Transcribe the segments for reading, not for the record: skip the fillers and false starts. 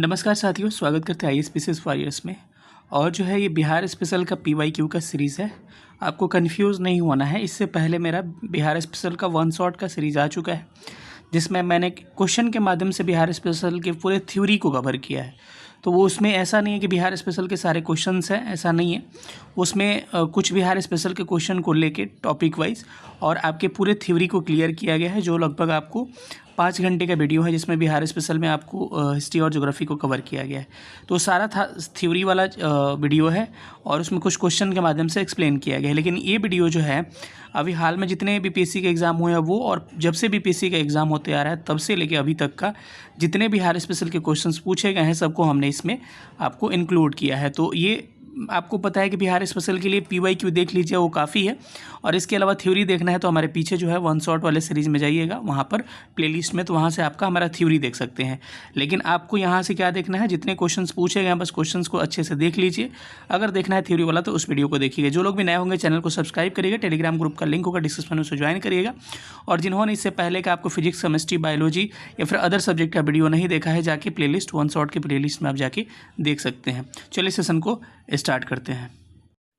नमस्कार साथियों, स्वागत करते हैं आईएएस वॉरियर्स में। और जो है ये बिहार स्पेशल का पीवाईक्यू का सीरीज़ है। आपको कंफ्यूज नहीं होना है। इससे पहले मेरा बिहार स्पेशल का वन शॉट का सीरीज़ आ चुका है, जिसमें मैंने क्वेश्चन के माध्यम से बिहार स्पेशल के पूरे थ्योरी को कवर किया है। तो वो उसमें ऐसा नहीं है कि बिहार स्पेशल के सारे क्वेश्चंस हैं, ऐसा नहीं है। उसमें कुछ बिहार स्पेशल के क्वेश्चन को लेके टॉपिक वाइज और आपके पूरे थ्योरी को क्लियर किया गया है, जो लगभग आपको 5 घंटे का वीडियो है, जिसमें बिहार स्पेशल में आपको हिस्ट्री और ज्योग्राफी को कवर किया गया है। तो सारा थ्योरी वाला वीडियो है और उसमें कुछ क्वेश्चन के माध्यम से एक्सप्लेन किया गया है। लेकिन ये वीडियो जो है अभी हाल में जितने बीपीएससी के एग्ज़ाम हुए हैं वो, और जब से बीपीएससी का एग्ज़ाम होते आ रहा है तब से लेके अभी तक का जितने बिहार स्पेशल के क्वेश्चंस पूछे गए हैं सबको हमने इसमें आपको इंक्लूड किया है। तो ये आपको पता है कि बिहार स्पेशल के लिए पीवाईक्यू देख लीजिए, वो काफ़ी है। और इसके अलावा थ्योरी देखना है तो हमारे पीछे जो है वन शॉट वाले सीरीज़ में जाइएगा, वहाँ पर प्लेलिस्ट में, तो वहाँ से आपका हमारा थ्योरी देख सकते हैं। लेकिन आपको यहाँ से क्या देखना है, जितने क्वेश्चंस पूछे गए हैं बस क्वेश्चंस को अच्छे से देख लीजिए। अगर देखना है थ्योरी वाला तो उस वीडियो को देखिएगा। जो लोग भी नए होंगे चैनल को सब्सक्राइब करिएगा, टेलीग्राम ग्रुप का लिंक होगा डिस्क्रिप्शन में, उसे ज्वाइन करिएगा। और जिन्होंने इससे पहले का आपको फिजिक्स, केमिस्ट्री, बायोलॉजी या फिर अदर सब्जेक्ट का वीडियो नहीं देखा है, जाके प्लेलिस्ट वन शॉट के प्लेलिस्ट में आप जाके देख सकते हैं। चलिए सेशन को स्टार्ट करते हैं।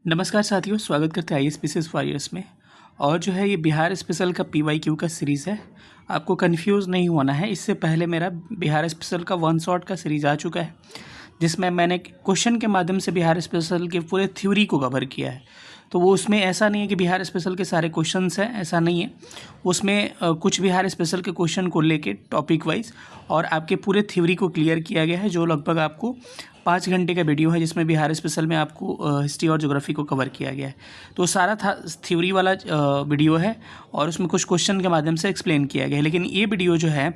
नमस्कार साथियों, स्वागत करते हैं आईएएस वॉरियर्स में। और जो है ये बिहार स्पेशल का पीवाईक्यू का सीरीज़ है। आपको कंफ्यूज नहीं होना है। इससे पहले मेरा बिहार स्पेशल का वन शॉट का सीरीज़ आ चुका है, जिसमें मैंने क्वेश्चन के माध्यम से बिहार स्पेशल के पूरे थ्योरी को कवर किया है। तो वो उसमें ऐसा नहीं है कि बिहार स्पेशल के सारे क्वेश्चंस हैं, ऐसा नहीं है। उसमें कुछ बिहार स्पेशल के क्वेश्चन को लेके टॉपिक वाइज और आपके पूरे थ्योरी को क्लियर किया गया है, जो लगभग आपको 5 घंटे का वीडियो है, जिसमें बिहार स्पेशल में आपको हिस्ट्री और ज्योग्राफी को कवर किया गया है। तो सारा थ्योरी वाला वीडियो है और उसमें कुछ क्वेश्चन के माध्यम से एक्सप्लेन किया गया है। लेकिन ये वीडियो जो है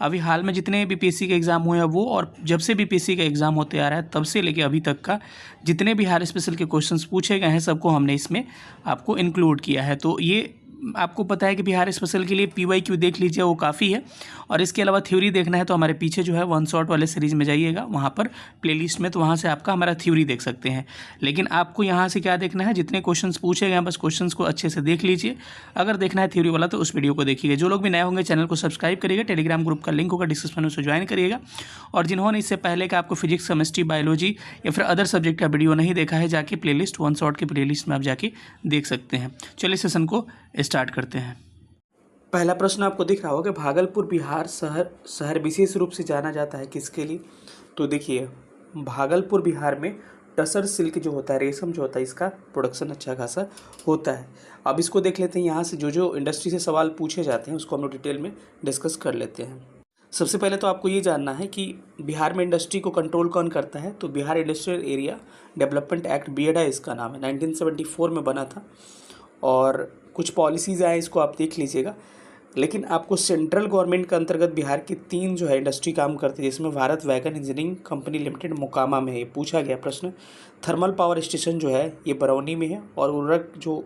अभी हाल में जितने बीपीएससी के एग्ज़ाम हुए हैं वो, और जब से बीपीएससी का एग्ज़ाम होते आ रहा है तब से लेके अभी तक का जितने बिहार स्पेशल के क्वेश्चंस पूछे गए हैं सबको हमने इसमें आपको इंक्लूड किया है। तो ये आपको पता है कि बिहार स्पेशल के लिए पीवाईक्यू देख लीजिए, वो काफ़ी है। और इसके अलावा थ्योरी देखना है तो हमारे पीछे जो है वन शॉट वाले सीरीज़ में जाइएगा, वहाँ पर प्लेलिस्ट में, तो वहाँ से आपका हमारा थ्योरी देख सकते हैं। लेकिन आपको यहाँ से क्या देखना है, जितने क्वेश्चंस पूछे गए हैं बस क्वेश्चंस को अच्छे से देख लीजिए। अगर देखना है थ्योरी वाला तो उस वीडियो को देखिएगा। जो लोग भी नए होंगे चैनल को सब्सक्राइब करिएगा, टेलीग्राम ग्रुप का लिंक होगा डिस्क्रिप्शन में, उसे ज्वाइन करिएगा। और जिन्होंने इससे पहले का आपको फिजिक्स, केमिस्ट्री, बायोलॉजी या फिर अदर सब्जेक्ट का वीडियो नहीं देखा है, जाके प्लेलिस्ट वन शॉट के प्लेलिस्ट में आप जाके देख सकते हैं। चलिए सेशन को स्टार्ट करते हैं। पहला प्रश्न आपको दिख रहा होगा, भागलपुर बिहार शहर विशेष रूप से जाना जाता है किसके लिए? तो देखिए, भागलपुर बिहार में टसर सिल्क जो होता है, रेशम जो होता है, इसका प्रोडक्शन अच्छा खासा होता है। अब इसको देख लेते हैं, यहाँ से जो जो इंडस्ट्री से सवाल पूछे जाते हैं उसको हम लोग डिटेल में डिस्कस कर लेते हैं। सबसे पहले तो आपको ये जानना है कि बिहार में इंडस्ट्री को कंट्रोल कौन करता है। तो Bihar industrial area development act, BIADA इसका नाम है, 1974 में बना था। और कुछ पॉलिसीज़ आए, इसको आप देख लीजिएगा। लेकिन आपको सेंट्रल गवर्नमेंट के अंतर्गत बिहार की 3 जो है इंडस्ट्री काम करती है, जिसमें Bharat wagon engineering company limited Mokama में है। ये पूछा गया प्रश्न। थर्मल पावर स्टेशन जो है ये बरौनी में है, और उर्वरक जो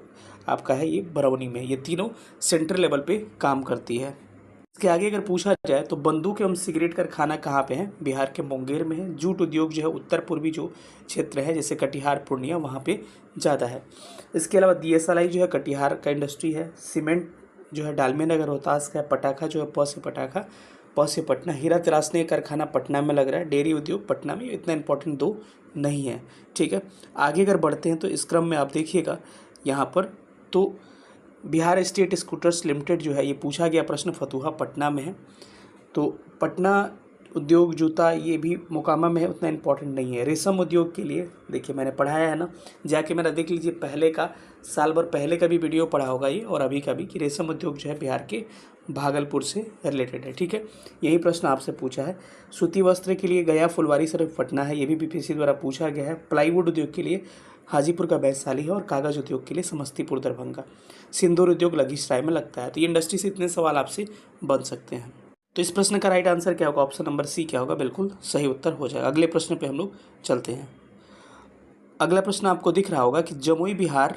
आपका है ये बरौनी में है। ये तीनों सेंट्रल लेवल पे काम करती है। इसके आगे अगर पूछा जाए तो बंदूक एवं सिगरेट कारखाना कहाँ पे है? बिहार के मुंगेर में है। जूट उद्योग जो है उत्तर पूर्वी जो क्षेत्र है, जैसे कटिहार, पूर्णिया, वहाँ पे ज़्यादा है। इसके अलावा DSLI जो है कटिहार का इंडस्ट्री है। सीमेंट जो है डालमिया नगर रोहतास का है। पटाखा जो है प से पटाखा, प से पटना। हीरा तराशने का कारखाना पटना में लग रहा है। डेयरी उद्योग पटना में, इतना इंपॉर्टेंट दो नहीं है, ठीक है। आगे अगर बढ़ते हैं तो इस क्रम में आप देखिएगा यहाँ पर, तो बिहार स्टेट स्कूटर्स लिमिटेड जो है, ये पूछा गया प्रश्न, फतुहा पटना में है। तो पटना उद्योग जूता ये भी मोकामा में है, उतना इंपॉर्टेंट नहीं है। रेशम उद्योग के लिए देखिए मैंने पढ़ाया है ना, जाके मेरा देख लीजिए, पहले का साल भर पहले का भी वीडियो पढ़ा होगा ये, और अभी का भी, कि रेशम उद्योग जो है बिहार के भागलपुर से रिलेटेड है, ठीक है। यही प्रश्न आपसे पूछा है। सूती वस्त्र के लिए गया फुलवारी सिर्फ पटना है, ये भी बीपीएससी द्वारा पूछा गया है। प्लाईवुड उद्योग के लिए हाजीपुर का वैशाली है, और कागज़ उद्योग के लिए समस्तीपुर, दरभंगा। सिंदूर उद्योग लखीसराय में लगता है। तो ये इंडस्ट्री से इतने सवाल आपसे बन सकते हैं। तो इस प्रश्न का राइट आंसर क्या होगा? ऑप्शन नंबर सी क्या होगा? बिल्कुल सही उत्तर हो जाएगा। अगले प्रश्न पे हम लोग चलते हैं। अगला प्रश्न आपको दिख रहा होगा कि जमुई बिहार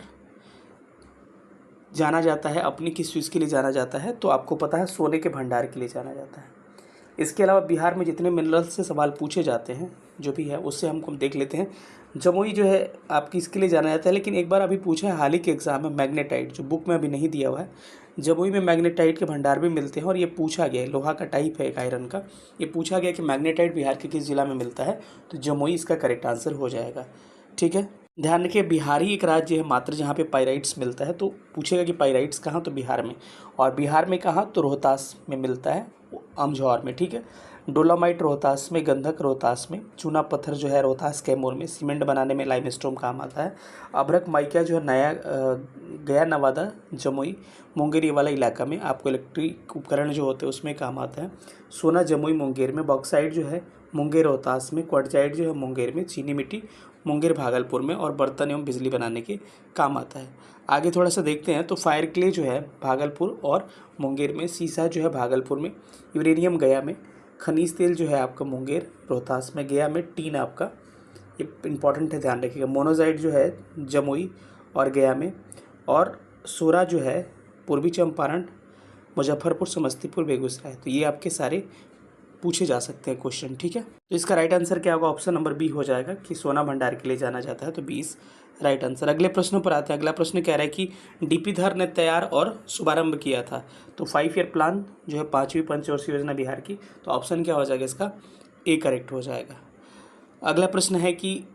जाना जाता है अपनी किस चीज़ के लिए जाना जाता है? तो आपको पता है, सोने के भंडार के लिए जाना जाता है। इसके अलावा बिहार में जितने मिनरल्स से सवाल पूछे जाते हैं जो भी है उससे हमको देख लेते हैं। जमुई जो है आपकी इसके लिए जाना जाता है, लेकिन एक बार अभी पूछा है हाल ही के एग्जाम में मैग्नेटाइट, जो बुक में अभी नहीं दिया हुआ है। जमुई में मैग्नेटाइट के भंडार भी मिलते हैं और ये पूछा गया है, लोहा का टाइप है एक आयरन का, ये पूछा गया कि मैग्नेटाइट बिहार के किस जिला में मिलता है, तो जमुई इसका करेक्ट आंसर हो जाएगा। ठीक है, ध्यान रखिए बिहार ही एक राज्य है मात्र जहाँ पे पाइराइट्स मिलता है, तो पूछेगा कि पाइराइट्स कहाँ, तो बिहार में, और बिहार में कहाँ, तो रोहतास में मिलता है, अमझौर में। ठीक है, डोलामाइट रोहतास में, गंधक रोहतास में, चूना पत्थर जो है रोहतास कैमूर में, सीमेंट बनाने में लाइमस्टोन काम आता है, अभ्रक माइका जो है गया नवादा जमुई मुंगेर ये वाला इलाका में आपको इलेक्ट्रिक उपकरण जो होते हैं उसमें काम आता है, सोना जमुई मुंगेर में, बॉक्साइट जो है मुंगेर रोहतास में, क्वार्टजाइट जो है मुंगेर में, चीनी मिट्टी मुंगेर भागलपुर में, और बर्तन एवं बिजली बनाने के काम आता है। आगे थोड़ा सा देखते हैं तो फायर क्ले जो है भागलपुर और मुंगेर में, सीसा जो है भागलपुर में, यूरेनियम गया में, खनिज तेल जो है आपका मुंगेर रोहतास में, गया में, टीन आपका, ये इंपॉर्टेंट है ध्यान रखिएगा, मोनोजाइट जो है जमुई और गया में, और सोरा जो है पूर्वी चंपारण, मुजफ्फरपुर, समस्तीपुर, बेगूसराय। तो ये आपके सारे पूछे जा सकते हैं क्वेश्चन। ठीक है, तो इसका राइट आंसर क्या होगा, ऑप्शन नंबर बी हो जाएगा कि सोना भंडार के लिए जाना जाता है, तो 20 राइट आंसर। अगले प्रश्न पर आते हैं। अगला प्रश्न कह रहा है कि डीपी धर ने तैयार और शुभारंभ किया था, तो 5 ईयर प्लान जो है 5वीं पंचवर्षीय योजना बिहार की, तो ऑप्शन क्या हो जाएगा इसका, ए करेक्ट हो जाएगा। अगला प्रश्न है कि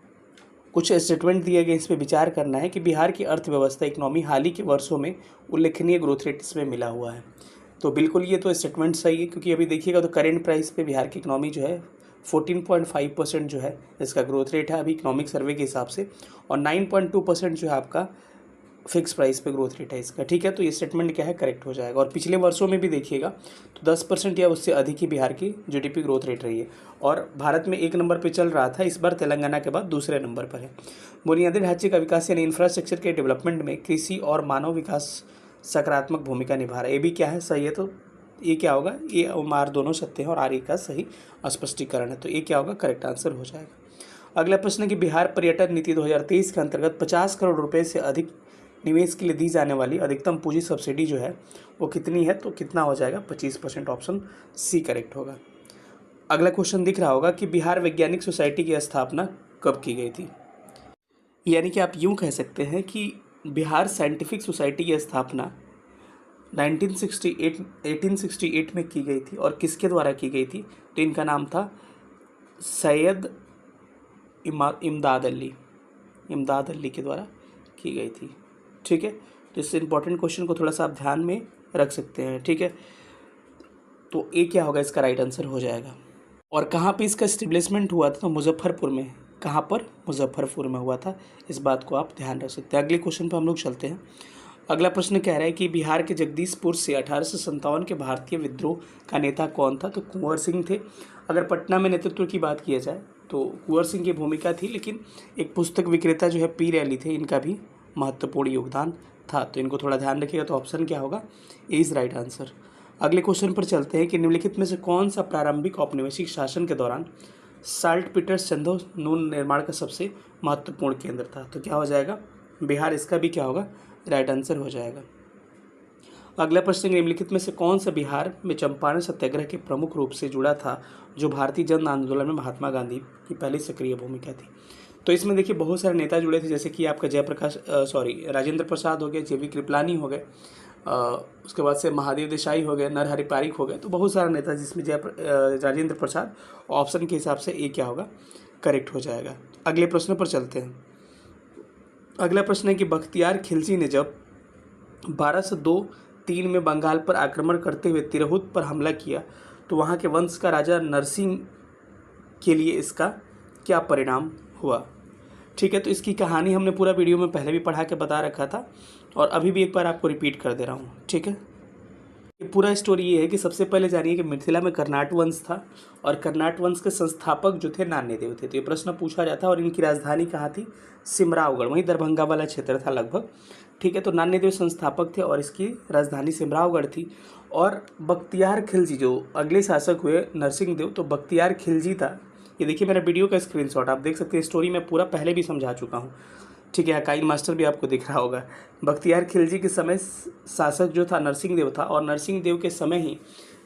कुछ स्टेटमेंट दिए गए, इस पर विचार करना है कि बिहार की अर्थव्यवस्था इकोनॉमी हाल ही के वर्षों में उल्लेखनीय ग्रोथ रेट इसमें मिला हुआ है, तो बिल्कुल ये तो स्टेटमेंट सही है, क्योंकि अभी देखिएगा तो करेंट प्राइस पे बिहार की इकोनॉमी जो है 14.5% जो है इसका ग्रोथ रेट है अभी इकोनॉमिक सर्वे के हिसाब से, और 9.2% जो है आपका फिक्स प्राइस पे ग्रोथ रेट है इसका। ठीक है, तो ये स्टेटमेंट क्या है, करेक्ट हो जाएगा। और पिछले वर्षों में भी देखिएगा तो 10% या उससे अधिक ही बिहार की जीडीपी ग्रोथ रेट रही है, और भारत में 1 नंबर पे चल रहा था, इस बार तेलंगाना के बाद दूसरे नंबर पर है। बुनियादी ढांचे का विकास यानी इंफ्रास्ट्रक्चर के डेवलपमेंट में कृषि और मानव विकास सकारात्मक भूमिका निभा रहा है, ये भी क्या है, सही है, तो ये क्या होगा, ये और आर दोनों सत्य हैं और आर का सही स्पष्टीकरण है, तो ये क्या होगा, करेक्ट आंसर हो जाएगा। अगला प्रश्न है कि बिहार पर्यटन नीति 2023 के अंतर्गत 50 करोड़ रुपए से अधिक निवेश के लिए दी जाने वाली अधिकतम पूंजी सब्सिडी जो है वो कितनी है, तो कितना हो जाएगा, 25%, ऑप्शन सी करेक्ट होगा। अगला क्वेश्चन दिख रहा होगा कि बिहार वैज्ञानिक सोसाइटी की स्थापना कब की गई थी, यानी कि आप यूँ कह सकते हैं कि बिहार साइंटिफिक सोसाइटी की स्थापना 1868 में की गई थी, और किसके द्वारा की गई थी, तो इनका नाम था सैयद इमदाद अली के द्वारा की गई थी। ठीक है, तो इस इंपॉर्टेंट क्वेश्चन को थोड़ा सा आप ध्यान में रख सकते हैं। ठीक है, तो ए क्या होगा, इसका राइट आंसर हो जाएगा। और कहाँ पे इसका एस्टेब्लिशमेंट हुआ था, तो मुजफ्फरपुर में। कहाँ पर, मुजफ्फरपुर में हुआ था, इस बात को आप ध्यान रख सकते हैं। अगले क्वेश्चन पर हम लोग चलते हैं। अगला प्रश्न कह रहा है कि बिहार के जगदीशपुर से 1857 के भारतीय विद्रोह का नेता कौन था, तो कुंवर सिंह थे। अगर पटना में नेतृत्व की बात किया जाए तो कुंवर सिंह की भूमिका थी, लेकिन एक पुस्तक विक्रेता जो है पी रैली थे, इनका भी महत्वपूर्ण योगदान था, तो इनको थोड़ा ध्यान रखिएगा। तो ऑप्शन क्या होगा, ए इज राइट आंसर। अगले क्वेश्चन पर चलते हैं कि निम्नलिखित में से कौन सा प्रारंभिक औपनिवेशिक शासन के दौरान साल्ट पीटर्स चंदो नून निर्माण का सबसे महत्वपूर्ण केंद्र था, तो क्या हो जाएगा, बिहार, इसका भी क्या होगा, राइट आंसर हो जाएगा। अगला प्रश्न, निम्नलिखित में से कौन सा बिहार में चंपारण सत्याग्रह के प्रमुख रूप से जुड़ा था, जो भारतीय जन आंदोलन में महात्मा गांधी की पहली सक्रिय भूमिका थी। तो इसमें देखिए बहुत सारे नेता जुड़े थे, जैसे कि आपका राजेंद्र प्रसाद हो गए, जेवी कृपलानी हो गए, उसके बाद से महादेव देसाई हो गए, नरहरि पारिक हो गए, तो बहुत सारे नेता जिसमें राजेंद्र प्रसाद, ऑप्शन के हिसाब से ए क्या होगा, करेक्ट हो जाएगा। अगले प्रश्न पर चलते हैं। अगला प्रश्न है कि बख्तियार खिलजी ने जब 1203 में बंगाल पर आक्रमण करते हुए तिरहुत पर हमला किया, तो वहाँ के वंश का राजा नरसिंह के लिए इसका क्या परिणाम हुआ। ठीक है, तो इसकी कहानी हमने पूरा वीडियो में पहले भी पढ़ा के बता रखा था, और अभी भी एक बार आपको रिपीट कर दे रहा हूँ। ठीक है, ये पूरा स्टोरी ये है कि सबसे पहले जानिए कि मिथिला में कर्नाट वंश था, और कर्नाट वंश के संस्थापक जो थे नान्यदेव थे। तो ये प्रश्न पूछा जाता है, और इनकी राजधानी कहाँ थी, सिमरावगढ़, वहीं दरभंगा वाला क्षेत्र था लगभग। ठीक है, तो नान्यदेव संस्थापक थे और इसकी राजधानी सिमरावगढ़ थी। और बख्तियार खिलजी जो अगले शासक हुए नरसिंह देव, तो बख्तियार खिलजी था। ये देखिए मेरा वीडियो का स्क्रीनशॉट, आप देख सकते हैं, स्टोरी मैं पूरा पहले भी समझा चुका हूँ। ठीक है, काइन मास्टर भी आपको दिख रहा होगा। बख्तियार खिलजी के समय शासक जो था नरसिंह देव था, और नरसिंह देव के समय ही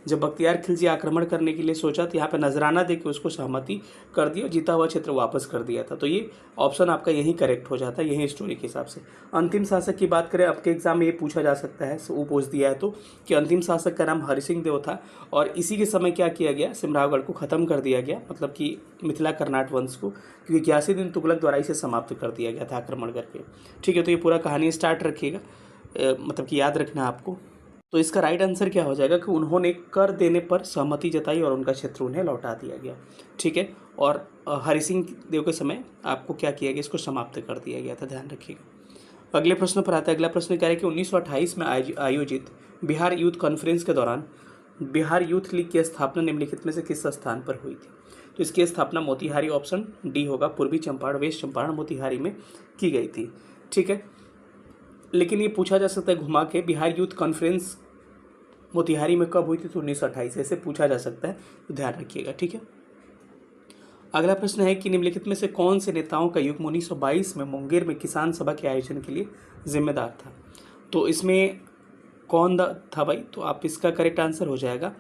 जब बख्तियार खिलजी आक्रमण करने के लिए सोचा तो यहाँ पे नजराना देके उसको सहमति कर दी और जीता हुआ क्षेत्र वापस कर दिया था। तो ये ऑप्शन आपका यही करेक्ट हो जाता है, यही स्टोरी के हिसाब से। अंतिम शासक की बात करें, आपके एग्जाम में ये पूछा जा सकता है, वो पूछ दिया है तो, कि अंतिम शासक का नाम हरि सिंह देव था और इसी के समय क्या किया गया, सिमरावगढ़ को ख़त्म कर दिया गया, मतलब कि मिथिला कर्नाट वंश को, क्योंकि गयासुद्दीन तुगलक द्वारा इसे समाप्त कर दिया गया था आक्रमण करके। ठीक है, तो ये पूरा कहानी स्टार्ट रखिएगा, मतलब कि याद रखना आपको। तो इसका राइट आंसर क्या हो जाएगा कि उन्होंने कर देने पर सहमति जताई और उनका क्षेत्र उन्हें लौटा दिया गया। ठीक है, और हरि सिंह देव के समय आपको क्या किया गया, इसको समाप्त कर दिया गया था, ध्यान रखिएगा। अगले प्रश्न पर आता है। अगला प्रश्न क्या है कि 1928 में आयोजित बिहार यूथ कॉन्फ्रेंस के दौरान बिहार यूथ लीग की स्थापना निम्नलिखित में से किस स्थान पर हुई थी। तो इसकी स्थापना मोतिहारी, ऑप्शन डी होगा, पूर्वी चंपारण, वेस्ट चंपारण, मोतिहारी में की गई थी। ठीक है, लेकिन ये पूछा जा सकता है घुमा के, बिहार यूथ कॉन्फ्रेंस मोतिहारी में कब हुई थी, तो 1928 ऐसे पूछा जा सकता है, तो ध्यान रखिएगा। ठीक है, अगला प्रश्न है कि निम्नलिखित में से कौन से नेताओं का युग्म 1922 में मुंगेर में किसान सभा के आयोजन के लिए जिम्मेदार था। तो इसमें कौन था भाई, तो आप इसका करेक्ट आंसर हो जाएगा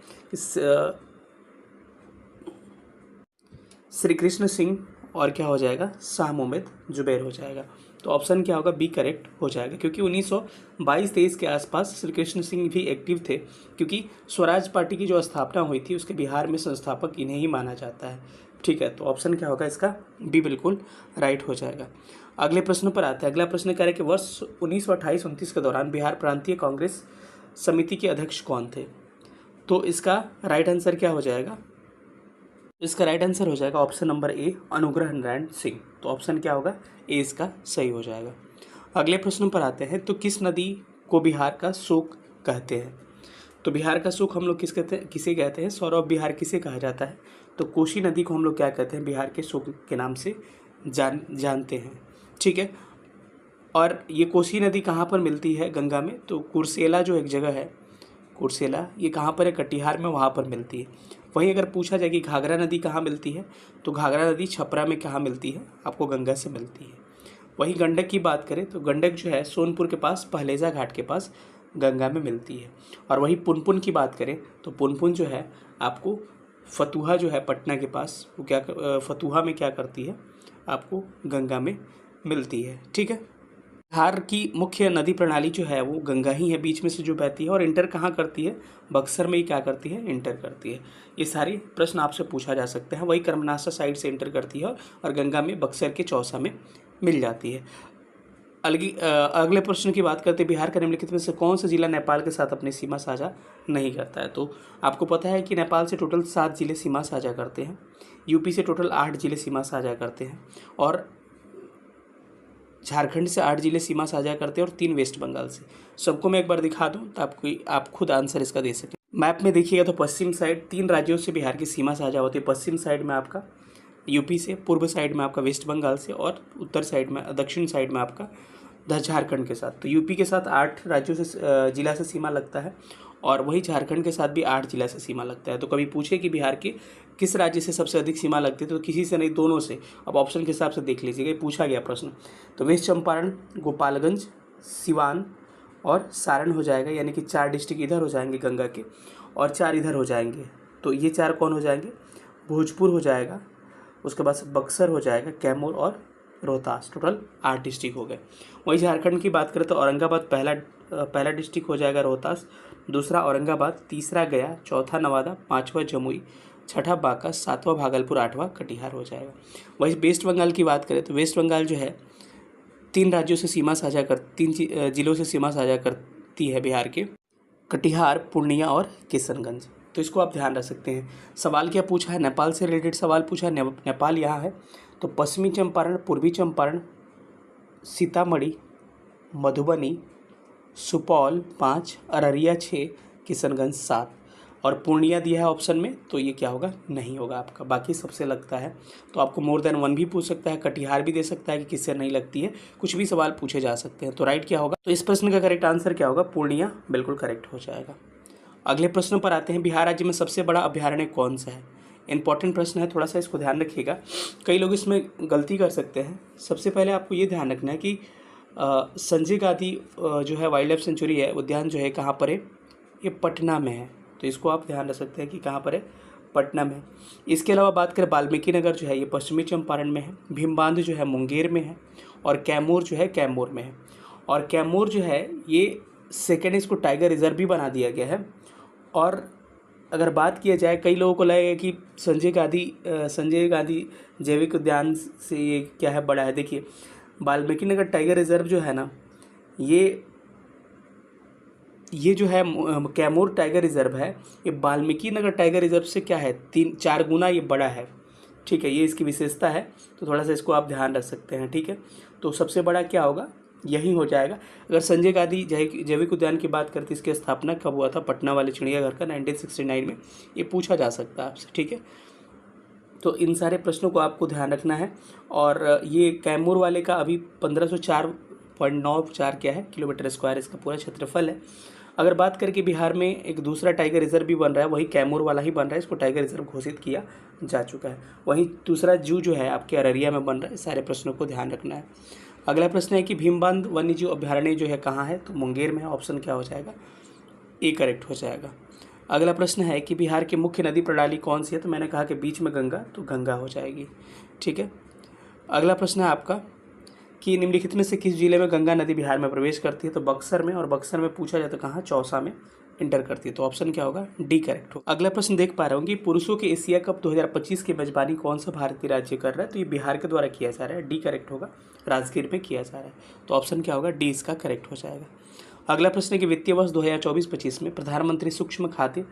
श्री कृष्ण सिंह और क्या हो जाएगा, शाह मोहम्मद जुबैर हो जाएगा। तो ऑप्शन क्या होगा, बी करेक्ट हो जाएगा, क्योंकि 1922-23 के आसपास श्री कृष्ण सिंह भी एक्टिव थे, क्योंकि स्वराज पार्टी की जो स्थापना हुई थी उसके बिहार में संस्थापक इन्हें ही माना जाता है। ठीक है, तो ऑप्शन क्या होगा इसका, बी बिल्कुल राइट हो जाएगा। अगले प्रश्न पर आता है। अगला प्रश्न क्या है कि वर्ष 1928-29 के दौरान बिहार प्रांतीय कांग्रेस समिति के अध्यक्ष कौन थे। तो इसका राइट आंसर क्या हो जाएगा, इसका राइट आंसर हो जाएगा ऑप्शन नंबर ए, अनुग्रह नारायण सिंह। तो ऑप्शन क्या होगा, ए इसका सही हो जाएगा। अगले प्रश्न पर आते हैं। तो किस नदी को बिहार का शोक कहते हैं। तो बिहार का शोक हम लोग किसे कहते हैं, सौरभ बिहार किसे कहा जाता है। तो कोसी नदी को हम लोग क्या कहते हैं, बिहार के शोक के नाम से जानते हैं। ठीक है, और ये कोसी नदी कहाँ पर मिलती है गंगा में, तो कुर्सेला जो एक जगह है, कुर्सेला ये कहाँ पर है, कटिहार में, वहाँ पर मिलती है। वहीं अगर पूछा जाए कि घाघरा नदी कहाँ मिलती है, तो घाघरा नदी छपरा में कहाँ मिलती है, आपको गंगा से मिलती है। वहीं गंडक की बात करें तो गंडक जो है सोनपुर के पास पहलेजा घाट के पास गंगा में मिलती है। और वहीं पुनपुन की बात करें तो पुनपुन जो है आपको फतुहा जो है पटना के पास, वो क्या फतुहा में क्या करती है, आपको गंगा में मिलती है। ठीक है, बिहार की मुख्य नदी प्रणाली जो है वो गंगा ही है, बीच में से जो बहती है, और इंटर कहाँ करती है, बक्सर में ही क्या करती है, इंटर करती है। ये सारे प्रश्न आपसे पूछा जा सकते हैं। वही कर्मनाशा साइड से इंटर करती है और गंगा में बक्सर के चौसा में मिल जाती है। अगले प्रश्न की बात करते हैं। बिहार का निम्नलिखित में से कौन सा जिला नेपाल के साथ अपनी सीमा साझा नहीं करता है। तो आपको पता है कि नेपाल से टोटल 7 जिले सीमा साझा करते हैं, यूपी से टोटल 8 जिले सीमा साझा करते हैं, और झारखंड से 8 जिले सीमा साझा करते हैं, और 3 वेस्ट बंगाल से। सबको मैं एक बार दिखा दूं तो आप खुद आंसर इसका दे सकें। मैप में देखिएगा तो पश्चिम साइड 3 राज्यों से बिहार की सीमा साझा होती है। पश्चिम साइड में आपका यूपी से, पूर्व साइड में आपका वेस्ट बंगाल से, और उत्तर साइड में, दक्षिण साइड में आपका झारखंड के साथ। तो यूपी के साथ 8 राज्यों से जिला से सीमा लगता है, और वही झारखंड के साथ भी 8 जिला से सीमा लगता है। तो कभी पूछे कि बिहार के किस राज्य से सबसे अधिक सीमा लगती है, तो किसी से नहीं, दोनों से। अब ऑप्शन के हिसाब से देख लीजिएगा, ये पूछा गया प्रश्न। तो वेस्ट चंपारण, गोपालगंज, सिवान और सारण हो जाएगा, यानी कि 4 डिस्ट्रिक्ट इधर हो जाएंगे गंगा के, और 4 इधर हो जाएंगे। तो ये 4 कौन हो जाएंगे, भोजपुर हो जाएगा, उसके बाद बक्सर हो जाएगा, कैमूर और रोहतास, टोटल 8 डिस्ट्रिक्ट हो गए। वही झारखंड की बात करें तो औरंगाबाद पहला डिस्ट्रिक्ट हो जाएगा, रोहतास, दूसरा औरंगाबाद, तीसरा गया, चौथा नवादा, 5वां जमुई, 6ठा बांका, 7वां भागलपुर, 8वां कटिहार हो जाएगा। वही वेस्ट बंगाल की बात करें तो वेस्ट बंगाल जो है 3 राज्यों से सीमा साझा 3 जिलों से सीमा साझा करती है बिहार के, कटिहार, पूर्णिया और किशनगंज। तो इसको आप ध्यान रख सकते हैं। सवाल क्या पूछा है, नेपाल से रिलेटेड सवाल पूछा है। नेपाल यहाँ है, तो पश्चिमी चंपारण, पूर्वी चंपारण, सीतामढ़ी, मधुबनी, सुपौल 5, अररिया 6, किशनगंज 7, और पूर्णिया दिया है ऑप्शन में, तो ये क्या होगा, नहीं होगा आपका। बाकी सबसे लगता है, तो आपको मोर देन 1 भी पूछ सकता है, कटिहार भी दे सकता है कि किससे नहीं लगती है, कुछ भी सवाल पूछे जा सकते हैं। तो राइट क्या होगा, तो इस प्रश्न का करेक्ट आंसर क्या होगा, पूर्णिया बिल्कुल करेक्ट हो जाएगा। अगले प्रश्न पर आते हैं। बिहार राज्य में सबसे बड़ा अभ्यारण्य कौन सा है। इंपॉर्टेंट प्रश्न है, थोड़ा सा इसको ध्यान रखिएगा, कई लोग इसमें गलती कर सकते हैं। सबसे पहले आपको ये ध्यान रखना है कि संजय गांधी जो है वाइल्ड लाइफ सेंचुरी है, उद्यान जो है कहाँ पर है, ये पटना में है। तो इसको आप ध्यान रख सकते हैं कि कहाँ पर है, पटना में। इसके अलावा बात करें वाल्मीकि नगर जो है ये पश्चिमी चंपारण में है, भीमबांध जो है मुंगेर में है, और कैमूर जो है कैमूर में है। और कैमूर जो है ये सेकेंड, इसको टाइगर रिजर्व भी बना दिया गया है। और अगर बात किया जाए, कई लोगों को लगेगा कि संजय गांधी जैविक उद्यान से ये क्या है, बड़ा है। देखिए वाल्मीकि नगर टाइगर रिजर्व जो है ना, ये जो है कैमूर टाइगर रिजर्व है, ये वाल्मीकि नगर टाइगर रिजर्व से क्या है, 3-4 गुना ये बड़ा है। ठीक है, ये इसकी विशेषता है, तो थोड़ा सा इसको आप ध्यान रख सकते हैं। ठीक है, तो सबसे बड़ा क्या होगा, यही हो जाएगा। अगर संजय गांधी जैविक उद्यान की बात करते, इसकी स्थापना कब हुआ था, पटना वाले चिड़ियाघर का 1969 में, ये पूछा जा सकता है आपसे। ठीक है, तो इन सारे प्रश्नों को आपको ध्यान रखना है। और ये कैमूर वाले का अभी 1504.94 क्या है किलोमीटर स्क्वायर इसका पूरा क्षेत्रफल है। अगर बात करें कि बिहार में एक दूसरा टाइगर रिजर्व भी बन रहा है, वही कैमूर वाला ही बन रहा है, इसको टाइगर रिजर्व घोषित किया जा चुका है। वहीं दूसरा जू जो है आपके अररिया में बन रहा है। सारे प्रश्नों को ध्यान रखना है। अगला प्रश्न है कि भीमबांध वन्यजीव अभ्यारण्य जो है कहाँ है, तो मुंगेर में है। ऑप्शन क्या हो जाएगा, ए करेक्ट हो जाएगा। अगला प्रश्न है कि बिहार की मुख्य नदी प्रणाली कौन सी है, तो मैंने कहा कि बीच में गंगा, तो गंगा हो जाएगी। ठीक है, अगला प्रश्न है आपका कि निम्नलिखित में से किस जिले में गंगा नदी बिहार में प्रवेश करती है, तो बक्सर में। और बक्सर में पूछा जाए तो कहाँ, चौसा में इंटर करती है, तो ऑप्शन क्या होगा, डी करेक्ट हो। अगला प्रश्न देख पा रहे होंगे, पुरुषों के एशिया कप 2025 की मेजबानी कौन सा भारतीय राज्य कर रहा है, तो ये बिहार के द्वारा किया जा रहा है। डी करेक्ट होगा, राजगीर में किया जा रहा है, तो ऑप्शन क्या होगा, डी इसका करेक्ट हो जाएगा। अगला प्रश्न है कि वित्तीय वर्ष 2024-25 में प्रधानमंत्री सूक्ष्म खाद्य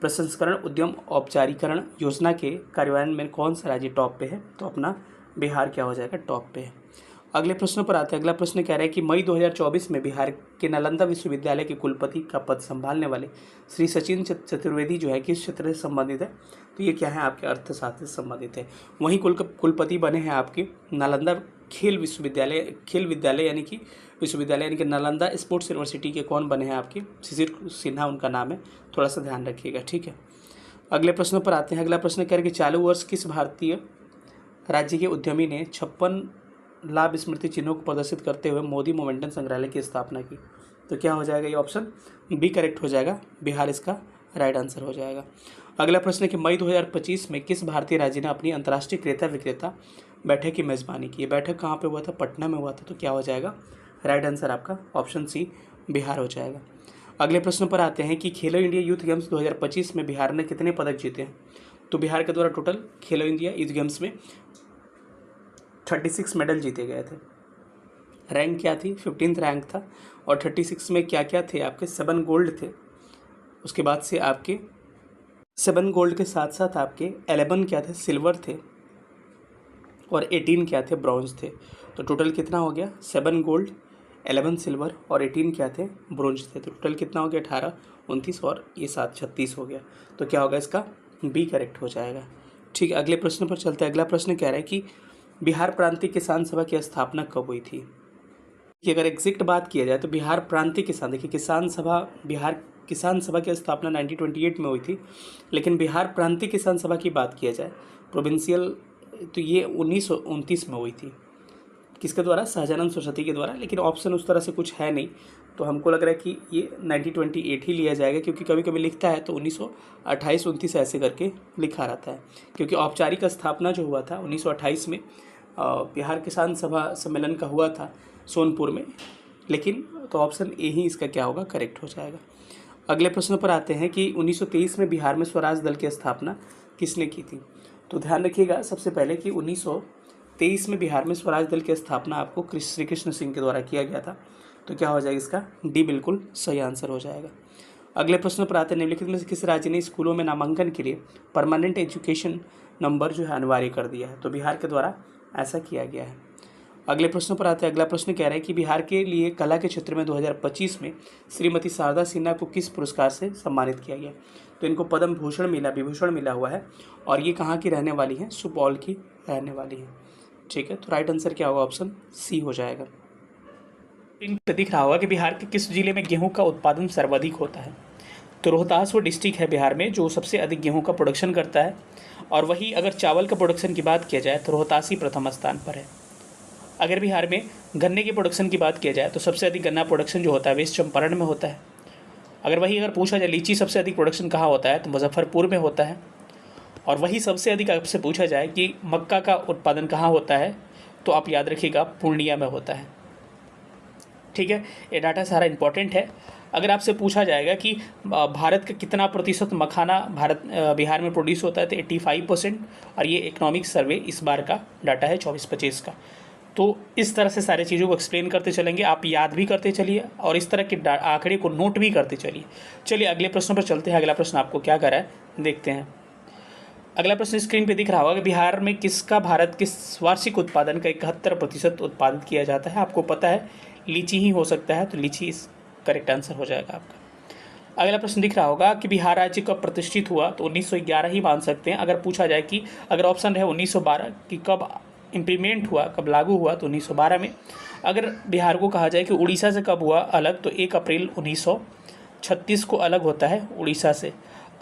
प्रसंस्करण उद्यम औपचारीकरण योजना के कार्यान्वयन में कौन सा राज्य टॉप पे है, तो अपना बिहार क्या हो जाएगा, टॉप पे है। अगले प्रश्न पर आते हैं। अगला प्रश्न कह रहा है कि मई 2024 में बिहार के नालंदा विश्वविद्यालय के कुलपति का पद संभालने वाले श्री सचिन चतुर्वेदी जो है किस क्षेत्र से संबंधित है, तो ये क्या है, आपके अर्थशास्त्र से संबंधित है। वहीं कुलपति बने हैं आपके नालंदा खेल विद्यालय यानी कि विश्वविद्यालय यानी कि नालंदा स्पोर्ट्स यूनिवर्सिटी के कौन बने हैं, आपके शिशिर सिन्हा उनका नाम है, थोड़ा सा ध्यान रखिएगा। ठीक है, अगले प्रश्न पर आते हैं। अगला प्रश्न कह रहे हैं कि चालू वर्ष किस भारतीय राज्य के उद्यमी ने 56 लाभ स्मृति चिन्हों को प्रदर्शित करते हुए मोदी मोमेंटम संग्रहालय की स्थापना की, तो क्या हो जाएगा, ये ऑप्शन बी करेक्ट हो जाएगा, बिहार इसका राइट आंसर हो जाएगा। अगला प्रश्न है कि मई 2025 में किस भारतीय राज्य ने अपनी अंतर्राष्ट्रीय क्रेता विक्रेता बैठक की मेजबानी की। बैठक कहाँ पे हुआ था, पटना में हुआ था, तो क्या हो जाएगा, राइट आंसर आपका ऑप्शन सी बिहार हो जाएगा। अगले प्रश्न पर आते हैं कि खेलो इंडिया यूथ गेम्स 2025 में बिहार ने कितने पदक जीते हैं, तो बिहार के द्वारा टोटल खेलो इंडिया यूथ गेम्स में 36 मेडल जीते गए थे। रैंक क्या थी, 15th रैंक था। और 36 में क्या क्या थे आपके, 7 गोल्ड थे, उसके बाद से आपके 7 गोल्ड के साथ साथ आपके 11 क्या थे, सिल्वर थे, और 18 क्या थे, ब्रॉन्ज थे। तो टोटल कितना हो गया, 7 गोल्ड, 11 सिल्वर और 18 क्या थे, ब्रॉन्ज थे। तो टोटल कितना हो गया, 18, 29 और ये 7, 36 हो गया। तो क्या होगा, इसका बी करेक्ट हो जाएगा। ठीक है, अगले प्रश्न पर चलते हैं। अगला प्रश्न कह रहा है कि बिहार प्रांतीय किसान सभा की स्थापना कब हुई थी। कि अगर एग्जैक्ट बात किया जाए तो बिहार प्रांतीय किसान, देखिए बिहार किसान सभा की स्थापना 1928 में हुई थी, लेकिन बिहार प्रांतीय किसान सभा की बात किया जाए प्रोविंशियल, तो ये 1929 में हुई थी। किसके द्वारा, सहजानंद सरस्वती के द्वारा। लेकिन ऑप्शन उस तरह से कुछ है नहीं, तो हमको लग रहा है कि ये 1928 ही लिया जाएगा, क्योंकि कभी कभी लिखता है तो 1928-29 ऐसे करके लिखा रहता है। क्योंकि औपचारिक स्थापना जो हुआ था 1928 में बिहार किसान सभा सम्मेलन का हुआ था सोनपुर में, लेकिन तो ऑप्शन ए ही इसका क्या होगा, करेक्ट हो जाएगा। अगले प्रश्न पर आते हैं कि 1923 में बिहार में स्वराज दल की स्थापना किसने की थी। तो ध्यान रखिएगा सबसे पहले कि 1923 में बिहार में स्वराज दल की स्थापना आपको श्री कृष्ण सिंह के द्वारा किया गया था। तो क्या हो जाएगा, इसका डी बिल्कुल सही आंसर हो जाएगा। अगले प्रश्न पर आते हैं, निम्नलिखित में से किस राज्य ने स्कूलों में नामांकन के लिए परमानेंट एजुकेशन नंबर जो है अनिवार्य कर दिया है। तो बिहार के द्वारा ऐसा किया गया है। अगले प्रश्न पर आते हैं। अगला प्रश्न कह रहा है कि बिहार के लिए कला के क्षेत्र में 2025 में श्रीमती शारदा सिन्हा को किस पुरस्कार से सम्मानित किया गया। तो इनको पद्म भूषण विभूषण मिला हुआ है, और ये कहाँ की रहने वाली हैं, सुपौल की रहने वाली है। ठीक है, तो राइट आंसर क्या होगा, ऑप्शन सी हो जाएगा। दिख रहा होगा कि बिहार के किस जिले में गेहूं का उत्पादन सर्वाधिक होता है। तो रोहतास वो डिस्ट्रिक्ट है बिहार में जो सबसे अधिक गेहूं का प्रोडक्शन करता है, और वही अगर चावल का प्रोडक्शन की बात किया जाए तो रोहतास ही प्रथम स्थान पर है। अगर बिहार में गन्ने के प्रोडक्शन की बात किया जाए तो सबसे अधिक गन्ना प्रोडक्शन जो होता है वेस्ट चंपारण में होता है। अगर पूछा जाए लीची सबसे अधिक प्रोडक्शन कहाँ होता है, तो मुजफ्फरपुर में होता है। और वही सबसे अधिक आपसे पूछा जाए कि मक्का का उत्पादन कहाँ होता है, तो आप याद रखिएगा पूर्णिया में होता है। ठीक है, ये डाटा सारा इंपॉर्टेंट है। अगर आपसे पूछा जाएगा कि भारत का कितना प्रतिशत मखाना बिहार में प्रोड्यूस होता है, तो 85%। और ये इकोनॉमिक सर्वे इस बार का डाटा है 24-25 का। तो इस तरह से सारी चीज़ों को एक्सप्लेन करते चलेंगे, आप याद भी करते चलिए और इस तरह के आंकड़े को नोट भी करते चलिए। चलिए अगले प्रश्न पर चलते हैं। अगला प्रश्न आपको क्या कर रहा है देखते हैं। अगला प्रश्न स्क्रीन पे दिख रहा होगा कि बिहार में किसका भारत के वार्षिक उत्पादन का 71% उत्पादित किया जाता है। आपको पता है लीची ही हो सकता है, तो लीची इस करेक्ट आंसर हो जाएगा आपका। अगला प्रश्न दिख रहा होगा कि बिहार राज्य कब प्रतिष्ठित हुआ, तो 1911 ही मान सकते हैं। अगर पूछा जाए कि अगर ऑप्शन रहे 1912 कि कब इम्प्लीमेंट हुआ, कब लागू हुआ, तो 1912 में। अगर बिहार को कहा जाए कि उड़ीसा से कब हुआ अलग, तो 1 अप्रैल 1936 को अलग होता है उड़ीसा से।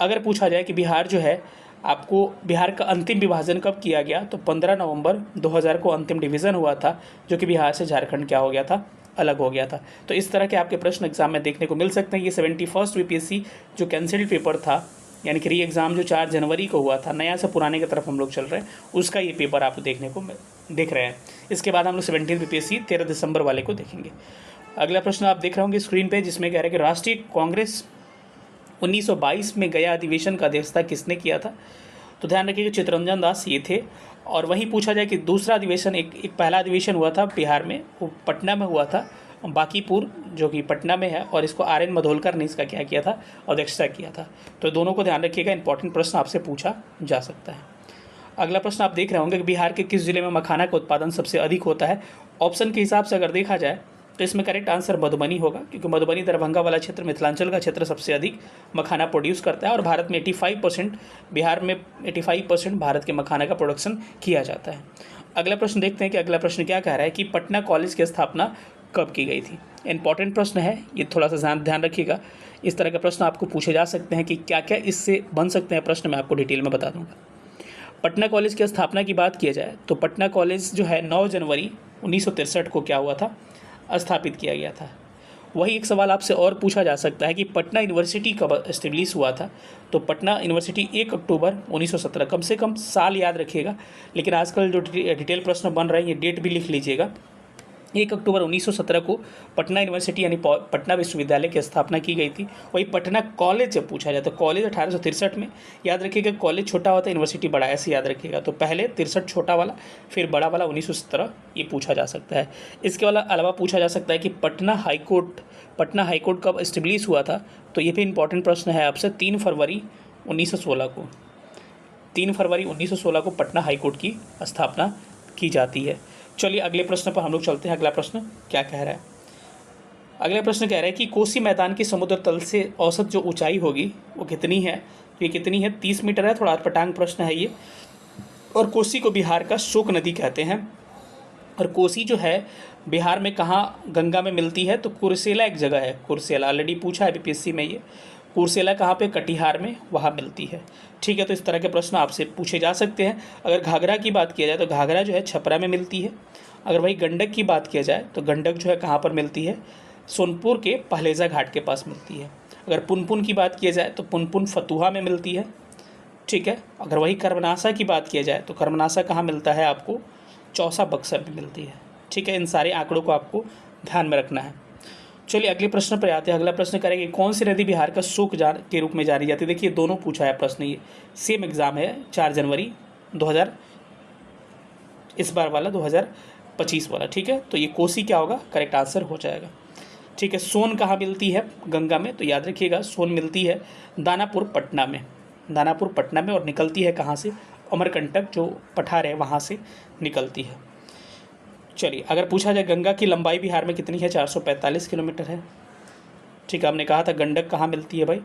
अगर पूछा जाए कि बिहार जो है आपको बिहार का अंतिम विभाजन कब किया गया, तो 15 नवंबर 2000 को अंतिम डिवीज़न हुआ था, जो कि बिहार से झारखंड क्या हो गया था, अलग हो गया था। तो इस तरह के आपके प्रश्न एग्जाम में देखने को मिल सकते हैं। ये 71st बीपीएससी जो कैंसिल्ड पेपर था, यानी कि री एग्ज़ाम जो 4 जनवरी को हुआ था, नया से पुराने की तरफ हम लोग चल रहे हैं, उसका ये पेपर आप देखने को देख रहे हैं। इसके बाद हम लोग 17 बीपीएससी 13 दिसंबर वाले को देखेंगे। अगला प्रश्न आप देख रहे होंगे स्क्रीन पे, जिसमें कह रहे हैं कि राष्ट्रीय कांग्रेस 1922 में गया अधिवेशन का अध्यक्षता किसने किया था, तो ध्यान रखिएगा चित्तरंजन दास ये थे। और वहीं पूछा जाए कि दूसरा अधिवेशन, एक पहला अधिवेशन हुआ था बिहार में, वो पटना में हुआ था, बांकीपुर जो कि पटना में है, और इसको आर एन मधोलकर ने इसका क्या किया था, अध्यक्षता किया था। तो दोनों को ध्यान रखिएगा, इंपॉर्टेंट प्रश्न आपसे पूछा जा सकता है। अगला प्रश्न आप देख रहे होंगे कि बिहार के किस जिले में मखाना का उत्पादन सबसे अधिक होता है। ऑप्शन के हिसाब से अगर देखा जाए तो इसमें करेक्ट आंसर मधुबनी होगा, क्योंकि मधुबनी दरभंगा वाला क्षेत्र, मिथिलांचल का क्षेत्र सबसे अधिक मखाना प्रोड्यूस करता है। और भारत में 85%, बिहार में 85% भारत के मखाना का प्रोडक्शन किया जाता है। अगला प्रश्न देखते हैं कि अगला प्रश्न क्या कह रहा है कि पटना कॉलेज की स्थापना कब की गई थी। इंपॉर्टेंट प्रश्न है, ये थोड़ा सा ध्यान रखिएगा। इस तरह के प्रश्न आपको पूछे जा सकते हैं कि क्या क्या इससे बन सकते हैं प्रश्न, मैं आपको डिटेल में बता दूंगा। पटना कॉलेज की स्थापना की बात किया जाए तो पटना कॉलेज जो है 9 जनवरी 1963 को क्या हुआ था, स्थापित किया गया था। वही एक सवाल आपसे और पूछा जा सकता है कि पटना यूनिवर्सिटी कब एस्टेब्लिश हुआ था, तो पटना यूनिवर्सिटी 1 अक्टूबर 1917। कम से कम साल याद रखिएगा, लेकिन आजकल जो डिटेल प्रश्न बन रहे हैं ये डेट भी लिख लीजिएगा। 1 अक्टूबर 1917 को पटना यूनिवर्सिटी यानी पटना विश्वविद्यालय की स्थापना की गई थी। वही पटना कॉलेज जब पूछा जाए तो कॉलेज 1863 में। याद रखिएगा कॉलेज छोटा होता है, यूनिवर्सिटी बड़ा, ऐसे याद रखिएगा। तो पहले 63 छोटा वाला, फिर बड़ा वाला 1917, ये पूछा जा सकता है। इसके अलावा पूछा जा सकता है कि पटना हाईकोर्ट कब एस्टेब्लिश हुआ था, तो ये भी इंपॉर्टेंट प्रश्न है आपसे। 3 फरवरी 1916 को 3 फरवरी 1916 को पटना हाईकोर्ट की स्थापना की जाती है। चलिए अगले प्रश्न पर हम लोग चलते हैं। अगला प्रश्न क्या कह रहा है, अगला प्रश्न कह रहा है कि कोसी मैदान की समुद्र तल से औसत जो ऊंचाई होगी वो कितनी है। ये कितनी है, 30 मीटर है। थोड़ा अटपटांग प्रश्न है ये। और कोसी को बिहार का शोक नदी कहते हैं। और कोसी जो है बिहार में कहाँ गंगा में मिलती है, तो कुर्सेला एक जगह है, कुर्सेला ऑलरेडी पूछा है बीपीएससी में। ये कुर्सेला कहाँ पे, कटिहार में, वहाँ मिलती है। ठीक है, तो इस तरह के प्रश्न आपसे पूछे जा सकते हैं। अगर घाघरा की बात किया जाए तो घाघरा जो है छपरा में मिलती है। अगर वही गंडक की बात किया जाए तो गंडक जो है कहाँ पर मिलती है, सोनपुर के पहलेजा घाट के पास मिलती है। अगर पुनपुन की बात किया जाए तो पुनपुन फतुहा में मिलती है। ठीक है, अगर वही कर्मनाशा की बात किया जाए तो कर्मनाशा कहाँ मिलता है आपको, चौसा बक्सर में मिलती है। ठीक है, इन सारे आंकड़ों को आपको ध्यान में रखना है। चलिए अगले प्रश्न पर आते हैं। अगला प्रश्न करेंगे कौन सी नदी बिहार का शोक के रूप में जानी जाती है। देखिए दोनों पूछा है प्रश्न, ये सेम एग्जाम है 4 जनवरी 2000, इस बार वाला 2025 वाला। ठीक है, तो ये कोसी क्या होगा, करेक्ट आंसर हो जाएगा। ठीक है, सोन कहाँ मिलती है गंगा में, तो याद रखिएगा सोन मिलती है दानापुर पटना में, और निकलती है कहाँ से, अमरकंटक जो पठार है वहाँ से निकलती है। चलिए अगर पूछा जाए गंगा की लंबाई बिहार में कितनी है, 445 किलोमीटर है। ठीक है, हमने कहा था गंडक कहाँ मिलती है भाई,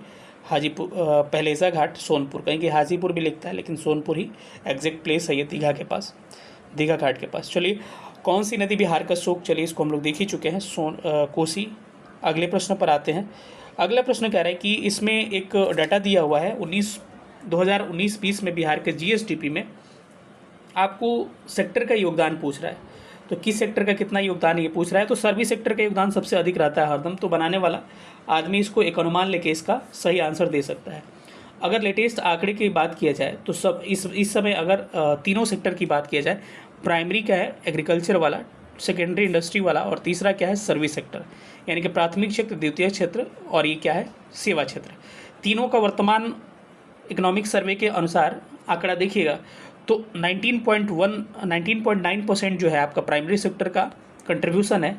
हाजीपुर, पहलेजा घाट, सोनपुर। कहीं कि हाजीपुर भी लिखता है लेकिन सोनपुर ही एग्जैक्ट प्लेस है ये, दीघा के पास, दीघा घाट के पास। चलिए कौन सी नदी बिहार का शोक, चलिए इसको हम लोग देख ही चुके हैं, कोसी। अगले प्रश्न पर आते हैं। अगला प्रश्न कह रहा है कि इसमें एक डाटा दिया हुआ है 2019-20 में बिहार के जीएसडीपी में आपको सेक्टर का योगदान पूछ रहा है। तो किस सेक्टर का कितना योगदान है ये पूछ रहा है। तो सर्विस सेक्टर का योगदान सबसे अधिक रहता है हरदम, तो बनाने वाला आदमी इसको एक अनुमान लेके इसका सही आंसर दे सकता है। अगर लेटेस्ट आंकड़े की बात किया जाए तो सब इस समय अगर तीनों सेक्टर की बात किया जाए, प्राइमरी क्या है एग्रीकल्चर वाला, सेकेंडरी इंडस्ट्री वाला, और तीसरा क्या है सर्विस सेक्टर, यानी कि प्राथमिक क्षेत्र, द्वितीय क्षेत्र और ये क्या है सेवा क्षेत्र। तीनों का वर्तमान इकोनॉमिक सर्वे के अनुसार आंकड़ा देखिएगा तो 19.9% जो है आपका प्राइमरी सेक्टर का कंट्रीब्यूशन है,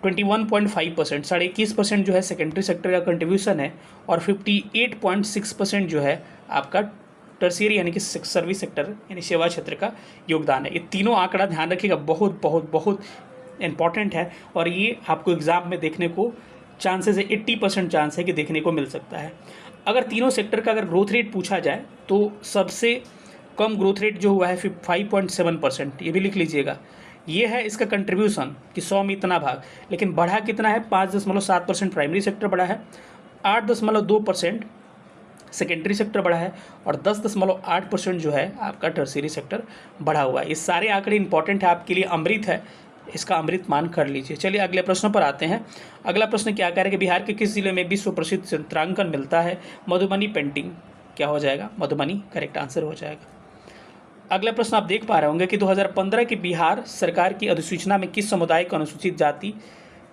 21.5% 21.5% जो है सेकेंडरी सेक्टर का कंट्रीब्यूशन है, और 58.6% जो है आपका टर्शियरी यानी कि सर्विस सेक्टर यानी सेवा क्षेत्र का योगदान है। ये तीनों आंकड़ा ध्यान रखिएगा, बहुत बहुत बहुत इंपॉर्टेंट है, और ये आपको एग्जाम में देखने को चांसेस है, 80% चांस है कि देखने को मिल सकता है। अगर तीनों सेक्टर का अगर ग्रोथ रेट पूछा जाए तो सबसे कम ग्रोथ रेट जो हुआ है 5.7%, ये भी लिख लीजिएगा। ये है इसका कंट्रीब्यूशन कि 100 में इतना भाग, लेकिन बढ़ा कितना है 5.7% प्राइमरी सेक्टर बढ़ा है, 8.2% सेकेंडरी सेक्टर बढ़ा है, और 10.8% जो है आपका टर्शियरी सेक्टर बढ़ा हुआ है। ये सारे आंकड़े इंपॉर्टेंट है आपके लिए, अमृत है, इसका अमृत मान कर लीजिए। चलिए अगले प्रश्न पर आते हैं। अगला प्रश्न क्या कह रहा है कि बिहार के किस जिले में विश्व प्रसिद्ध चित्रांकन मिलता है? मधुबनी पेंटिंग। क्या हो जाएगा? मधुबनी करेक्ट आंसर हो जाएगा। अगला प्रश्न आप देख पा रहे होंगे कि 2015 की बिहार सरकार की अधिसूचना में किस समुदाय को अनुसूचित जाति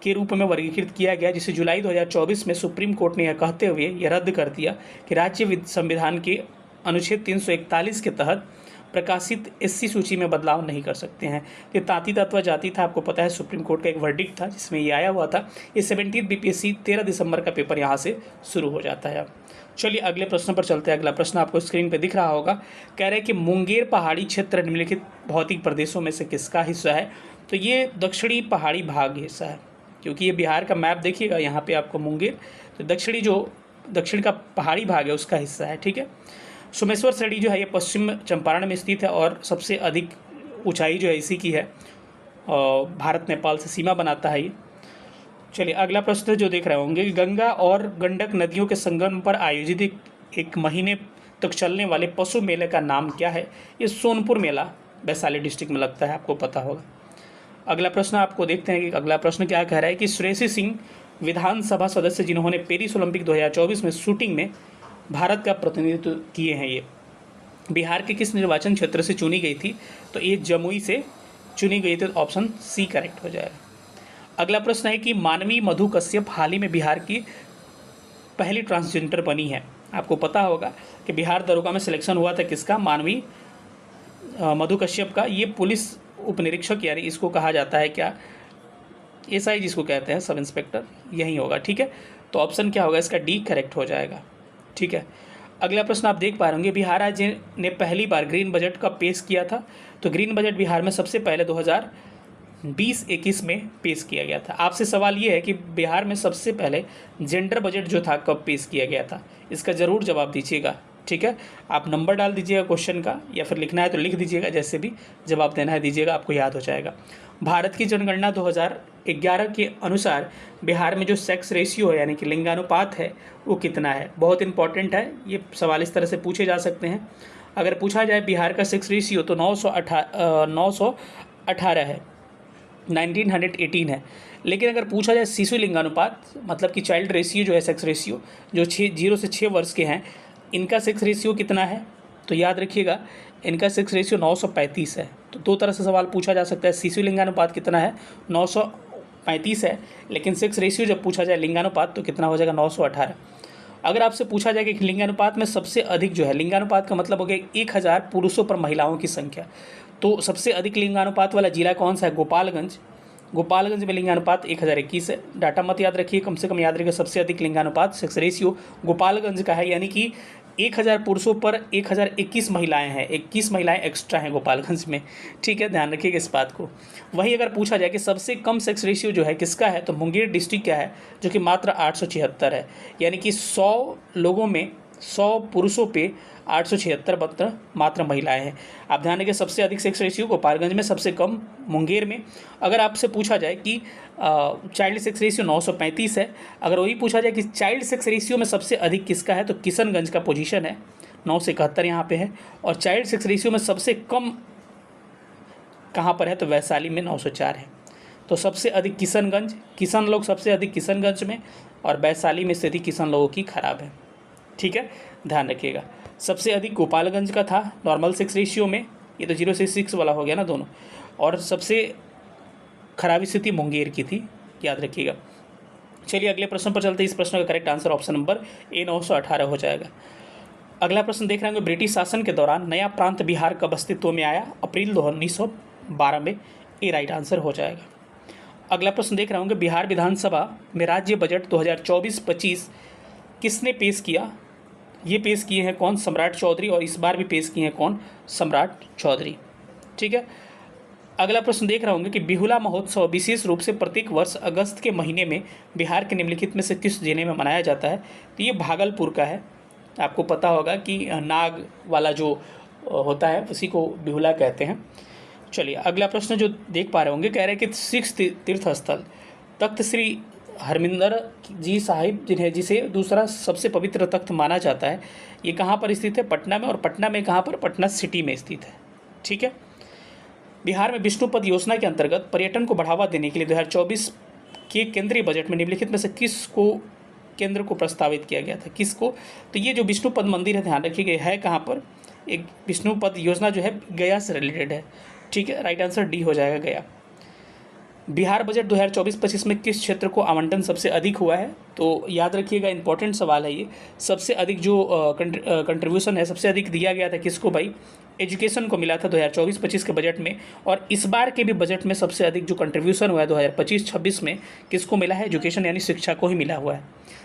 के रूप में वर्गीकृत किया गया, जिसे जुलाई 2024 में सुप्रीम कोर्ट ने यह कहते हुए यह रद्द कर दिया कि राज्य संविधान के अनुच्छेद 341 के तहत प्रकाशित एससी सूची में बदलाव नहीं कर सकते हैं। ये तांती तत्व जाति था, आपको पता है सुप्रीम कोर्ट का एक वर्डिक्ट था जिसमें ये आया हुआ था। ये 17th बीपीएससी 13 दिसंबर का पेपर यहाँ से शुरू हो जाता है। चलिए अगले प्रश्न पर चलते हैं। अगला प्रश्न आपको स्क्रीन पे दिख रहा होगा, कह रहे हैं कि मुंगेर पहाड़ी क्षेत्र निम्नलिखित भौतिक प्रदेशों में से किसका हिस्सा है? तो ये दक्षिणी पहाड़ी भाग हिस्सा है, क्योंकि ये बिहार का मैप देखिएगा यहाँ पे आपको मुंगेर, तो दक्षिण का पहाड़ी भाग है उसका हिस्सा है। ठीक है। सोमेश्वर श्रेणी जो है ये पश्चिम चंपारण में स्थित है, और सबसे अधिक ऊंचाई जो है इसी की है, और भारत नेपाल से सीमा बनाता है ये। चलिए अगला प्रश्न जो देख रहे होंगे, गंगा और गंडक नदियों के संगम पर आयोजित एक महीने तक चलने वाले पशु मेले का नाम क्या है? ये सोनपुर मेला वैशाली डिस्ट्रिक्ट में लगता है, आपको पता होगा। अगला प्रश्न आपको देखते हैं कि अगला प्रश्न क्या कह रहा है कि श्रेयसी सिंह विधानसभा सदस्य जिन्होंने पेरिस ओलंपिक 2024 में शूटिंग में भारत का प्रतिनिधित्व किए हैं, ये बिहार के किस निर्वाचन क्षेत्र से चुनी गई थी? तो ये जमुई से चुनी गई थी, तो ऑप्शन सी करेक्ट हो जाएगा। अगला प्रश्न है कि मानवी मधु कश्यप हाल ही में बिहार की पहली ट्रांसजेंडर बनी है। आपको पता होगा कि बिहार दरोगा में सिलेक्शन हुआ था किसका? मानवी मधु कश्यप का। ये पुलिस उपनिरीक्षक यानी इसको कहा जाता है क्या? एसआई जिसको कहते हैं, सब इंस्पेक्टर, यही होगा। ठीक है, तो ऑप्शन क्या होगा इसका? डी करेक्ट हो जाएगा। ठीक है। अगला प्रश्न आप देख पा रहे होंगे, बिहार राज्य ने पहली बार ग्रीन बजट कब पेश किया था? तो ग्रीन बजट बिहार में सबसे पहले 2020-21 में पेश किया गया था। आपसे सवाल ये है कि बिहार में सबसे पहले जेंडर बजट जो था कब पेश किया गया था? इसका ज़रूर जवाब दीजिएगा। ठीक है, आप नंबर डाल दीजिएगा क्वेश्चन का, या फिर लिखना है तो लिख दीजिएगा, जैसे भी जवाब देना है दीजिएगा, आपको याद हो जाएगा। भारत की जनगणना 2011 के अनुसार बिहार में जो सेक्स रेशियो है यानी कि लिंगानुपात है वो कितना है? बहुत इंपॉर्टेंट है, ये सवाल इस तरह से पूछे जा सकते हैं। अगर पूछा जाए बिहार का सेक्स रेशियो तो 918 है, 1918 है। लेकिन अगर पूछा जाए शिशु लिंगानुपात, मतलब कि चाइल्ड रेशियो जो है, सेक्स रेशियो जो 0 से 6 वर्ष के हैं, इनका सेक्स रेशियो कितना है? तो याद रखिएगा इनका सेक्स रेशियो 935 है। तो दो तरह से सवाल पूछा जा सकता है, शिशु लिंगानुपात कितना है? 935 है, लेकिन सेक्स रेशियो जब पूछा जाए लिंगानुपात तो कितना हो जाएगा? 918। अगर आपसे पूछा जाए कि लिंगानुपात में सबसे अधिक जो है, लिंगानुपात का मतलब हो गया 1000 पुरुषों पर महिलाओं की संख्या, तो सबसे अधिक लिंगानुपात वाला जिला कौन सा है? गोपालगंज। गोपालगंज में लिंगानुपात 1021 है। डाटा मत याद रखिए, कम से कम याद रखिए सबसे अधिक लिंगानुपात सेक्स रेशियो गोपालगंज का है, यानी कि 1000 पुरुषों पर 1021 महिलाएं हैं, 21 महिलाएं एक्स्ट्रा हैं गोपालगंज में। ठीक है, ध्यान रखिएगा इस बात को। वहीं अगर पूछा जाए कि सबसे कम सेक्स रेशियो जो है किसका है, तो मुंगेर डिस्ट्रिक्ट क्या है, जो कि मात्र 876 है, यानी कि 100 लोगों में 100 पुरुषों पे 876 मात्र महिलाएं हैं। आप ध्यान रखिए सबसे अधिक सेक्स रेशियो गोपालगंज में, सबसे कम मुंगेर में। अगर आपसे पूछा जाए कि चाइल्ड सेक्स रेशियो 935 है, अगर वही पूछा जाए कि चाइल्ड सेक्स रेशियो में सबसे अधिक किसका है, तो किशनगंज का पोजीशन है, 9 से 71 यहाँ पे है। और चाइल्ड सेक्स रेशियो में सबसे कम कहाँ पर है, तो वैशाली में 904 है। तो सबसे अधिक किशनगंज, किसान लोग सबसे अधिक किशनगंज में, और वैशाली में स्थिति किसान लोगों की खराब है। ठीक है, ध्यान रखिएगा। सबसे अधिक गोपालगंज का था नॉर्मल 6 रेशियो में, ये तो 0 से 6 वाला हो गया ना दोनों, और सबसे खराब स्थिति मुंगेर की थी, याद रखिएगा। चलिए अगले प्रश्न पर चलते हैं। इस प्रश्न का करेक्ट आंसर ऑप्शन नंबर ए 918 हो जाएगा। अगला प्रश्न देख रहे होंगे, ब्रिटिश शासन के दौरान नया प्रांत बिहार कब अस्तित्व में आया? अप्रैल 1912 में। ए राइट आंसर हो जाएगा। अगला प्रश्न देख रहे होंगे, बिहार विधानसभा में राज्य बजट 2024-25 किसने पेश किया? ये पेश किए हैं कौन? सम्राट चौधरी, और इस बार भी पेश किए हैं कौन? सम्राट चौधरी। ठीक है। अगला प्रश्न देख रहे होंगे कि बिहुला महोत्सव विशेष रूप से प्रत्येक वर्ष अगस्त के महीने में बिहार के निम्नलिखित में से किस जिले में मनाया जाता है? तो ये भागलपुर का है। आपको पता होगा कि नाग वाला जो होता है उसी को बिहुला कहते हैं। चलिए अगला प्रश्न जो देख पा रहे होंगे, कह रहे हैं कि सिख तीर्थ स्थल तख्त श्री हरमिंदर जी साहिब जिसे दूसरा सबसे पवित्र तख्त माना जाता है, ये कहाँ पर स्थित है? पटना में। और पटना में कहाँ पर? पटना सिटी में स्थित है। ठीक है। बिहार में विष्णुपद योजना के अंतर्गत पर्यटन को बढ़ावा देने के लिए 2024 के केंद्रीय बजट में निम्नलिखित में से किसको केंद्र को प्रस्तावित किया गया था? किसको? तो ये जो विष्णुपद मंदिर है, ध्यान रखिएगा, है कहाँ पर? एक विष्णुपद योजना जो है गया से रिलेटेड है। ठीक है, राइट आंसर डी हो जाएगा, गया। बिहार बजट 2024-25 में किस क्षेत्र को आवंटन सबसे अधिक हुआ है? तो याद रखिएगा, इंपॉर्टेंट सवाल है ये। सबसे अधिक जो कंट्रीब्यूशन है, सबसे अधिक दिया गया था किसको भाई? एजुकेशन को मिला था 2024-25 के बजट में। और इस बार के भी बजट में सबसे अधिक जो कंट्रीब्यूशन हुआ है 2025-26 में किसको मिला है? एजुकेशन यानी शिक्षा को ही मिला हुआ है।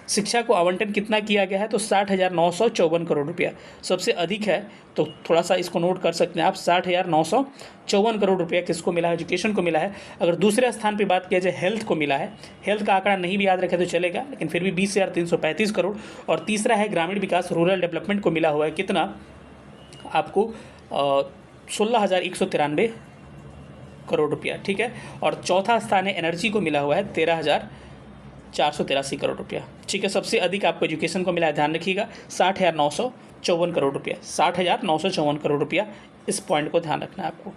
शिक्षा को आवंटन कितना किया गया है? तो 60,954 करोड़ रुपया सबसे अधिक है। तो थोड़ा सा इसको नोट कर सकते हैं आप, 60,954 करोड़ रुपया किसको मिला है? एजुकेशन को मिला है। अगर दूसरे स्थान पर बात किया जाए, हेल्थ को मिला है। हेल्थ का आंकड़ा नहीं भी याद रखे तो चलेगा, लेकिन फिर भी 20,335 करोड़। और तीसरा है ग्रामीण विकास, रूरल डेवलपमेंट को मिला हुआ है कितना आपको? 16,193 करोड़ रुपया। ठीक है। और चौथा स्थान है एनर्जी को मिला हुआ है 13,483 करोड़ रुपया। ठीक है। सबसे अधिक आपको एजुकेशन को मिला है, ध्यान रखिएगा, 60,954 करोड़ रुपया। 60,954 करोड़ रुपया, इस पॉइंट को ध्यान रखना है आपको।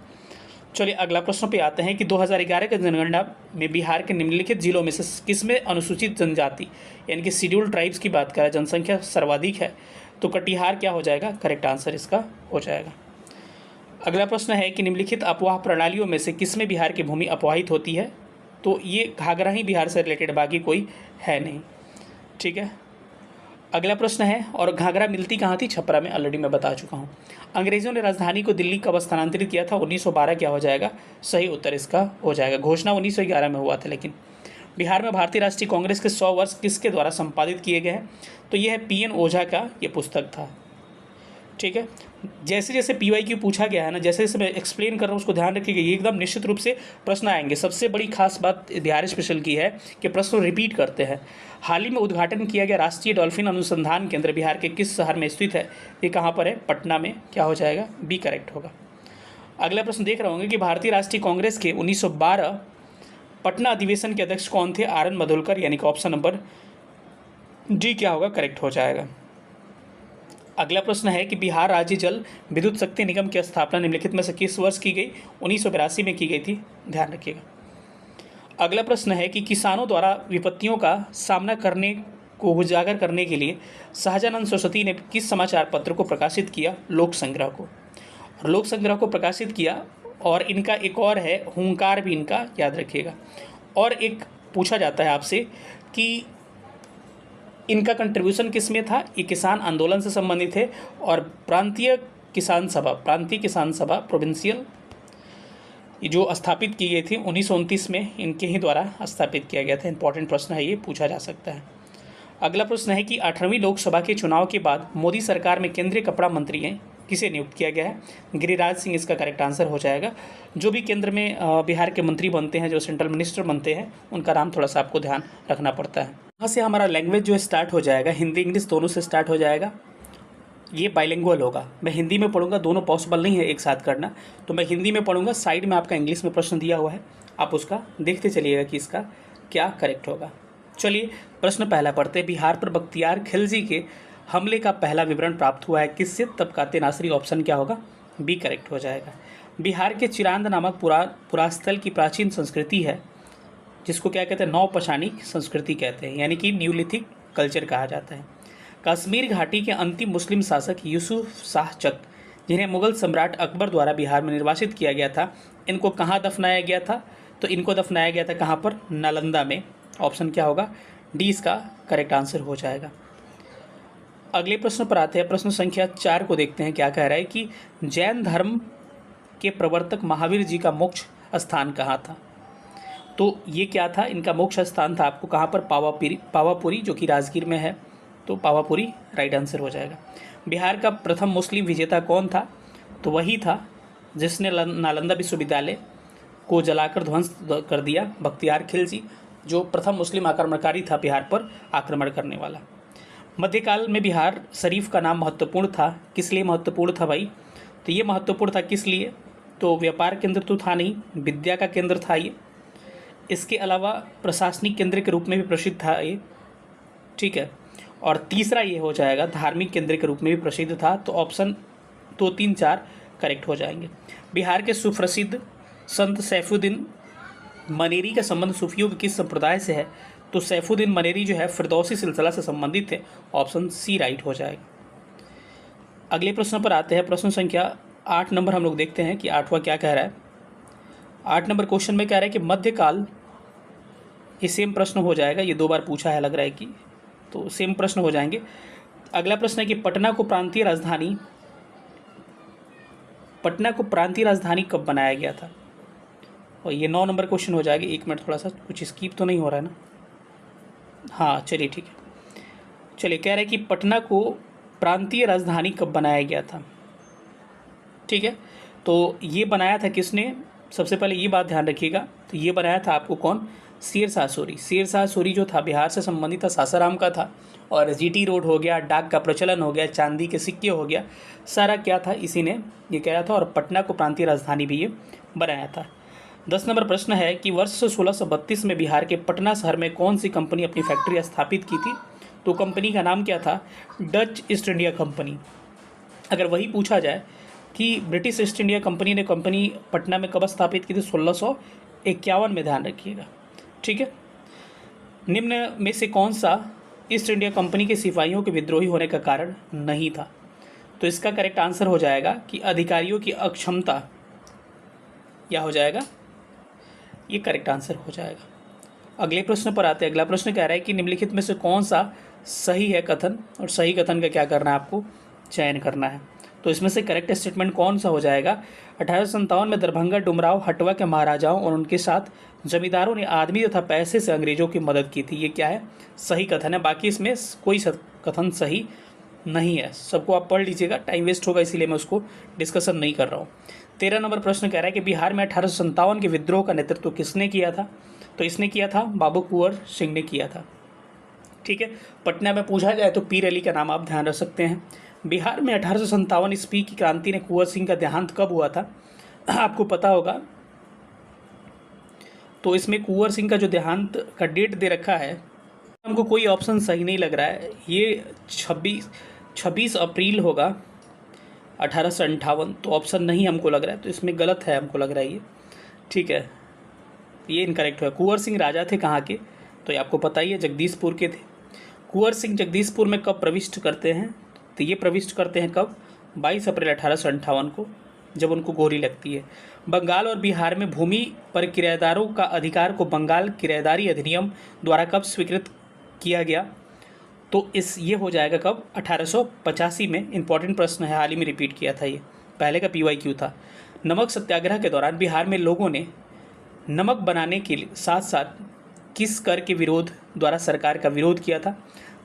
चलिए अगला प्रश्न पे आते हैं कि 2011 के जनगणना में बिहार के निम्नलिखित जिलों में से किसमें अनुसूचित जनजाति यानी कि शेड्यूल्ड ट्राइब्स की बात करें, जनसंख्या सर्वाधिक है? तो कटिहार क्या हो जाएगा? करेक्ट आंसर इसका हो जाएगा। अगला प्रश्न है कि निम्नलिखित अपवाह प्रणालियों में से किसमें बिहार की भूमि अपवाहित होती है? तो ये घाघरा ही बिहार से रिलेटेड, बाकी कोई है नहीं। ठीक है। अगला प्रश्न है, और घाघरा मिलती कहाँ थी? छपरा में, ऑलरेडी मैं बता चुका हूँ। अंग्रेजों ने राजधानी को दिल्ली कब स्थानांतरित किया था? 1912 क्या हो जाएगा? सही उत्तर इसका हो जाएगा। घोषणा 1911 में हुआ था। लेकिन बिहार में भारतीय राष्ट्रीय कांग्रेस के 100 वर्ष किसके द्वारा संपादित किए गए हैं? तो यह है PN ओझा का ये पुस्तक था। ठीक है। जैसे जैसे PYQ पूछा गया है ना, जैसे जैसे मैं एक्सप्लेन कर रहा हूँ उसको ध्यान रखिएगा, ये एकदम निश्चित रूप से प्रश्न आएंगे। सबसे बड़ी खास बात बिहार स्पेशल की है कि प्रश्न रिपीट करते हैं। हाल ही में उद्घाटन किया गया राष्ट्रीय डॉल्फिन अनुसंधान केंद्र बिहार के किस शहर में स्थित है? ये कहाँ पर है? पटना में। क्या हो जाएगा? बी करेक्ट होगा। अगला प्रश्न देख रहे होंगे कि भारतीय राष्ट्रीय कांग्रेस के 1912 पटना अधिवेशन के अध्यक्ष कौन थे? RN मधुलकर, यानी कि ऑप्शन नंबर डी क्या होगा? करेक्ट हो जाएगा। अगला प्रश्न है कि बिहार राज्य जल विद्युत शक्ति निगम की स्थापना निम्नलिखित में से किस वर्ष की गई? 1982 में की गई थी, ध्यान रखिएगा। अगला प्रश्न है कि किसानों द्वारा विपत्तियों का सामना करने को उजागर करने के लिए शाहजानंद सरस्वती ने किस समाचार पत्र को प्रकाशित किया? लोक संग्रह को। और लोक संग्रह को प्रकाशित किया। और इनका एक और है हुंकार भी, इनका याद रखिएगा। और एक पूछा जाता है आपसे कि इनका कंट्रीब्यूशन किस में था? ये किसान आंदोलन से संबंधित है। और प्रांतीय किसान सभा प्रोविंशियल जो स्थापित की गई थी 1929 में, इनके ही द्वारा स्थापित किया गया था। इंपॉर्टेंट प्रश्न है, ये पूछा जा सकता है। अगला प्रश्न है कि 18वीं लोकसभा के चुनाव के बाद मोदी सरकार में केंद्रीय कपड़ा मंत्री हैं, किसे नियुक्त किया गया है? गिरिराज सिंह इसका करेक्ट आंसर हो जाएगा। जो भी केंद्र में बिहार के मंत्री बनते हैं, जो सेंट्रल मिनिस्टर बनते हैं, उनका नाम थोड़ा सा आपको ध्यान रखना पड़ता है। यहाँ से हमारा लैंग्वेज जो स्टार्ट हो जाएगा, हिंदी इंग्लिश दोनों से स्टार्ट हो जाएगा। ये बाइलिंगुअल होगा। मैं हिंदी में पढ़ूंगा, दोनों पॉसिबल नहीं है एक साथ करना, तो मैं हिंदी में पढ़ूंगा। साइड में आपका इंग्लिश में प्रश्न दिया हुआ है, आप उसका देखते चलिएगा कि इसका क्या करेक्ट होगा। चलिए प्रश्न पहला पढ़ते हैं। बिहार पर बख्तियार खिलजी के हमले का पहला विवरण प्राप्त हुआ है किससे? तब काते नासरी, ऑप्शन क्या होगा? बी करेक्ट हो जाएगा। बिहार के चिरांद नामक पुरास्थल की प्राचीन संस्कृति है, जिसको क्या कहते हैं, नौपशानिक संस्कृति कहते हैं, यानी कि न्यूलिथिक कल्चर कहा जाता है। कश्मीर घाटी के अंतिम मुस्लिम शासक यूसुफ शाह चक, जिन्हें मुगल सम्राट अकबर द्वारा बिहार में निर्वासित किया गया था, इनको कहाँ दफनाया गया था? तो इनको दफनाया गया था कहाँ पर? नालंदा में। ऑप्शन क्या होगा? डी इसका करेक्ट आंसर हो जाएगा। अगले प्रश्न पर आते हैं। प्रश्न संख्या 4 को देखते हैं, क्या कह रहा है कि जैन धर्म के प्रवर्तक महावीर जी का मोक्ष स्थान कहाँ था? तो ये क्या था? इनका मोक्ष स्थान था आपको कहाँ पर? पावापुरी, जो कि राजगीर में है। तो पावापुरी राइट आंसर हो जाएगा। बिहार का प्रथम मुस्लिम विजेता कौन था? तो वही था जिसने नालंदा विश्वविद्यालय को जलाकर ध्वंस कर दिया, बख्तियार खिलजी, जो प्रथम मुस्लिम आक्रमणकारी था बिहार पर आक्रमण करने वाला। मध्यकाल में बिहार शरीफ का नाम महत्वपूर्ण था। किस लिए महत्वपूर्ण था भाई? तो ये महत्वपूर्ण था किस लिए? तो व्यापार केंद्र तो था नहीं, विद्या का केंद्र था ये। इसके अलावा प्रशासनिक केंद्र के रूप में भी प्रसिद्ध था ये, ठीक है। और तीसरा ये हो जाएगा, धार्मिक केंद्र के रूप में भी प्रसिद्ध था। तो ऑप्शन 2, 3, 4 करेक्ट हो जाएंगे। बिहार के सुप्रसिद्ध संत सैफुद्दीन मनेरी का संबंध सूफियों के किस संप्रदाय से है? तो सैफुद्दीन मनेरी जो है फिरदौसी सिलसिला से संबंधित है। ऑप्शन सी राइट हो जाएगा। अगले प्रश्न पर आते हैं। प्रश्न संख्या 8 नंबर हम लोग देखते हैं कि 8वां क्या कह रहा है। 8 नंबर क्वेश्चन में कह रहा है कि मध्यकाल, ये सेम प्रश्न हो जाएगा, ये 2 बार पूछा है लग रहा है कि, तो सेम प्रश्न हो जाएंगे। अगला प्रश्न है कि पटना को प्रांतीय राजधानी कब बनाया गया था? और ये 9 नंबर क्वेश्चन हो जाएगा। 1 मिनट, थोड़ा सा कुछ स्किप तो नहीं हो रहा है ना? हाँ चलिए ठीक है। चलिए, कह रहे हैं कि पटना को प्रांतीय राजधानी कब बनाया गया था? ठीक है, तो ये बनाया था किसने? सबसे पहले ये बात ध्यान रखिएगा। तो ये बनाया था आपको कौन? शेरशाह सूरी। शेरशाह सूरी जो था बिहार से संबंधित था, सासाराम का था। और जीटी रोड हो गया, डाक का प्रचलन हो गया, चांदी के सिक्के हो गया, सारा क्या था इसी ने ये कह रहा था। और पटना को प्रांतीय राजधानी भी ये बनाया था। 10 नंबर प्रश्न है कि वर्ष 1632 में बिहार के पटना शहर में कौन सी कंपनी अपनी फैक्ट्री स्थापित की थी? तो कंपनी का नाम क्या था? Dutch east India company. अगर वही पूछा जाए कि ब्रिटिश ईस्ट इंडिया कंपनी ने कंपनी पटना में कब स्थापित की थी? 1651 में, ध्यान रखिएगा, ठीक है। निम्न में से कौन सा ईस्ट इंडिया कंपनी के सिपाहियों के विद्रोही होने का कारण नहीं था? तो इसका करेक्ट आंसर हो जाएगा कि अधिकारियों की अक्षमता। क्या हो जाएगा? ये करेक्ट आंसर हो जाएगा। अगले प्रश्न पर आते हैं। अगला प्रश्न कह रहा है कि निम्नलिखित में से कौन सा सही है कथन, और सही कथन का क्या करना है आपको? चयन करना है। तो इसमें से करेक्ट स्टेटमेंट कौन सा हो जाएगा? 1857 में दरभंगा, डुमराव, हटवा के महाराजाओं और उनके साथ जमींदारों ने आदमी तथा पैसे से अंग्रेजों की मदद की थी। ये क्या है? सही कथन है। बाकी इसमें कोई कथन सही नहीं है। सबको आप पढ़ लीजिएगा, टाइम वेस्ट होगा, इसीलिए मैं उसको डिस्कशन नहीं कर रहा हूँ। 13 नंबर प्रश्न कह रहा है कि बिहार में 1857 के विद्रोह का नेतृत्व किसने किया था? तो इसने किया था बाबू कुंवर सिंह ने किया था, ठीक है। पटना में पूछा जाए तो पीर अली का नाम आप ध्यान रख सकते हैं। बिहार में 1857 ईस्वी की क्रांति ने कुंवर सिंह का देहांत कब हुआ था? आपको पता होगा। तो इसमें कुंवर सिंह का जो देहांत का डेट दे रखा है, हमको कोई ऑप्शन सही नहीं लग रहा है। ये 26 अप्रैल होगा 1858, तो ऑप्शन नहीं हमको लग रहा है, तो इसमें गलत है हमको लग रहा है ये, ठीक है, ये इनकरेक्ट हुआ। कुंवर सिंह राजा थे कहाँ के? तो ये आपको पता ही है, जगदीशपुर के थे। कुंवर सिंह जगदीशपुर में कब प्रविष्ट करते हैं? तो ये प्रविष्ट करते हैं कब? 22 अप्रैल 1858 को, जब उनको गोली लगती है। बंगाल और बिहार में भूमि पर किराएदारों का अधिकार को बंगाल किराएदारी अधिनियम द्वारा कब स्वीकृत किया गया? तो ये हो जाएगा कब? 1885 में। इंपॉर्टेंट प्रश्न है, हाल ही में रिपीट किया था ये, पहले का PYQ था। नमक सत्याग्रह के दौरान बिहार में लोगों ने नमक बनाने के साथ साथ किस कर के विरोध द्वारा सरकार का विरोध किया था?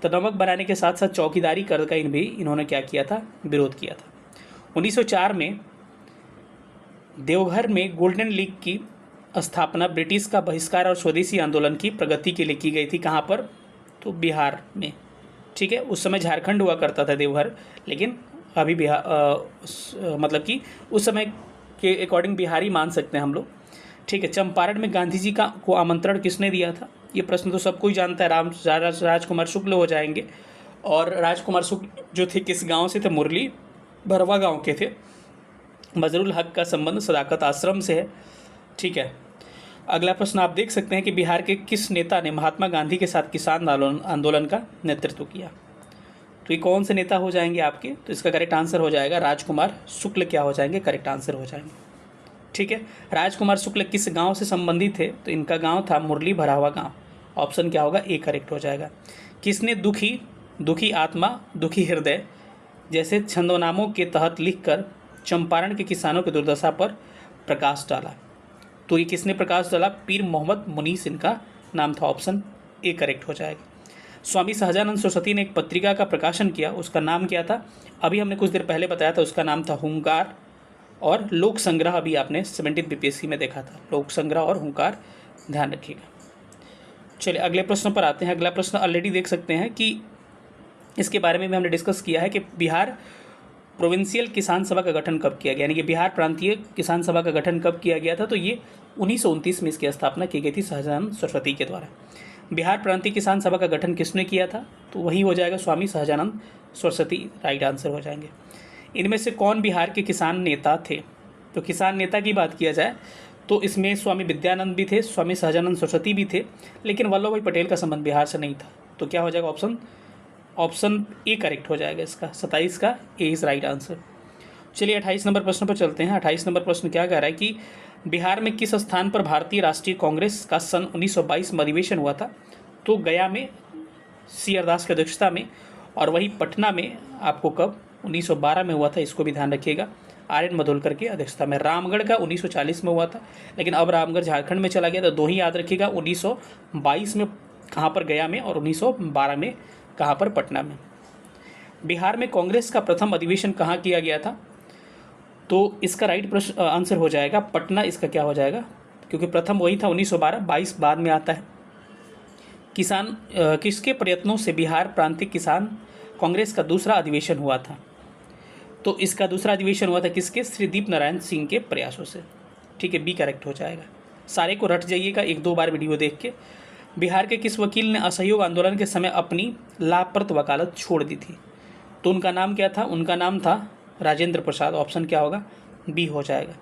तो नमक बनाने के साथ साथ चौकीदारी कर का भी इन्होंने क्या किया था? विरोध किया था। 1904 में देवघर में गोल्डन लीग की स्थापना ब्रिटिश का बहिष्कार और स्वदेशी आंदोलन की प्रगति के लिए की गई थी। कहाँ पर? तो बिहार में, ठीक है। उस समय झारखंड हुआ करता था देवघर, लेकिन अभी बिहार मतलब कि उस समय के अकॉर्डिंग बिहारी मान सकते हैं हम लोग, ठीक है। चंपारण में गांधी जी को आमंत्रण किसने दिया था? ये प्रश्न तो सबको ही जानता है, राजकुमार शुक्ल हो जाएंगे। और राजकुमार शुक्ल जो थे किस गांव से थे? मुरली भरवा गांव के थे। बजरुल हक का संबंध सदाकत आश्रम से है। ठीक है, अगला प्रश्न आप देख सकते हैं कि बिहार के किस नेता ने महात्मा गांधी के साथ किसान आंदोलन का नेतृत्व किया। तो ये कौन से नेता हो जाएंगे आपके, तो इसका करेक्ट आंसर हो जाएगा राजकुमार शुक्ल। क्या हो जाएंगे, करेक्ट आंसर हो जाएंगे। ठीक है, राजकुमार शुक्ल किस गांव से संबंधित थे, तो इनका गांव था मुरली भरावा गांव। ऑप्शन क्या होगा, ए करेक्ट हो जाएगा। किसने दुखी आत्मा दुखी हृदय जैसे छंदोनामों के तहत लिखकर चंपारण के किसानों की दुर्दशा पर प्रकाश डाला। तो ये किसने प्रकाश डाला, पीर मोहम्मद मुनीस इनका नाम था। ऑप्शन ए करेक्ट हो जाएगा। स्वामी सहजानंद सरस्वती ने एक पत्रिका का प्रकाशन किया, उसका नाम क्या था, अभी हमने कुछ देर पहले बताया था, उसका नाम था हुंकार और लोक संग्रह। अभी आपने 17th बीपीएससी में देखा था, लोक संग्रह और हुंकार, ध्यान रखिएगा। चलिए अगले प्रश्न पर आते हैं। अगला प्रश्न ऑलरेडी देख सकते हैं कि इसके बारे में भी हमने डिस्कस किया है कि बिहार प्रोविंशियल किसान सभा का गठन कब किया गया, यानी कि बिहार प्रांतीय किसान सभा का गठन कब किया गया था, तो ये 1929 में इसकी स्थापना की गई थी सहजानंद सरस्वती के द्वारा। बिहार प्रांतीय किसान सभा का गठन किसने किया था, तो वही हो जाएगा स्वामी सहजानंद सरस्वती, राइट आंसर हो जाएंगे। इनमें से कौन बिहार के किसान नेता थे, तो किसान नेता की बात किया जाए तो इसमें स्वामी विद्यानंद भी थे, स्वामी सहजानंद सरस्वती भी थे, लेकिन वल्लभ भाई पटेल का संबंध बिहार से नहीं था। तो क्या हो जाएगा, ऑप्शन ए करेक्ट हो जाएगा इसका, 27 का ए इज़ राइट आंसर। चलिए 28 नंबर प्रश्न पर चलते हैं। 28 नंबर प्रश्न क्या कह रहा है कि बिहार में किस स्थान पर भारतीय राष्ट्रीय कांग्रेस का सन 1922 में अधिवेशन हुआ था, तो गया में सी अरदास की अध्यक्षता में, और वही पटना में आपको कब 1912 में हुआ था, इसको भी ध्यान रखिएगा, आर.एन. मधोलकर की अध्यक्षता में। रामगढ़ का 1940 में हुआ था, लेकिन अब रामगढ़ झारखंड में चला गया, तो दो ही याद रखिएगा, 1922 में कहाँ पर, गया में, और 1912 में कहाँ पर, पटना में। बिहार में कांग्रेस का प्रथम अधिवेशन कहाँ किया गया था, तो इसका राइट प्रश्न आंसर हो जाएगा पटना, इसका क्या हो जाएगा, क्योंकि प्रथम वही था 1912, 22 बाद में आता है। किसके प्रयत्नों से बिहार प्रांतीय किसान कांग्रेस का दूसरा अधिवेशन हुआ था, तो इसका दूसरा अधिवेशन हुआ था किसके, श्री दीप नारायण सिंह के प्रयासों से। ठीक है, बी करेक्ट हो जाएगा। सारे को रट जाइएगा एक दो बार वीडियो देख के। बिहार के किस वकील ने असहयोग आंदोलन के समय अपनी लाभप्रद वकालत छोड़ दी थी, तो उनका नाम क्या था, उनका नाम था राजेंद्र प्रसाद। ऑप्शन क्या होगा, बी हो जाएगा।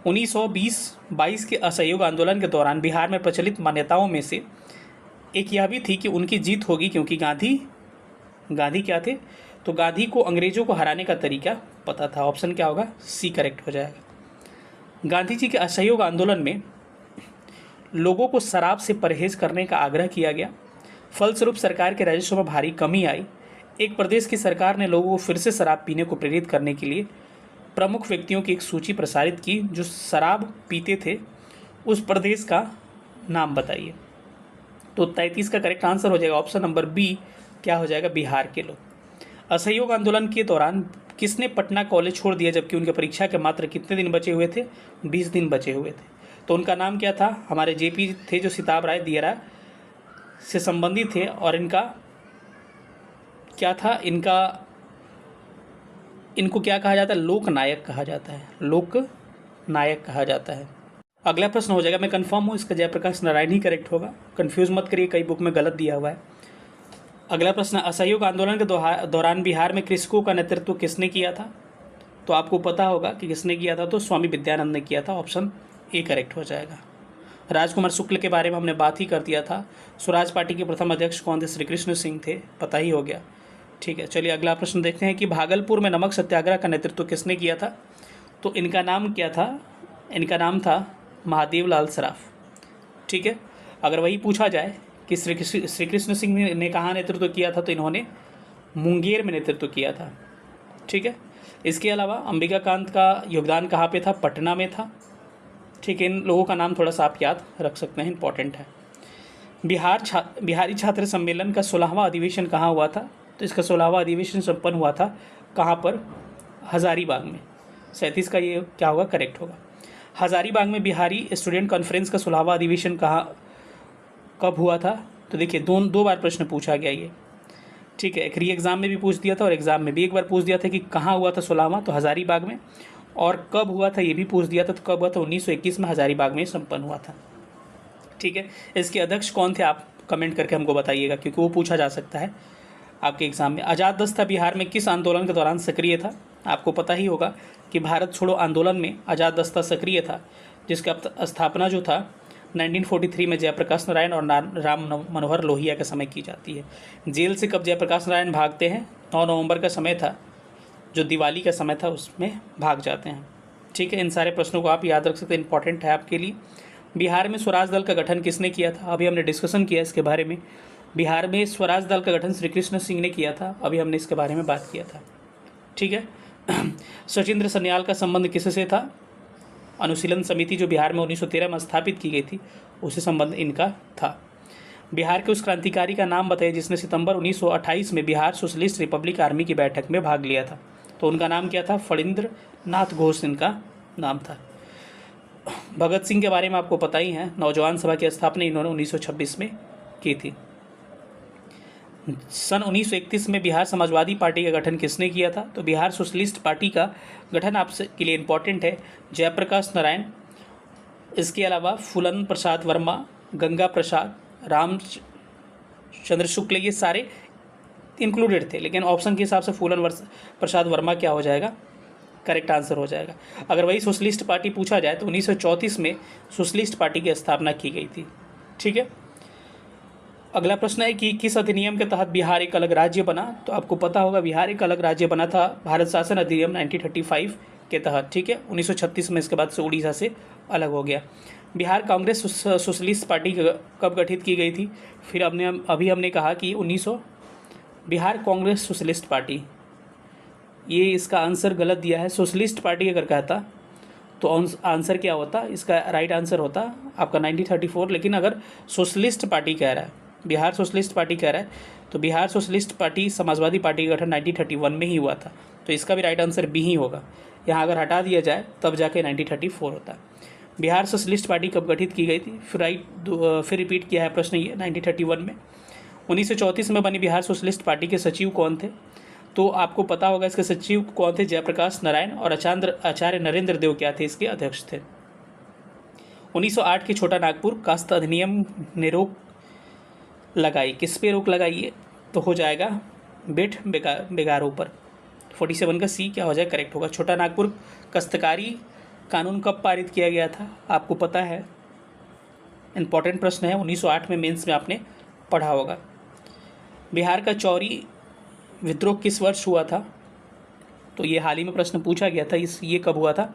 1920-22 के असहयोग आंदोलन के दौरान बिहार में प्रचलित मान्यताओं में से एक यह भी थी कि उनकी जीत होगी, क्योंकि गांधी क्या थे, तो गांधी को अंग्रेजों को हराने का तरीका पता था। ऑप्शन क्या होगा, सी करेक्ट हो जाएगा। गांधी जी के असहयोग आंदोलन में लोगों को शराब से परहेज करने का आग्रह किया गया, फलस्वरूप सरकार के राजस्व में भारी कमी आई। एक प्रदेश की सरकार ने लोगों को फिर से शराब पीने को प्रेरित करने के लिए प्रमुख व्यक्तियों की एक सूची प्रसारित की जो शराब पीते थे, उस प्रदेश का नाम बताइए। तो 33 का करेक्ट आंसर हो जाएगा ऑप्शन नंबर बी, क्या हो जाएगा, बिहार के लोग। असहयोग आंदोलन के दौरान किसने पटना कॉलेज छोड़ दिया, जबकि उनके परीक्षा के मात्र कितने दिन बचे हुए थे, 20 दिन बचे हुए थे, तो उनका नाम क्या था, हमारे जेपी थे जो सिताब राय दियरा से संबंधित थे, और इनका क्या था, इनको क्या कहा जाता है, लोकनायक कहा जाता है, लोकनायक कहा जाता है। अगला प्रश्न हो जाएगा, मैं कंफर्म हूँ इसका जयप्रकाश नारायण ही करेक्ट होगा, कंफ्यूज मत करिए, कई बुक में गलत दिया हुआ है। अगला प्रश्न, असहयोग आंदोलन के दौरान बिहार में कृषकों का नेतृत्व किसने किया था, तो आपको पता होगा कि किसने किया था, तो स्वामी विद्यानंद ने किया था। ऑप्शन ए करेक्ट हो जाएगा। राजकुमार शुक्ल के बारे में हमने बात ही कर दिया था। स्वराज पार्टी के प्रथम अध्यक्ष कौन थे, श्री कृष्ण सिंह थे, पता ही हो गया। ठीक है, चलिए अगला प्रश्न देखते हैं कि भागलपुर में नमक सत्याग्रह का नेतृत्व किसने किया था, तो इनका नाम क्या था, इनका नाम था महादेव लाल सराफ। ठीक है, अगर वही पूछा जाए कि श्री कृष्ण सिंह ने कहाँ नेतृत्व किया था, तो इन्होंने मुंगेर में नेतृत्व किया था। ठीक है, इसके अलावा अंबिका कांत का योगदान कहाँ पे था, पटना में था। ठीक है, इन लोगों का नाम थोड़ा सा आप याद रख सकते हैं, इंपॉर्टेंट है। बिहारी छात्र सम्मेलन का 16वां अधिवेशन कहाँ हुआ था, तो इसका 16वां अधिवेशन संपन्न हुआ था कहाँ पर, हजारीबाग में। 37 का ये क्या होगा, करेक्ट होगा। हजारीबाग में बिहारी स्टूडेंट कॉन्फ्रेंस का 16वां अधिवेशन कब हुआ था, तो देखिए दो बार प्रश्न पूछा गया ये। ठीक है, एक री एग्ज़ाम में भी पूछ दिया था और एग्ज़ाम में भी एक बार पूछ दिया था कि कहाँ हुआ था 16वां, तो हजारीबाग में, और कब हुआ था ये भी पूछ दिया था, तो कब हुआ था, 1921 में हजारीबाग में संपन्न हुआ था। ठीक है, इसके अध्यक्ष कौन थे, आप कमेंट करके हमको बताइएगा, क्योंकि वो पूछा जा सकता है आपके एग्जाम में। आज़ाद दस्ता बिहार में किस आंदोलन के दौरान सक्रिय था, आपको पता ही होगा कि भारत छोड़ो आंदोलन में आज़ाद दस्ता सक्रिय था, जिसका स्थापना जो था 1943 में जयप्रकाश नारायण और राम मनोहर लोहिया के समय की जाती है। जेल से कब जयप्रकाश नारायण भागते हैं? 9 नवंबर का समय था, जो दिवाली का समय था, उसमें भाग जाते हैं। ठीक है, इन सारे प्रश्नों को आप याद रख सकते हैं, इंपॉर्टेंट है आपके लिए। बिहार में स्वराज दल का गठन किसने किया था? अभी हमने डिस्कशन किया इसके बारे में। बिहार में स्वराज दल का गठन श्री कृष्ण सिंह ने किया था, अभी हमने इसके बारे में बात किया था। ठीक है। सचिंद्र सन्याल का संबंध किससे था? अनुशीलन समिति जो बिहार में 1913 में स्थापित की गई थी, उससे संबंध इनका था। बिहार के उस क्रांतिकारी का नाम बताइए जिसने सितंबर 1928 में बिहार सोशलिस्ट रिपब्लिक आर्मी की बैठक में भाग लिया था। तो उनका नाम क्या था? फणींद्र नाथ घोष इनका नाम था। भगत सिंह के बारे में आपको पता ही है, नौजवान सभा की स्थापना इन्होंने 1926 में की थी। सन 1931 में बिहार समाजवादी पार्टी का गठन किसने किया था? तो बिहार सोशलिस्ट पार्टी का गठन आपसे के लिए इम्पोर्टेंट है, जयप्रकाश नारायण, इसके अलावा फूलन प्रसाद वर्मा, गंगा प्रसाद, रामचंद्र शुक्ल, ये सारे इंक्लूडेड थे, लेकिन ऑप्शन के हिसाब से फूलन प्रसाद वर्मा क्या हो जाएगा? करेक्ट आंसर हो जाएगा। अगर वही सोशलिस्ट पार्टी पूछा जाए तो 1934 में सोशलिस्ट पार्टी की स्थापना की गई थी। ठीक है। अगला प्रश्न है कि किस अधिनियम के तहत बिहार एक अलग राज्य बना? तो आपको पता होगा बिहार एक अलग राज्य बना था भारत शासन अधिनियम 1935 के तहत। ठीक है। 1936 में इसके बाद से उड़ीसा से अलग हो गया। बिहार कांग्रेस सोशलिस्ट पार्टी कब गठित की गई थी? फिर अभी हमने कहा कि बिहार कांग्रेस सोशलिस्ट पार्टी, ये इसका आंसर गलत दिया है। सोशलिस्ट पार्टी अगर कहता तो आंसर क्या होता? इसका राइट आंसर होता आपका 1934, लेकिन अगर सोशलिस्ट पार्टी कह रहा है, बिहार सोशलिस्ट पार्टी कह रहा है, तो Bihar socialist party Samajwadi party का गठन 1931 में ही हुआ था, तो इसका भी राइट आंसर बी ही होगा। यहाँ अगर हटा दिया जाए तब जाके 1934 होता। बिहार सोशलिस्ट पार्टी कब गठित की गई थी? फिर रिपीट किया है प्रश्न ये 1931 में। 1934 में बनी बिहार सोशलिस्ट पार्टी के सचिव कौन थे? तो आपको पता होगा इसके सचिव कौन थे? जयप्रकाश नारायण, और आचार्य नरेंद्र देव क्या थे? इसके अध्यक्ष थे। 1908 के छोटा नागपुर कास्त अधिनियम ने रोक लगाई, किस पे रोक लगाई है? तो हो जाएगा बेट बेगारों पर। 47 का सी क्या हो जाए? करेक्ट होगा। छोटा नागपुर काश्तकारी कानून कब पारित किया गया था? आपको पता है, इंपॉर्टेंट प्रश्न है, 1908 में मेंस में आपने पढ़ा होगा। बिहार का चौरी विद्रोह किस वर्ष हुआ था? तो ये हाल ही में प्रश्न पूछा गया था। ये कब हुआ था?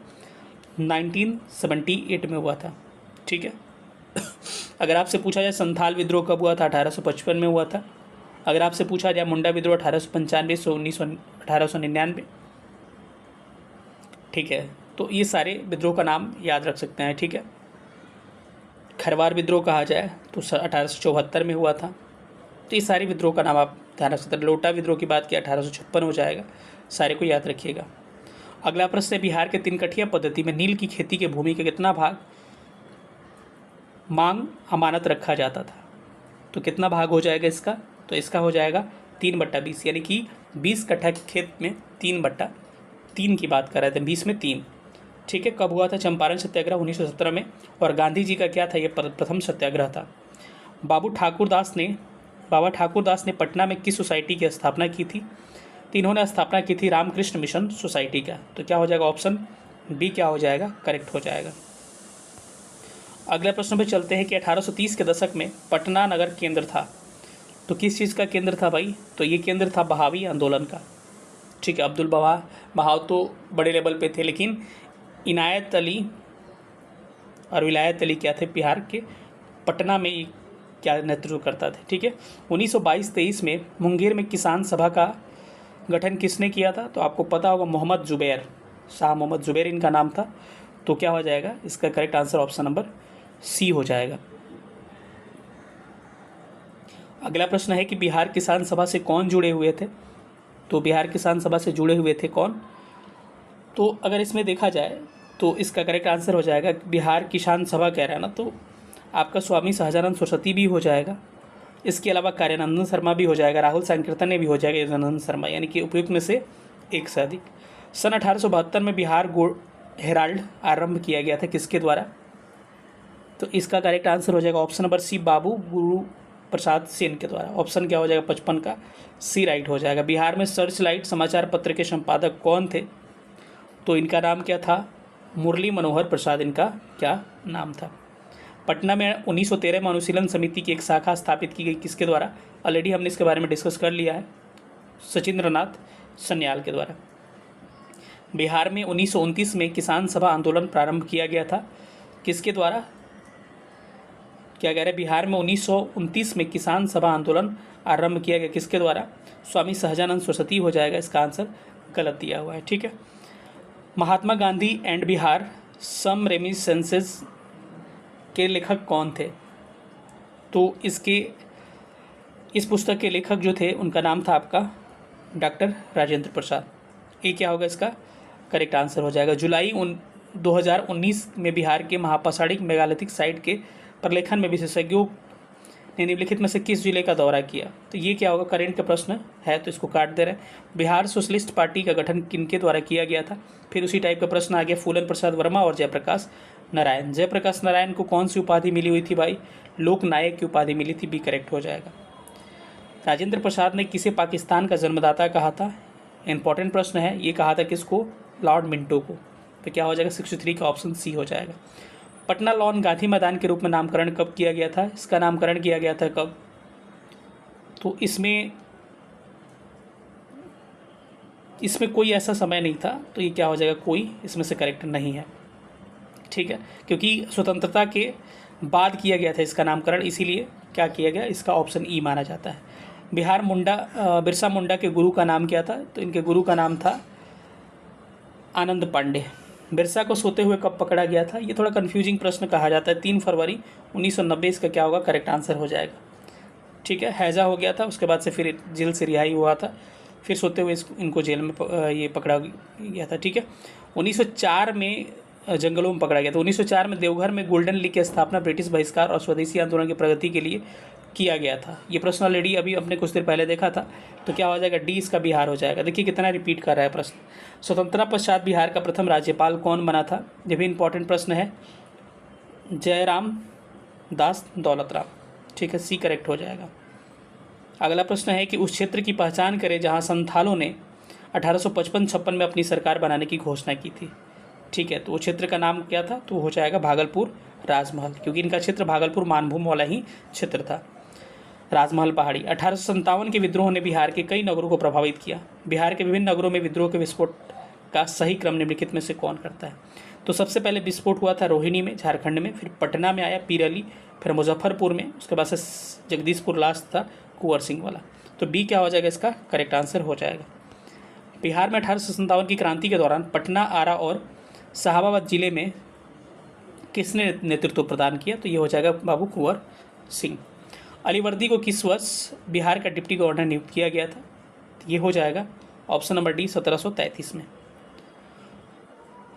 1978 में हुआ था। ठीक है। अगर आपसे पूछा जाए संथाल विद्रोह कब हुआ था? 1855 में हुआ था। अगर आपसे पूछा जाए मुंडा विद्रोह 1895 से 1899। ठीक है। तो ये सारे विद्रोह का नाम याद रख सकते हैं। ठीक है। खरवार विद्रोह कहा जाए तो 1874 में हुआ था। तो ये सारे विद्रोह का नाम आप ध्यान रख सकते हैं। लोटा विद्रोह की बात की 1856 हो जाएगा। सारे को याद रखिएगा। अगला प्रश्न है, बिहार के तीन-कठिया पद्धति में नील की खेती के भूमि का कितना भाग मांग अमानत रखा जाता था? तो कितना भाग हो जाएगा इसका? तो इसका हो जाएगा 3/20, यानी कि 20 कट्ठा के खेत में 3/3 की बात कर रहे थे, 20 में 3। ठीक है। कब हुआ था? चंपारण सत्याग्रह 1917 में। और गांधी जी का क्या था? ये प्रथम सत्याग्रह था। बाबा ठाकुर दास ने पटना में किस सोसाइटी की स्थापना की थी? तो इन्होंने स्थापना की थी रामकृष्ण मिशन सोसाइटी का। तो क्या हो जाएगा? ऑप्शन बी क्या हो जाएगा? करेक्ट हो जाएगा। अगले प्रश्न पे चलते हैं कि 1830 के दशक में पटना नगर केंद्र था, तो किस चीज़ का केंद्र था भाई? तो ये केंद्र था बहावी आंदोलन का। ठीक है। अब्दुल बहाव तो बड़े लेवल पे थे, लेकिन इनायत अली और विलायत अली क्या थे? बिहार के पटना में क्या नेतृत्व करता थे। ठीक है। 1922-23 में मुंगेर में किसान सभा का गठन किसने किया था? तो आपको पता होगा मोहम्मद जुबैर, शाह मोहम्मद जुबैर इनका नाम था। तो क्या हो जाएगा? इसका correct answer option number C हो जाएगा। अगला प्रश्न है कि बिहार किसान सभा से कौन जुड़े हुए थे? तो बिहार किसान सभा से जुड़े हुए थे कौन? तो अगर इसमें देखा जाए तो इसका करेक्ट आंसर हो जाएगा बिहार किसान सभा कह रहा है ना, तो आपका स्वामी सहजानंद सरस्वती भी हो जाएगा। इसके अलावा कार्यानंदन शर्मा भी हो जाएगा, राहुल संकीर्तन ने भी हो जाएगा, योगानंद शर्मा, यानी कि उपयुक्त में से एक से अधिक। सन 1872 में बिहार हेराल्ड आरंभ किया गया था, किसके द्वारा? तो इसका करेक्ट आंसर हो जाएगा ऑप्शन नंबर सी, बाबू गुरु प्रसाद सेन के द्वारा। ऑप्शन क्या हो जाएगा? 55 का सी राइट हो जाएगा। बिहार में सर्च लाइट समाचार पत्र के संपादक कौन थे? तो इनका नाम क्या था? मुरली मनोहर प्रसाद इनका क्या नाम था? पटना में 1913 में अनुशीलन समिति की एक शाखा स्थापित की गई, किसके द्वारा? ऑलरेडी हमने इसके बारे में डिस्कस कर लिया है, सचिंद्रनाथ सन्याल के द्वारा। बिहार में 1929 में किसान सभा आंदोलन प्रारंभ किया गया था, किसके द्वारा? क्या कह रहे हैं? बिहार में 1929 में किसान सभा आंदोलन आरंभ किया गया, किसके द्वारा? स्वामी सहजानंद सरस्वती हो जाएगा, इसका आंसर गलत दिया हुआ है। ठीक है। महात्मा गांधी एंड बिहार सम रेमिसेंसेस के लेखक कौन थे? तो इस पुस्तक के लेखक जो थे उनका नाम था आपका डॉक्टर राजेंद्र प्रसाद। ये क्या होगा? इसका करेक्ट आंसर हो जाएगा। जुलाई 2019 में बिहार के महापाषाणिक मेगालिथिक साइट के प्रलेखन में विशेषज्ञों ने निम्नलिखित में से किस जिले का दौरा किया? तो ये क्या होगा? करेंट का प्रश्न है तो इसको काट दे रहे हैं। बिहार सोशलिस्ट पार्टी का गठन किनके द्वारा किया गया था? फिर उसी टाइप का प्रश्न आ गया, फूलन प्रसाद वर्मा और जयप्रकाश नारायण। जयप्रकाश नारायण को कौन सी उपाधि मिली हुई थी भाई? लोक नायक की उपाधि मिली थी, बी करेक्ट हो जाएगा। राजेंद्र प्रसाद ने किसे पाकिस्तान का जन्मदाता कहा था? इंपॉर्टेंट प्रश्न है, ये कहा था किसको? लॉर्ड मिंटो को। तो क्या हो जाएगा? 63 का ऑप्शन सी हो जाएगा। पटना लॉन गांधी मैदान के रूप में नामकरण कब किया गया था? इसका नामकरण किया गया था कब? तो इसमें कोई ऐसा समय नहीं था, तो ये क्या हो जाएगा? कोई इसमें से करेक्ट नहीं है। ठीक है, क्योंकि स्वतंत्रता के बाद किया गया था इसका नामकरण, इसीलिए क्या किया गया? इसका ऑप्शन ई माना जाता है। बिहार बिरसा मुंडा के गुरु का नाम क्या था? तो इनके गुरु का नाम था आनंद पांडे। बिरसा को सोते हुए कब पकड़ा गया था? ये थोड़ा कन्फ्यूजिंग प्रश्न कहा जाता है। 3 फरवरी 1990 इसका क्या होगा? करेक्ट आंसर हो जाएगा। ठीक है, हैजा हो गया था, उसके बाद से फिर जेल से रिहाई हुआ था, फिर सोते हुए इनको जेल में ये पकड़ा गया था। ठीक है, 1904 में जंगलों में पकड़ा गया था। 1904 में देवघर में गोल्डन लीग की स्थापना ब्रिटिश बहिष्कार और स्वदेशी आंदोलन की प्रगति के लिए किया गया था। ये प्रश्न ऑलरेडी अभी अपने कुछ देर पहले देखा था, तो क्या हो जाएगा? डी इसका बिहार हो जाएगा। देखिए कितना रिपीट कर रहा है प्रश्न। स्वतंत्रता पश्चात बिहार का प्रथम राज्यपाल कौन बना था? ये भी इंपॉर्टेंट प्रश्न है, जयराम दास दौलत राम। ठीक है, सी करेक्ट हो जाएगा। अगला प्रश्न है कि उस क्षेत्र की पहचान करें जहां संथालों ने 1855-56 में अपनी सरकार बनाने की घोषणा की थी। ठीक है, तो वो क्षेत्र का नाम क्या था? तो हो जाएगा भागलपुर राजमहल, क्योंकि इनका क्षेत्र भागलपुर मानभूम वाला ही क्षेत्र था। राजमहल पहाड़ी। 1857 के विद्रोह ने बिहार के कई नगरों को प्रभावित किया। बिहार के विभिन्न नगरों में विद्रोह के विस्फोट का सही क्रम निम्नलिखित में से कौन करता है? तो सबसे पहले विस्फोट हुआ था रोहिणी में, झारखंड में, फिर पटना में आया पीरली, फिर मुजफ्फरपुर में, उसके बाद से जगदीशपुर लास्ट था कुंवर सिंह वाला। तो बी क्या हो जाएगा? इसका करेक्ट आंसर हो जाएगा। बिहार में 1857 की क्रांति के दौरान पटना, आरा और शाहाबाद जिले में किसने नेतृत्व प्रदान किया? तो ये हो जाएगा बाबू कुंवर सिंह। अलीवर्दी को किस वर्ष बिहार का डिप्टी गवर्नर नियुक्त किया गया था? ये हो जाएगा ऑप्शन नंबर डी 1733 में।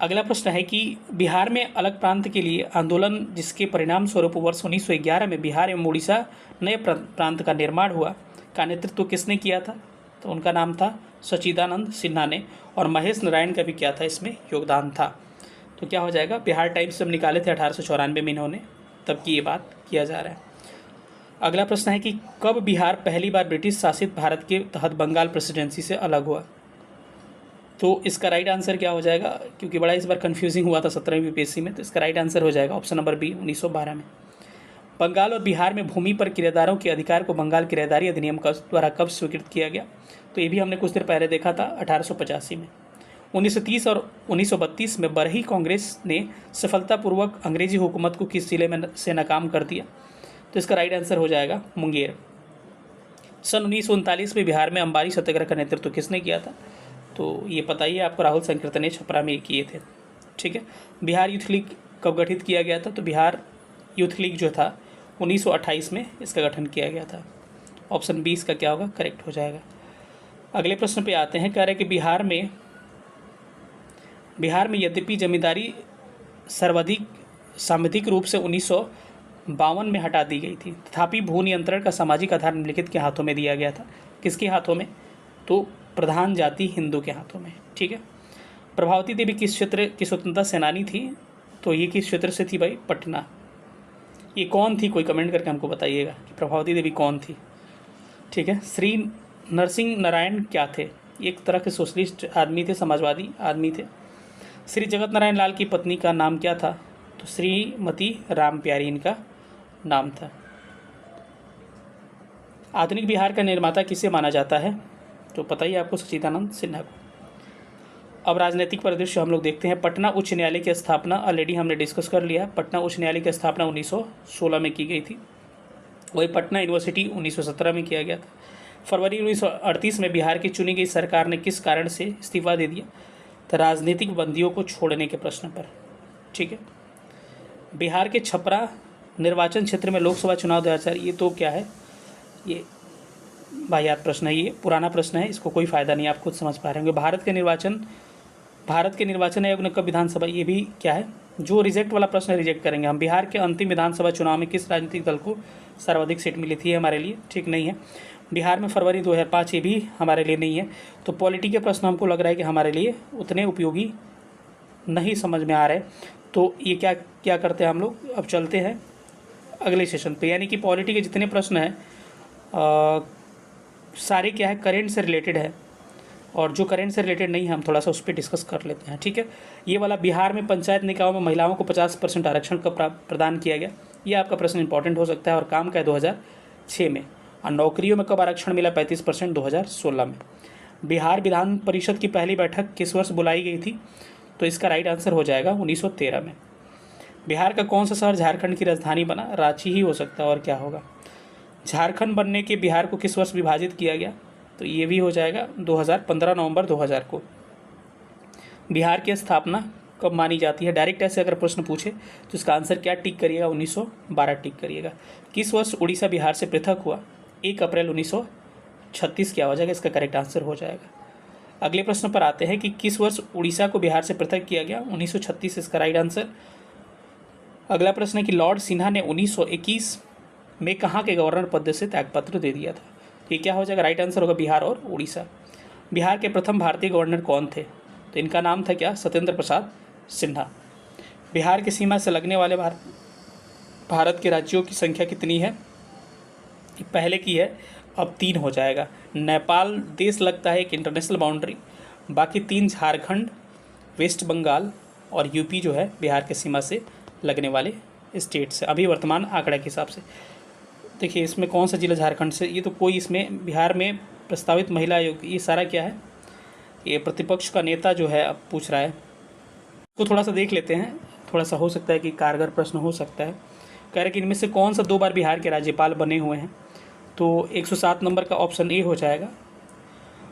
अगला प्रश्न है कि बिहार में अलग प्रांत के लिए आंदोलन जिसके परिणाम स्वरूप वर्ष 1911 में बिहार एवं उड़ीसा नए प्रांत का निर्माण हुआ का नेतृत्व किसने किया था? तो उनका नाम था सच्चिदानंद सिन्हा ने, और महेश नारायण का भी क्या था? इसमें योगदान था। तो क्या हो जाएगा? बिहार टाइम्स जब निकाले थे 1894 में इन्होंने, तब की ये बात किया जा रहा है। अगला प्रश्न है कि कब बिहार पहली बार ब्रिटिश शासित भारत के तहत बंगाल प्रेसिडेंसी से अलग हुआ? तो इसका राइट आंसर क्या हो जाएगा? क्योंकि बड़ा इस बार कन्फ्यूजिंग हुआ था 17वीं यूपीएससी में, तो इसका राइट आंसर हो जाएगा ऑप्शन नंबर बी 1912 में। बंगाल और बिहार में भूमि पर किराएदारों के अधिकार को बंगाल किराएदारी अधिनियम द्वारा कब स्वीकृत किया गया? तो ये भी हमने कुछ देर पहले देखा था 1885 में। 1930 और 1932 में बरही कांग्रेस ने सफलतापूर्वक अंग्रेजी हुकूमत को किस जिले में से नाकाम कर दिया? तो इसका राइट आंसर हो जाएगा मुंगेर। सन 1939 में बिहार में अंबारी सत्याग्रह का नेतृत्व किसने किया था? तो ये पता ही है आपको, राहुल संकीर्तन ने छपरा में किए थे। ठीक है, बिहार यूथ लीग कब गठित किया गया था? तो बिहार यूथ लीग जो था 1928 में इसका गठन किया गया था। ऑप्शन 20 का क्या होगा? करेक्ट हो जाएगा। अगले प्रश्न पे आते हैं। कह रहे हैं कि बिहार में यद्यपि जमींदारी सर्वाधिक सांविधिक रूप से 1952 में हटा दी गई थी, तथापि भू नियंत्रण का सामाजिक आधार निम्नलिखित के हाथों में दिया गया था। किसके हाथों में? तो प्रधान जाति हिंदू के हाथों में। ठीक है, प्रभावती देवी किस क्षेत्र की स्वतंत्रता सेनानी थी? तो ये किस क्षेत्र से थी भाई? पटना। ये कौन थी? कोई कमेंट करके हमको बताइएगा कि प्रभावती देवी कौन थी। ठीक है, श्री नरसिंह नारायण क्या थे? एक तरह के सोशलिस्ट आदमी थे, समाजवादी आदमी थे। श्री जगत नारायण लाल की पत्नी का नाम क्या था? तो श्रीमती राम प्यारी इनका नाम था। आधुनिक बिहार का निर्माता किसे माना जाता है? तो पता ही आपको, सच्चिदानंद सिन्हा को। अब राजनीतिक परिदृश्य हम लोग देखते हैं। पटना उच्च न्यायालय की स्थापना ऑलरेडी हमने डिस्कस कर लिया। पटना उच्च न्यायालय की स्थापना 1916 में की गई थी। वही पटना यूनिवर्सिटी 1917 में किया गया था। फरवरी 1938 में बिहार की चुनी गई सरकार ने किस कारण से इस्तीफा दे दिया? तो राजनीतिक बंदियों को छोड़ने के प्रश्न पर। ठीक है। बिहार के छपरा निर्वाचन क्षेत्र में लोकसभा चुनाव 2004, ये तो क्या है, ये वाहियात प्रश्न है, ये पुराना प्रश्न है, इसको कोई फ़ायदा नहीं, आप खुद समझ पा रहे होंगे। भारत के निर्वाचन आयोग ने कब विधानसभा, ये भी क्या है, जो रिजेक्ट वाला प्रश्न रिजेक्ट करेंगे हम। बिहार के अंतिम विधानसभा चुनाव में किस राजनीतिक दल को सर्वाधिक सीट मिली थी? हमारे लिए ठीक नहीं है। बिहार में फरवरी 2005, ये भी हमारे लिए नहीं है। तो पॉलिटी के प्रश्न हमको लग रहा है कि हमारे लिए उतने उपयोगी नहीं समझ में आ रहे। तो ये क्या करते हैं हम लोग, अब चलते हैं अगले सेशन पे। यानी कि पॉलिटी के जितने प्रश्न हैं सारे क्या है, करेंट से रिलेटेड है, और जो करेंट से रिलेटेड नहीं है हम थोड़ा सा उस पर डिस्कस कर लेते हैं। ठीक है। ये वाला, बिहार में पंचायत निकायों में महिलाओं को 50% आरक्षण कब प्रदान किया गया? ये आपका प्रश्न इंपॉर्टेंट हो सकता है, और काम का है 2006 में। और नौकरियों में कब आरक्षण मिला? 35% 2016 में। बिहार विधान परिषद की पहली बैठक किस वर्ष बुलाई गई थी? तो इसका राइट आंसर हो जाएगा 1913 में। बिहार का कौन सा शहर झारखंड की राजधानी बना? रांची ही हो सकता है, और क्या होगा। झारखंड बनने के बिहार को किस वर्ष विभाजित किया गया? तो ये भी हो जाएगा 2015 नवंबर 2000 को। बिहार की स्थापना कब मानी जाती है? डायरेक्ट ऐसे अगर प्रश्न पूछे तो इसका आंसर क्या टिक करिएगा? 1912 टिक करिएगा। किस वर्ष उड़ीसा बिहार से पृथक हुआ? 1 अप्रैल 1936 क्या हो जाएगा? इसका करेक्ट आंसर हो जाएगा। अगले प्रश्न पर आते हैं कि किस वर्ष उड़ीसा को बिहार से पृथक किया गया? 1936 इसका राइट आंसर। अगला प्रश्न है कि लॉर्ड सिन्हा ने 1921 में कहाँ के गवर्नर पद से त्यागपत्र दे दिया था? ये क्या हो जाएगा? राइट आंसर होगा बिहार और उड़ीसा। बिहार के प्रथम भारतीय गवर्नर कौन थे? तो इनका नाम था क्या? सत्येंद्र प्रसाद सिन्हा। बिहार की सीमा से लगने वाले भारत के राज्यों की संख्या कितनी है? पहले की है, अब 3 हो जाएगा। नेपाल देश लगता है एक इंटरनेशनल बाउंड्री, बाकी 3 झारखंड, वेस्ट बंगाल और यूपी जो है बिहार के सीमा से लगने वाले स्टेट्स है अभी वर्तमान आंकड़ा के हिसाब से। देखिए इसमें कौन सा जिला झारखंड से, ये तो कोई, इसमें बिहार में प्रस्तावित महिला आयोग, ये सारा क्या है, ये प्रतिपक्ष का नेता जो है अब पूछ रहा है, तो थोड़ा सा देख लेते हैं, थोड़ा सा हो सकता है कि कारगर प्रश्न हो सकता है। कह रहे कि इनमें से कौन सा 2 बार बिहार के राज्यपाल बने हुए हैं? तो 107 नंबर का ऑप्शन ए हो जाएगा,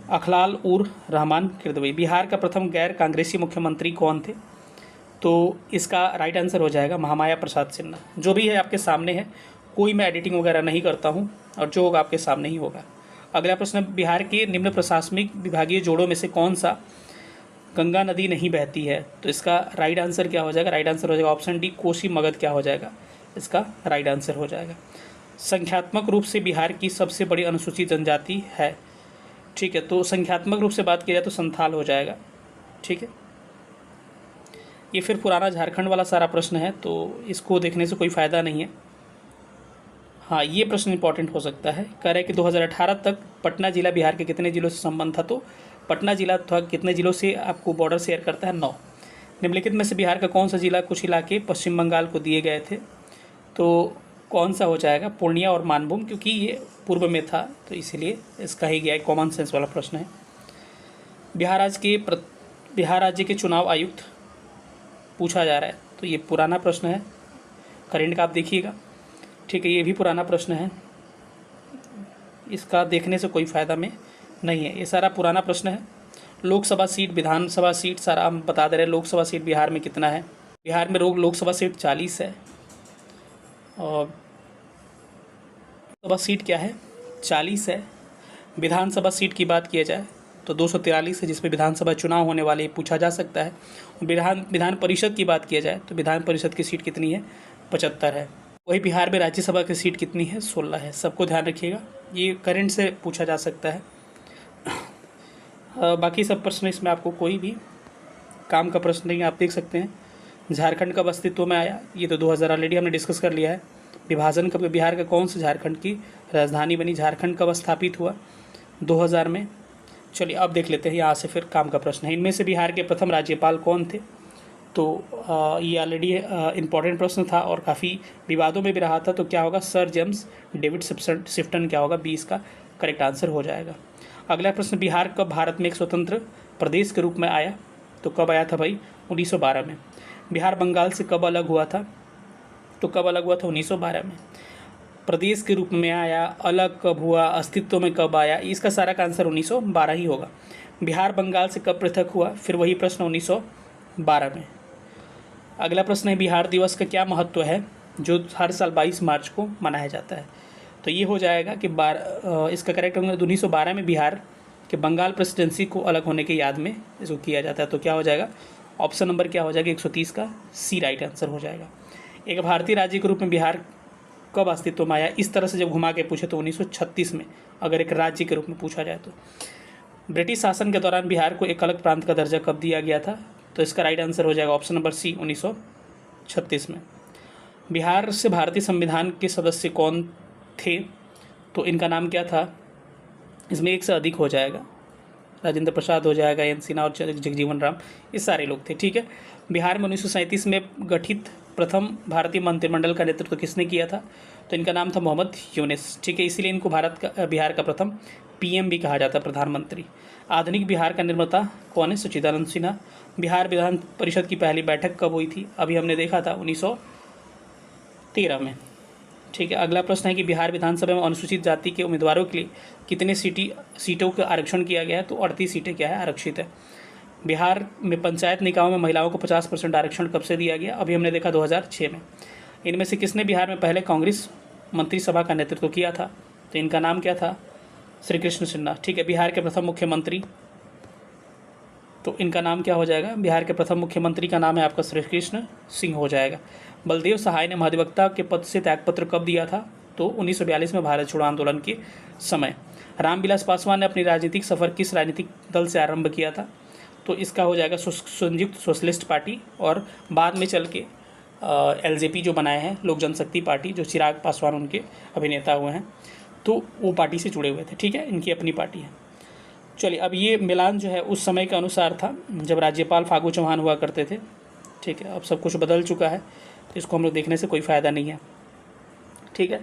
अखलाल उर रहमान किरदवई। बिहार का प्रथम गैर कांग्रेसी मुख्यमंत्री कौन थे? तो इसका राइट आंसर हो जाएगा महामाया प्रसाद सिन्हा। जो भी है आपके सामने है, कोई मैं एडिटिंग वगैरह नहीं करता हूँ, और जो होगा आपके सामने ही होगा। अगला प्रश्न, बिहार के निम्न प्रशासनिक विभागीय जोड़ों में से कौन सा गंगा नदी नहीं बहती है? तो इसका राइट आंसर क्या हो जाएगा? राइट आंसर हो जाएगा ऑप्शन डी, कोसी मगध क्या हो जाएगा? इसका राइट आंसर हो जाएगा। संख्यात्मक रूप से बिहार की सबसे बड़ी अनुसूचित जनजाति है? ठीक है, तो संख्यात्मक रूप से बात की जाए तो संथाल हो जाएगा। ठीक है, ये फिर पुराना झारखंड वाला सारा प्रश्न है, तो इसको देखने से कोई फ़ायदा नहीं है। हाँ, ये प्रश्न इंपॉर्टेंट हो सकता है। कह रहे हैं कि 2018 तक पटना जिला बिहार के कितने जिलों से संबंध था? तो पटना जिला कितने जिलों से आपको बॉर्डर शेयर करता है? 9। निम्नलिखित में से बिहार का कौन सा जिला कुछ इलाके पश्चिम बंगाल को दिए गए थे? तो कौन सा हो जाएगा? पूर्णिया और मानभूम, क्योंकि ये पूर्व में था तो इसीलिए इसका ही गया, कॉमन सेंस वाला प्रश्न है। बिहार राज्य के चुनाव आयुक्त पूछा जा रहा है, तो ये पुराना प्रश्न है, करेंट का आप देखिएगा। ठीक है, ये भी पुराना प्रश्न है, इसका देखने से कोई फ़ायदा में नहीं है, ये सारा पुराना प्रश्न है। लोकसभा सीट, विधानसभा सीट सारा हम बता दे रहे हैं। लोकसभा सीट बिहार में कितना है? बिहार में लोकसभा सीट 40 है, और लोकसभा सीट क्या है? 40 है। विधानसभा सीट की बात किया जाए तो 243 है, जिसमें विधानसभा चुनाव होने वाले पूछा जा सकता है। विधान परिषद की बात किया जाए तो विधान परिषद की सीट कितनी है? 75 है। वही बिहार में राज्यसभा की सीट कितनी है? 16 है। सबको ध्यान रखिएगा, ये करंट से पूछा जा सकता है। बाकी सब प्रश्न इसमें आपको कोई भी काम का प्रश्न नहीं, आप देख सकते हैं। झारखंड कब अस्तित्व में आया? ये तो 2000 ऑलरेडी हमने डिस्कस कर लिया है। विभाजन कब, बिहार का कौन सा झारखंड की राजधानी बनी? झारखंड कब स्थापित हुआ? 2000 में। चलिए अब देख लेते हैं यहाँ से फिर काम का प्रश्न है। इनमें से बिहार के प्रथम राज्यपाल कौन थे? तो ये ऑलरेडी इम्पॉर्टेंट प्रश्न था और काफ़ी विवादों में भी रहा था। तो क्या होगा, सर जेम्स डेविड शिफ्टन क्या होगा, 20 का करेक्ट आंसर हो जाएगा। अगला प्रश्न, बिहार कब भारत में एक स्वतंत्र प्रदेश के रूप में आया? तो कब आया था भाई, 1912 में। बिहार बंगाल से कब अलग हुआ था? तो कब अलग हुआ था, 1912 में। प्रदेश के रूप में आया, अलग कब हुआ, अस्तित्व में कब आया, इसका सारा का आंसर 1912 ही होगा। बिहार बंगाल से कब पृथक हुआ? फिर वही प्रश्न 1912 में। अगला प्रश्न है, बिहार दिवस का क्या महत्व है जो हर साल 22 मार्च को मनाया जाता है? तो ये हो जाएगा कि इसका करेक्ट होगा 1912 में बिहार के बंगाल प्रेसिडेंसी को अलग होने के याद में इसको किया जाता है। तो क्या हो जाएगा, ऑप्शन नंबर क्या हो जाएगा, 130 का सी राइट आंसर हो जाएगा। एक भारतीय राज्य के रूप में बिहार कब अस्तित्व में आया? इस तरह से जब घुमा के पूछे तो 1936 में, अगर एक राज्य के रूप में पूछा जाए तो। ब्रिटिश शासन के दौरान बिहार को एक अलग प्रांत का दर्जा कब दिया गया था? तो इसका राइट आंसर हो जाएगा ऑप्शन नंबर सी, 1936 में। बिहार से भारतीय संविधान के सदस्य कौन थे? तो इनका नाम क्या था? इसमें एक से अधिक हो जाएगा, राजेंद्र प्रसाद हो जाएगा, एन सिन्हा और जगजीवन राम, ये सारे लोग थे। ठीक है। बिहार में 1937 में गठित प्रथम भारतीय मंत्रिमंडल का नेतृत्व किसने किया था? तो इनका नाम था मोहम्मद यूनिस। ठीक है, इसीलिए इनको बिहार का प्रथम पीएम भी कहा जाता है, प्रधानमंत्री। आधुनिक बिहार का निर्माता कौन है? सच्चिदानंद सिन्हा। बिहार विधान परिषद की पहली बैठक कब हुई थी? अभी हमने देखा था 1913 में। ठीक है। अगला प्रश्न है कि बिहार विधानसभा में अनुसूचित जाति के उम्मीदवारों के लिए कितने सीटों का आरक्षण किया गया है? तो 38 सीटें क्या है, आरक्षित है। बिहार में पंचायत निकायों में महिलाओं को 50% आरक्षण कब से दिया गया? अभी हमने देखा 2006 में। इनमें से किसने बिहार में पहले कांग्रेस मंत्रिसभा का नेतृत्व किया था? तो इनका नाम क्या था? श्री कृष्ण सिन्हा। ठीक है। बिहार के प्रथम मुख्यमंत्री, तो इनका नाम क्या हो जाएगा? बिहार के प्रथम मुख्यमंत्री का नाम है आपका श्री कृष्ण सिंह हो जाएगा। बलदेव सहाय ने महाधिवक्ता के पद से त्यागपत्र कब दिया था? तो 1942 में भारत छोड़ो आंदोलन के समय। रामविलास पासवान ने अपनी राजनीतिक सफ़र किस राजनीतिक दल से आरंभ किया था? तो इसका हो जाएगा संयुक्त सोशलिस्ट पार्टी, और बाद में चल के एलजेपी जो बनाए हैं, लोक जनशक्ति पार्टी, जो चिराग पासवान उनके अभिनेता हुए हैं, तो वो पार्टी से जुड़े हुए थे। ठीक है, इनकी अपनी पार्टी है। चलिए, अब ये मिलान जो है उस समय के अनुसार था जब राज्यपाल फागू चौहान हुआ करते थे। ठीक है, अब सब कुछ बदल चुका है, तो इसको हम लोग देखने से कोई फ़ायदा नहीं है। ठीक है।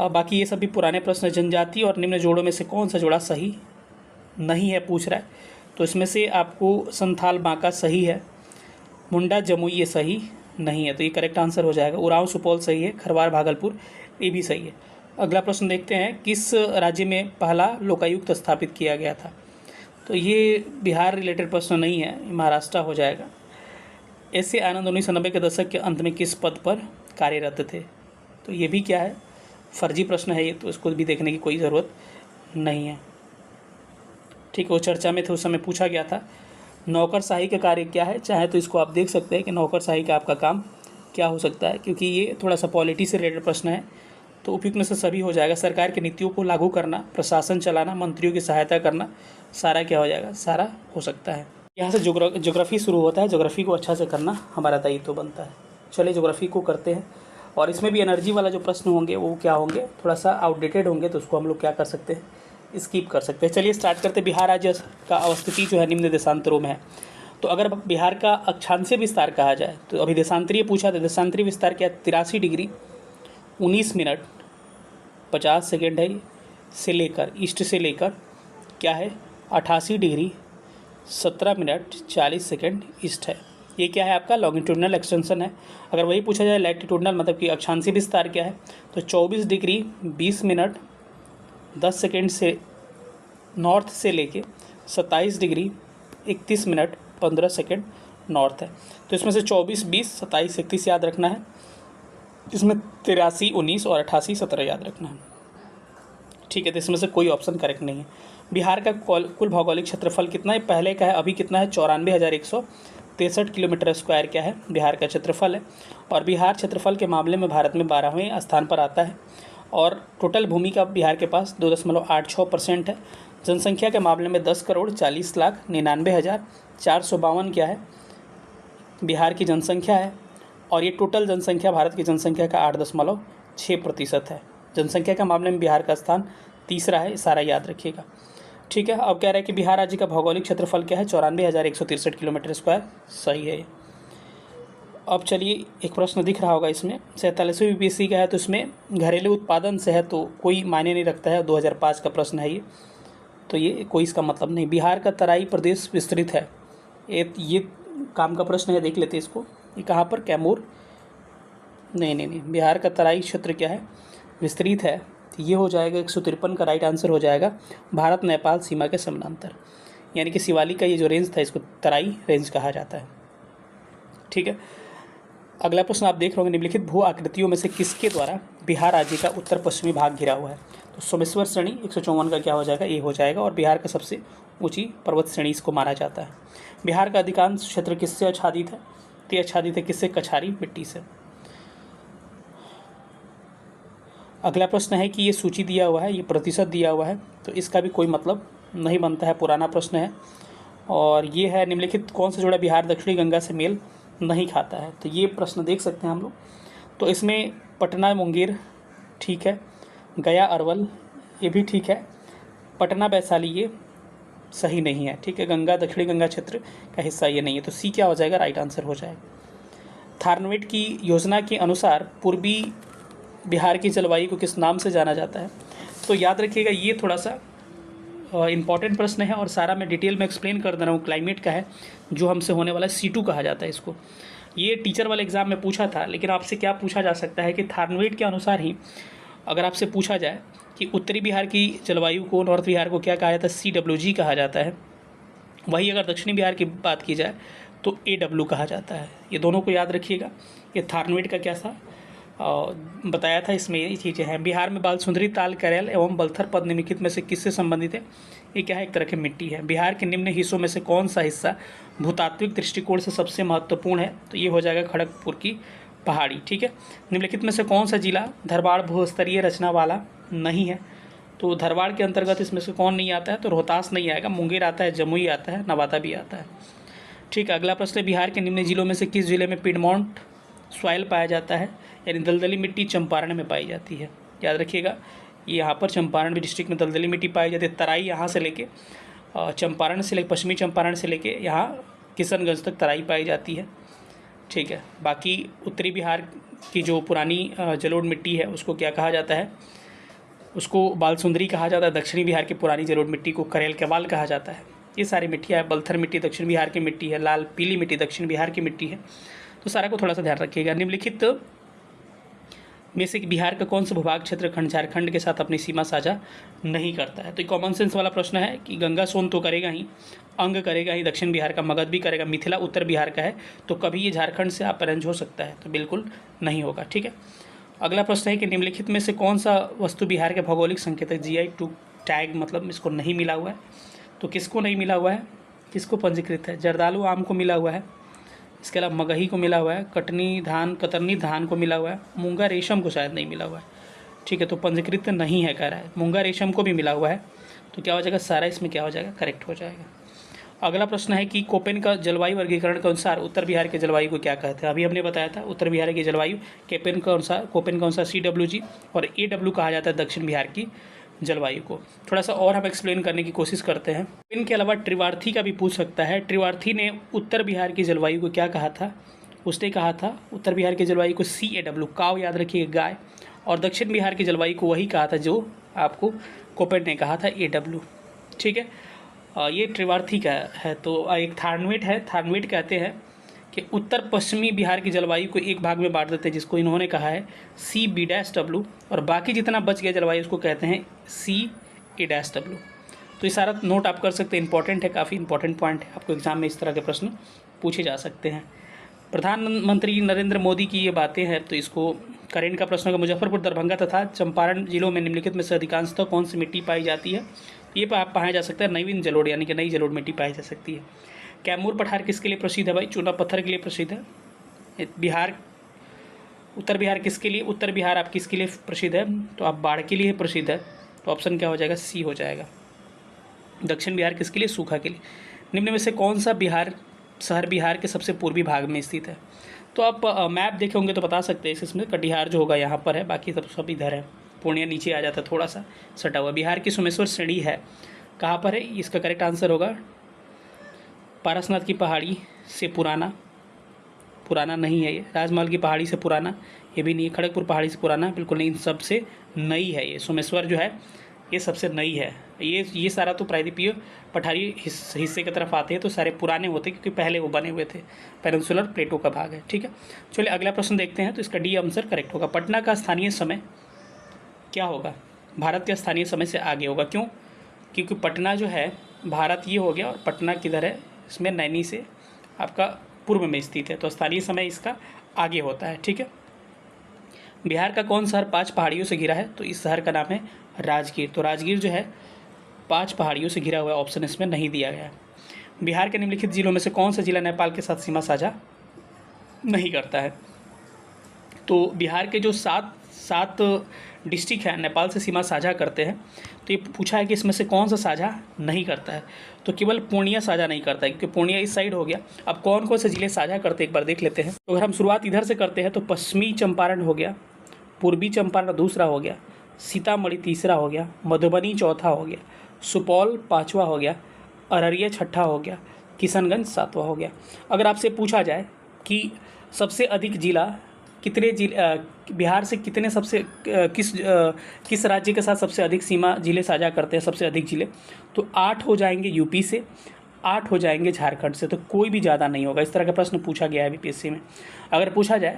बाकी ये सभी पुराने प्रश्न। जनजाति और निम्न जोड़ों में से कौन सा जोड़ा सही नहीं है पूछ रहा है? तो इसमें से आपको संथाल बांका सही है, मुंडा जमुई ये सही नहीं है, तो ये करेक्ट आंसर हो जाएगा। उरांव सुपौल सही है, खरवार भागलपुर ये भी सही है। अगला प्रश्न देखते हैं, किस राज्य में पहला लोकायुक्त स्थापित किया गया था? तो ये बिहार रिलेटेड प्रश्न नहीं है, महाराष्ट्र हो जाएगा। ऐसे आनंद 1990 के दशक के अंत में किस पद पर कार्यरत थे? तो ये भी क्या है, फर्जी प्रश्न है ये, तो इसको भी देखने की कोई ज़रूरत नहीं है। ठीक है, वो चर्चा में थे, उस समय पूछा गया था। नौकरशाही का कार्य क्या है? चाहे तो इसको आप देख सकते हैं कि नौकरशाही का आपका काम क्या हो सकता है, क्योंकि ये थोड़ा सा पॉलिटी से रिलेटेड प्रश्न है, तो उपयुक्त में से सभी हो जाएगा। सरकार की नीतियों को लागू करना, प्रशासन चलाना, मंत्रियों की सहायता करना, सारा क्या हो जाएगा, सारा हो सकता है। यहाँ से ज्योग्राफी शुरू होता है, ज्योग्राफी को अच्छा से करना हमारा दायित्व बनता है। चलिए ज्योग्राफी को करते हैं, और इसमें भी एनर्जी वाला जो प्रश्न होंगे वो क्या होंगे, थोड़ा सा आउटडेटेड होंगे, तो उसको हम लोग क्या कर सकते हैं, स्किप कर सकते हैं। चलिए स्टार्ट करते हैं। बिहार राज्य का अवस्थिति जो है निम्न देशांतरों में है। तो अगर बिहार का अक्षांशीय विस्तार कहा जाए, तो अभी देशांतरीय पूछा था, देशांतरीय विस्तार क्या 83 डिग्री 19 मिनट 50 सेकेंड है, से लेकर ईस्ट से लेकर क्या है 88 डिग्री 17 मिनट 40 सेकेंड ईस्ट है। ये क्या है आपका लॉन्गिट्यूडनल एक्सटेंशन है। अगर वही पूछा जाए लैटिट्यूडनल मतलब कि अक्षांशीय विस्तार क्या है, तो 24 डिग्री 20 मिनट 10 सेकेंड से नॉर्थ से लेके 27 डिग्री 31 मिनट 15 सेकेंड नॉर्थ है। तो इसमें से 24 20 27 31 याद रखना है, इसमें 83 19 और 88 17 याद रखना है। ठीक है, तो इसमें से कोई ऑप्शन करेक्ट नहीं है। बिहार का कुल भौगोलिक क्षेत्रफल कितना है, पहले का है, अभी कितना है 94,163 किलोमीटर स्क्वायर क्या है बिहार का क्षेत्रफल है। और बिहार क्षेत्रफल के मामले में भारत में 12वें स्थान पर आता है, और टोटल भूमि का बिहार के पास 2.86% है। जनसंख्या के मामले में 10,99,99,452 क्या है बिहार की जनसंख्या है, और ये टोटल जनसंख्या भारत की जनसंख्या का 8.6% है। जनसंख्या के मामले में बिहार का स्थान तीसरा है, सारा याद रखिएगा। ठीक है, अब कह रहे हैं कि बिहार राज्य का भौगोलिक क्षेत्रफल क्या है 94,163 किलोमीटर स्क्वायर, सही है। अब चलिए, एक प्रश्न दिख रहा होगा इसमें, 47वीं बीपीएससी का है, तो इसमें घरेलू उत्पादन से है तो कोई मायने नहीं रखता है, 2005 का प्रश्न है ये, तो ये कोई इसका मतलब नहीं। बिहार का तराई प्रदेश विस्तृत है, ये काम का प्रश्न है, देख लेते हैं इसको। ये कहाँ पर, कैमूर, नहीं, बिहार का तराई क्षेत्र क्या है, विस्तृत है, तो ये हो जाएगा 153 का राइट आंसर हो जाएगा, भारत नेपाल सीमा के समानांतर, यानी कि शिवालिक का ये जो रेंज था इसको तराई रेंज कहा जाता है। ठीक है, अगला प्रश्न आप देख रहे होंगे, निम्नलिखित भू आकृतियों में से किसके द्वारा बिहार राज्य का उत्तर पश्चिमी भाग घिरा हुआ है। तो सोमेश्वर श्रेणी 154 का क्या हो जाएगा, ये हो जाएगा, और बिहार का सबसे ऊंची पर्वत श्रेणी इसको माना जाता है। बिहार का अधिकांश क्षेत्र किससे आच्छादित है, तो ये आच्छादित है किससे, कछारी मिट्टी से। अगला प्रश्न है कि ये सूची दिया हुआ है, ये प्रतिशत दिया हुआ है, तो इसका भी कोई मतलब नहीं बनता है, पुराना प्रश्न है। और ये है, निम्नलिखित कौन सा जोड़ा बिहार दक्षिणी गंगा से मेल नहीं खाता है, तो ये प्रश्न देख सकते हैं हम लोग। तो इसमें पटना मुंगेर ठीक है, गया अरवल ये भी ठीक है, पटना वैशाली ये सही नहीं है। ठीक है, गंगा दक्षिणी गंगा क्षेत्र का हिस्सा ये नहीं है, तो सी क्या हो जाएगा, राइट आंसर हो जाएगा। थारनवेट की योजना के अनुसार पूर्वी बिहार की जलवायु को किस नाम से जाना जाता है, तो याद रखिएगा ये थोड़ा सा इम्पॉर्टेंट प्रश्न है, और सारा मैं डिटेल में एक्सप्लेन कर दे रहा हूँ। क्लाइमेट का है, जो हमसे होने वाला C2 कहा जाता है इसको। ये टीचर वाले एग्ज़ाम में पूछा था, लेकिन आपसे क्या पूछा जा सकता है कि थारनवेट के अनुसार ही अगर आपसे पूछा जाए कि उत्तरी बिहार की जलवायु को, नॉर्थ बिहार को क्या कहा जाता है, CWG कहा जाता है। वही अगर दक्षिणी बिहार की बात की जाए तो AW कहा जाता है। ये दोनों को याद रखिएगा। ये थारनवेट का क्या था बताया था, इसमें ये चीज़ें हैं। बिहार में बालसुंदरी ताल, करेल एवं बलथर पद निम्नलिखित में से किससे संबंधित है, ये क्या है, एक तरह की मिट्टी है। बिहार के निम्न हिस्सों में से कौन सा हिस्सा भूतात्विक दृष्टिकोण से सबसे महत्वपूर्ण है, तो ये हो जाएगा खड़गपुर की पहाड़ी। ठीक है, निम्नलिखित में से कौन सा जिला धरवाड़ भूस्तरीय रचना वाला नहीं है, तो धरवाड़ के अंतर्गत इसमें से कौन नहीं आता है, तो रोहतास नहीं आएगा, मुंगेर आता है, जमुई आता है, नवादा भी आता है। ठीक है, अगला प्रश्न है, बिहार के निम्न जिलों में से किस जिले में पिडमॉन्ट सॉइल पाया जाता है, यानी दलदली मिट्टी चंपारण में पाई जाती है। याद रखिएगा, ये यहाँ पर चंपारण डिस्ट्रिक्ट में दलदली मिट्टी पाई जाती है। तराई यहाँ से लेके चंपारण से लेके, पश्चिमी चंपारण से लेके यहाँ किशनगंज तक तराई पाई जाती है। ठीक है, बाकी उत्तरी बिहार की जो पुरानी जलोढ़ मिट्टी है उसको क्या कहा जाता है, उसको बालसुंदरी कहा जाता है। दक्षिणी बिहार की पुरानी जलोढ़ मिट्टी को करेल केवाल कहा जाता है। ये सारी मिट्टियाँ है। बलथर मिट्टी दक्षिण बिहार की मिट्टी है, लाल पीली मिट्टी दक्षिण बिहार की मिट्टी है। तो सारा को थोड़ा सा ध्यान रखिएगा। निम्नलिखित में से बिहार का कौन सा भूभाग क्षेत्र खंड झारखंड के साथ अपनी सीमा साझा नहीं करता है, तो कॉमन सेंस वाला प्रश्न है कि गंगा सोन तो करेगा ही, अंग करेगा ही, दक्षिण बिहार का मगध भी करेगा, मिथिला उत्तर बिहार का है, तो कभी ये झारखंड से आप अरेंज हो सकता है, तो बिल्कुल नहीं होगा। ठीक है, अगला प्रश्न है कि निम्नलिखित में से कौन सा वस्तु बिहार के भौगोलिक संकेतक GI2 टैग मतलब इसको नहीं मिला हुआ है, तो किसको नहीं मिला हुआ है, किसको पंजीकृत है, जर्दालू आम को मिला हुआ है, इसके अलावा मगही को मिला हुआ है, कतरनी धान को मिला हुआ है, मूंगा रेशम को शायद नहीं मिला हुआ है। ठीक है, तो पंजीकृत नहीं है कह रहा है। मूंगा रेशम को भी मिला हुआ है, तो क्या हो जाएगा, सारा इसमें क्या हो जाएगा, करेक्ट हो जाएगा। अगला प्रश्न है कि कोपेन का जलवायु वर्गीकरण के अनुसार उत्तर बिहार के जलवायु को क्या कहते हैं। अभी हमने बताया था उत्तर बिहार की जलवायु कोपेन के अनुसार CWG और AW कहा जाता है दक्षिण बिहार की जलवायु को। थोड़ा सा और हम एक्सप्लेन करने की कोशिश करते हैं। इनके अलावा त्रिवार्थी का भी पूछ सकता है। त्रिवार्थी ने उत्तर बिहार की जलवायु को क्या कहा था, उसने कहा था उत्तर बिहार की जलवायु को CAW काव याद रखिएगा गाय, और दक्षिण बिहार की जलवायु को वही कहा था जो आपको कोपेन ने कहा था AW। ठीक है, ये त्रिवार्थी का है। तो एक थारनवेट है, थारनवेट कहते हैं कि उत्तर पश्चिमी बिहार की जलवायु को एक भाग में बांट देते हैं जिसको इन्होंने कहा है CB-W, और बाकी जितना बच गया जलवायु उसको कहते हैं CA-W। तो ये सारा नोट आप कर सकते हैं, इंपॉर्टेंट है, काफ़ी इंपॉर्टेंट पॉइंट है, आपको एग्जाम में इस तरह के प्रश्न पूछे जा सकते हैं। प्रधानमंत्री नरेंद्र मोदी की ये बातें हैं, तो इसको करेंट का प्रश्न होगा। मुजफ्फरपुर, दरभंगा तथा चंपारण जिलों में निम्नलिखित में से अधिकांशतः कौन सी मिट्टी पाई जाती है, ये पाया जा सकता है नवीन जलोढ़, यानी कि नई जलोढ़ मिट्टी पाई जा सकती है। कैमूर पठार किसके लिए प्रसिद्ध है भाई, चूना पत्थर के लिए प्रसिद्ध है। बिहार, उत्तर बिहार किसके लिए, उत्तर बिहार आप किसके लिए प्रसिद्ध है, तो आप बाढ़ के लिए प्रसिद्ध है, तो ऑप्शन क्या हो जाएगा, C हो जाएगा। दक्षिण बिहार किसके लिए, सूखा के लिए। निम्न में से कौन सा शहर बिहार के सबसे पूर्वी भाग में स्थित है, तो आप मैप देखे होंगे तो बता सकते हैं। इसमें कटिहार जो होगा यहाँ पर है, बाकी सब इधर है, पूर्णिया नीचे आ जाता है, थोड़ा सा सटा हुआ। बिहार की सोमेश्वर श्रेणी है कहाँ पर है, इसका करेक्ट आंसर होगा पारसनाथ की पहाड़ी से पुराना नहीं है ये। राजमहल की पहाड़ी से पुराना ये भी नहीं है। खड़गपुर पहाड़ी से पुराना बिल्कुल नहीं, सबसे नई है ये। सोमेश्वर जो है ये सबसे नई है। ये सारा तो प्रायद्वीपीय पठारी हिस्से की तरफ आते हैं तो सारे पुराने होते हैं, क्योंकि पहले वो बने हुए थे, पेनिनसुलर प्लेटो का भाग है। ठीक है, चलिए अगला प्रश्न देखते हैं। तो इसका डी आंसर करेक्ट होगा। पटना का स्थानीय समय क्या होगा? भारत के स्थानीय समय से आगे होगा। क्यों? क्योंकि पटना जो है भारत ये हो गया, और पटना किधर है? इसमें नैनी से आपका पूर्व में स्थित है, तो स्थानीय समय इसका आगे होता है। ठीक है, बिहार का कौन शहर 5 पहाड़ियों से घिरा है? तो इस शहर का नाम है राजगीर। तो राजगीर जो है 5 पहाड़ियों से घिरा हुआ, ऑप्शन इसमें नहीं दिया गया है। बिहार के निम्नलिखित जिलों में से कौन सा जिला नेपाल के साथ सीमा साझा नहीं करता है? तो बिहार के जो सात डिस्ट्रिक्ट हैं नेपाल से सीमा साझा करते हैं, तो ये पूछा है कि इसमें से कौन सा साझा नहीं करता है? तो केवल पूर्णिया साझा नहीं करता है, क्योंकि पूर्णिया इस साइड हो गया। अब कौन कौन से जिले साझा करते हैं एक बार देख लेते हैं। तो अगर हम शुरुआत इधर से करते हैं तो पश्चिमी चंपारण हो गया, पूर्वी चंपारण दूसरा हो गया, सीतामढ़ी तीसरा हो गया, मधुबनी चौथा हो गया, सुपौल पाँचवा हो गया, अररिया छठा हो गया, किशनगंज सातवां हो गया। अगर आपसे पूछा जाए कि सबसे अधिक जिला कितने बिहार से कितने किस राज्य के साथ सबसे अधिक सीमा जिले साझा करते हैं, सबसे अधिक जिले, तो 8 हो जाएंगे यूपी से, 8 हो जाएंगे झारखंड से, तो कोई भी ज़्यादा नहीं होगा। इस तरह का प्रश्न पूछा गया है बीपीएससी में। अगर पूछा जाए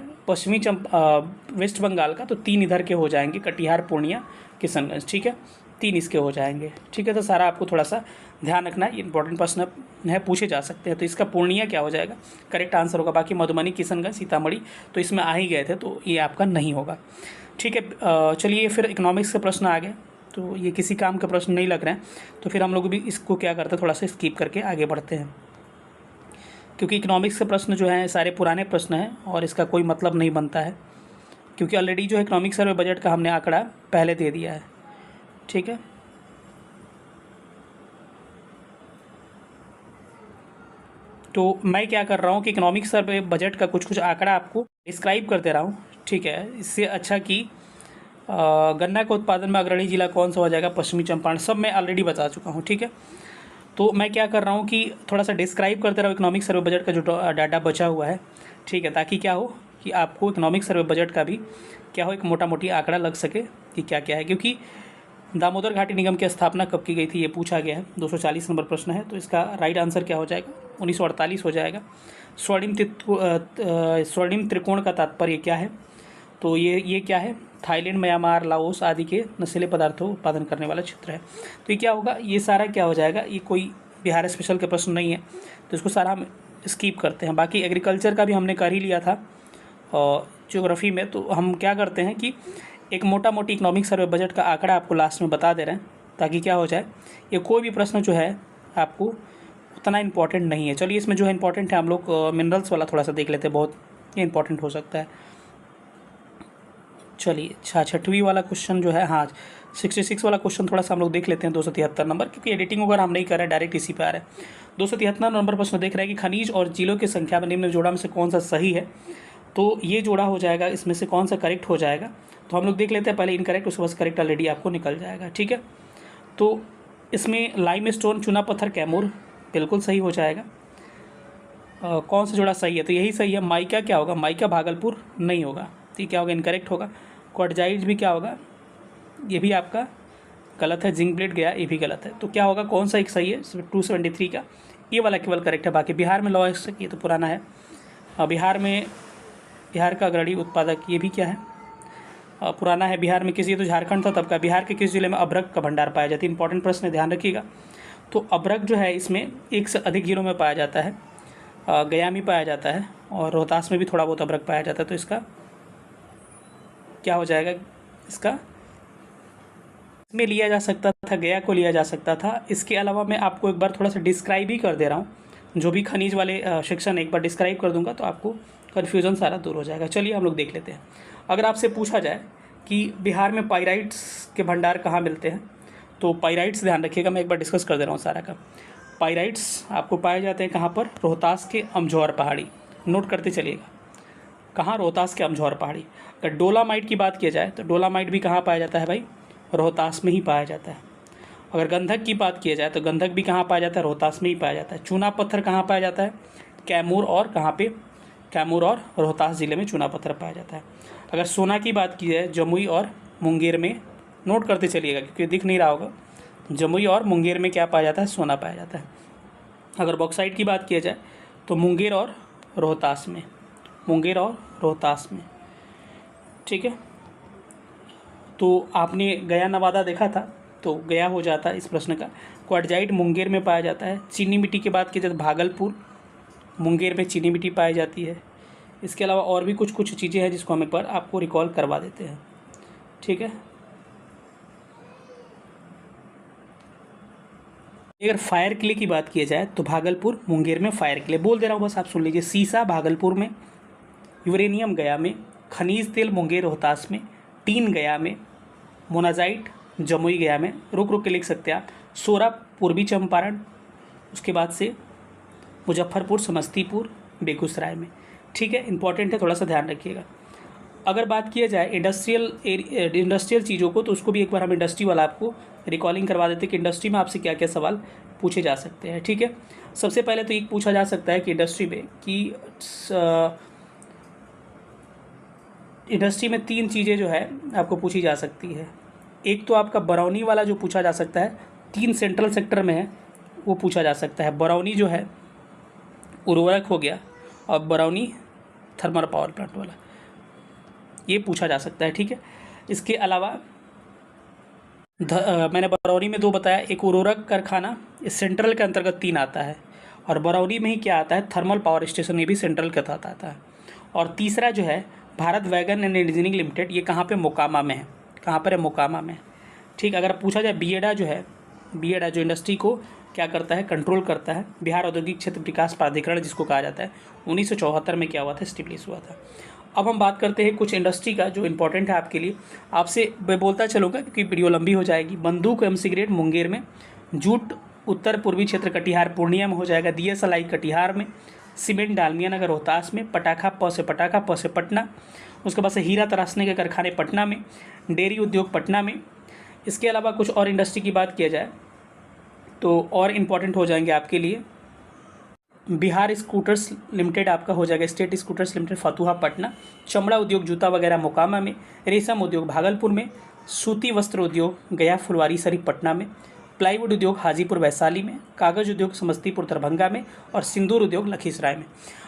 वेस्ट बंगाल का, तो 3 इधर के हो जाएंगे, कटिहार, पूर्णिया, किशनगंज। ठीक है, 3 इसके हो जाएंगे। ठीक है, तो सारा आपको थोड़ा सा ध्यान रखना है, इंपॉर्टेंट प्रश्न है, पूछे जा सकते हैं। तो इसका पूर्णिया क्या हो जाएगा? करेक्ट आंसर होगा। बाकी मधुबनी, किशनगंज, सीतामढ़ी तो इसमें आ ही गए थे, तो ये आपका नहीं होगा। ठीक है, चलिए फिर इकोनॉमिक्स के प्रश्न आ गए। तो ये किसी काम के प्रश्न नहीं लग रहे हैं, तो फिर हम लोग भी इसको क्या करते हैं, थोड़ा सा स्किप करके आगे बढ़ते हैं, क्योंकि इकोनॉमिक्स के प्रश्न जो हैं सारे पुराने प्रश्न हैं और इसका कोई मतलब नहीं बनता है, क्योंकि ऑलरेडी जो है इकोनॉमिक सर्वे बजट का हमने आंकड़ा पहले दे दिया है। ठीक है, तो मैं क्या कर रहा हूँ कि इकोनॉमिक सर्वे बजट का कुछ आंकड़ा आपको डिस्क्राइब कर दे रहा हूँ। ठीक है, इससे अच्छा कि गन्ना के उत्पादन में अग्रणी जिला कौन सा हो जाएगा, पश्चिमी चंपारण, सब मैं ऑलरेडी बता चुका हूँ। ठीक है, तो मैं क्या कर रहा हूँ कि थोड़ा सा डिस्क्राइब करते रहा हूँ इकोनॉमिक सर्वे बजट का जो डाटा बचा हुआ है। ठीक है, ताकि क्या हो कि आपको इकोनॉमिक सर्वे बजट का भी क्या हो, एक मोटा मोटी आंकड़ा लग सके कि क्या क्या है। क्योंकि दामोदर घाटी निगम की स्थापना कब की गई थी, ये पूछा गया है। 240 नंबर प्रश्न है, तो इसका राइट आंसर क्या हो जाएगा? 1948 हो जाएगा। स्वर्णिम त्रिकोण का तात्पर्य क्या है? तो ये क्या है? थाईलैंड, म्यांमार, लाओस आदि के नशीले पदार्थों उत्पादन करने वाला क्षेत्र है। तो ये क्या होगा? ये सारा क्या हो जाएगा? ये कोई बिहार स्पेशल के प्रश्न नहीं है, तो इसको सारा हम स्किप करते हैं। बाकी एग्रीकल्चर का भी हमने कर ही लिया था और ज्योग्राफी में, तो हम क्या करते हैं कि एक मोटा मोटी इकोनॉमिक सर्वे बजट का आंकड़ा आपको लास्ट में बता दे रहे हैं, ताकि क्या हो जाए, ये कोई भी प्रश्न जो है आपको उतना इंपॉर्टेंट नहीं है। चलिए, इसमें जो है इंपॉर्टेंट है, हम लोग मिनरल्स वाला थोड़ा सा देख लेते हैं, बहुत ये इंपॉर्टेंट हो सकता है। चलिए, 6वां वाला क्वेश्चन जो है, हाँ 66 वाला क्वेश्चन थोड़ा सा हम लोग देख लेते हैं। 273 नंबर, क्योंकि एडिटिंग वगैरह हम नहीं कर रहे हैं, डायरेक्ट इसी पे आ रहे हैं। 273 नंबर प्रश्न देख रहे हैं कि खनिज और जिलों की संख्या में निम्न जोड़ा में से कौन सा सही है? तो ये जोड़ा हो जाएगा, इसमें से कौन सा करेक्ट हो जाएगा? तो हम लोग देख लेते हैं पहले इनकरेक्ट, उसके बाद करेक्ट ऑलरेडी आपको निकल जाएगा। ठीक है, तो इसमें लाइम स्टोन, चूना पत्थर, कैमूर बिल्कुल सही हो जाएगा। कौन सा जोड़ा सही है? तो यही सही है। माइका क्या होगा? माइका भागलपुर नहीं होगा, तो क्या होगा? इनकरेक्ट होगा। क्वार्टजाइट भी क्या होगा? ये भी आपका गलत है। जिंक ब्लेड गया, ये भी गलत है। तो क्या होगा? कौन सा एक सही है? 273 का ये वाला केवल करेक्ट है। बाकी बिहार में लॉ ये तो पुराना है। बिहार का अग्रणी उत्पादक ये भी क्या है? पुराना है। बिहार में किसी, तो झारखंड था तब का। बिहार के किस जिले में अभ्रक का भंडार पाया जाता है? इंपॉर्टेंट प्रश्न है, ध्यान रखिएगा। तो अभ्रक जो है इसमें एक से अधिक जिलों में पाया जाता है। गया में पाया जाता है और रोहतास में भी थोड़ा बहुत अभ्रक पाया जाता है। तो इसका क्या हो जाएगा? इसका में लिया जा सकता था, गया को लिया जा सकता था। इसके अलावा मैं आपको एक बार थोड़ा सा डिस्क्राइब ही कर दे रहा हूँ, जो भी खनिज वाले सेक्शन एक बार डिस्क्राइब कर दूंगा तो आपको कन्फ्यूज़न सारा दूर हो जाएगा। चलिए हम लोग देख लेते हैं। अगर आपसे पूछा जाए कि बिहार में पाइराइट्स के भंडार कहाँ मिलते हैं, तो पाइराइट्स ध्यान रखिएगा, मैं एक बार डिस्कस कर दे रहा हूँ सारा का। पाइराइट्स आपको पाए जाते हैं कहाँ पर? रोहतास के अमझौर पहाड़ी, नोट करते चलिएगा। कहाँ? रोहतास के अमझौर पहाड़ी। अगर डोलामाइट की बात किया जाए तो डोलामाइट भी कहाँ पाया जाता है भाई? रोहतास में ही पाया जाता है। अगर गंधक की बात किया जाए तो गंधक भी कहाँ पाया जाता है? रोहतास में ही पाया जाता है। चूना पत्थर कहाँ पाया जाता है? कैमूर और कहाँ पे? कैमूर और रोहतास ज़िले में चूना पत्थर पाया जाता है। अगर सोना की बात की जाए जमुई और मुंगेर में, नोट करते चलिएगा क्योंकि दिख नहीं रहा होगा, जमुई और मुंगेर में क्या पाया जाता है, सोना पाया जाता है। अगर बॉक्साइट की बात किया जाए तो मुंगेर और रोहतास में, मुंगेर और रोहतास में, ठीक है। तो आपने गया नवादा देखा था, तो गया हो जाता है इस प्रश्न का। क्वार्टजाइट मुंगेर में पाया जाता है। चीनी मिट्टी की बात की जाए तो भागलपुर, मुंगेर में चीनी मिट्टी पाई जाती है। इसके अलावा और भी कुछ कुछ चीज़ें हैं जिसको हम एक बार आपको रिकॉल करवा देते हैं, ठीक है। अगर फायर क्ले की बात की जाए तो भागलपुर मुंगेर में फायर क्ले, बोल दे रहा हूँ बस आप सुन लीजिए। सीसा भागलपुर में, यूरेनियम गया में, खनिज तेल मुंगेर रोहतास में, टीन गया में, मोनाजाइट जमुई गया में, रुक रुक के लिख सकते हैं आप। सोरा पूर्वी चंपारण, उसके बाद से मुजफ्फरपुर, समस्तीपुर, बेगूसराय में, ठीक है। इंपॉर्टेंट है, थोड़ा सा ध्यान रखिएगा। अगर बात किया जाए इंडस्ट्रियल चीज़ों को, तो उसको भी एक बार हम इंडस्ट्री वाला आपको रिकॉलिंग करवा देते हैं कि इंडस्ट्री में आपसे क्या क्या सवाल पूछे जा सकते हैं, ठीक है। सबसे पहले तो एक पूछा जा सकता है कि इंडस्ट्री में इंडस्ट्री में 3 चीज़ें जो है आपको पूछी जा सकती है। एक तो आपका बरौनी वाला जो पूछा जा सकता है, 3 सेंट्रल सेक्टर में है, वो पूछा जा सकता है। बरौनी जो है उर्वरक हो गया, और बरौनी थर्मल पावर प्लांट वाला, ये पूछा जा सकता है, ठीक है। इसके अलावा मैंने बरौनी में 2 बताया, एक उर्वरक कारखाना, इस सेंट्रल के अंतर्गत 3 आता है, और बरौनी में ही क्या आता है, थर्मल पावर स्टेशन, ये भी सेंट्रल के तहत आता है। और तीसरा जो है Bharat wagon and engineering limited, ये कहाँ पे, मोकामा में है। कहाँ पर है, मोकामा में, ठीक। अगर पूछा जाए बीएडा जो है, बीएडा जो इंडस्ट्री को क्या करता है, कंट्रोल करता है, बिहार औद्योगिक क्षेत्र विकास प्राधिकरण जिसको कहा जाता है, 1974 में क्या हुआ था, स्टेब्लिश हुआ था। अब हम बात करते हैं कुछ इंडस्ट्री का जो इंपॉर्टेंट है आपके लिए, आपसे मैं बोलता चलूँगा क्योंकि वीडियो लंबी हो जाएगी। बंदूक एवं सिगरेट मुंगेर में, जूट उत्तर पूर्वी क्षेत्र कटिहार पूर्णिया में हो जाएगा, DSLI कटिहार में, सीमेंट डालमिया नगर रोहतास में, पटाखा प से पटना, उसके बाद से हीरा तराशने के कारखाने पटना में, डेयरी उद्योग पटना में। इसके अलावा कुछ और इंडस्ट्री की बात किया जाए तो और इम्पॉर्टेंट हो जाएंगे आपके लिए, बिहार स्कूटर्स लिमिटेड आपका हो जाएगा, state scooters limited Fatuha Patna, चमड़ा उद्योग जूता वगैरह मोकामा में, रेशम उद्योग भागलपुर में, सूती वस्त्र उद्योग गया फुलवारी शरीफ पटना में, प्लाईवुड उद्योग हाजीपुर वैशाली में, कागज़ उद्योग समस्तीपुर दरभंगा में, और सिंदूर उद्योग लखीसराय में।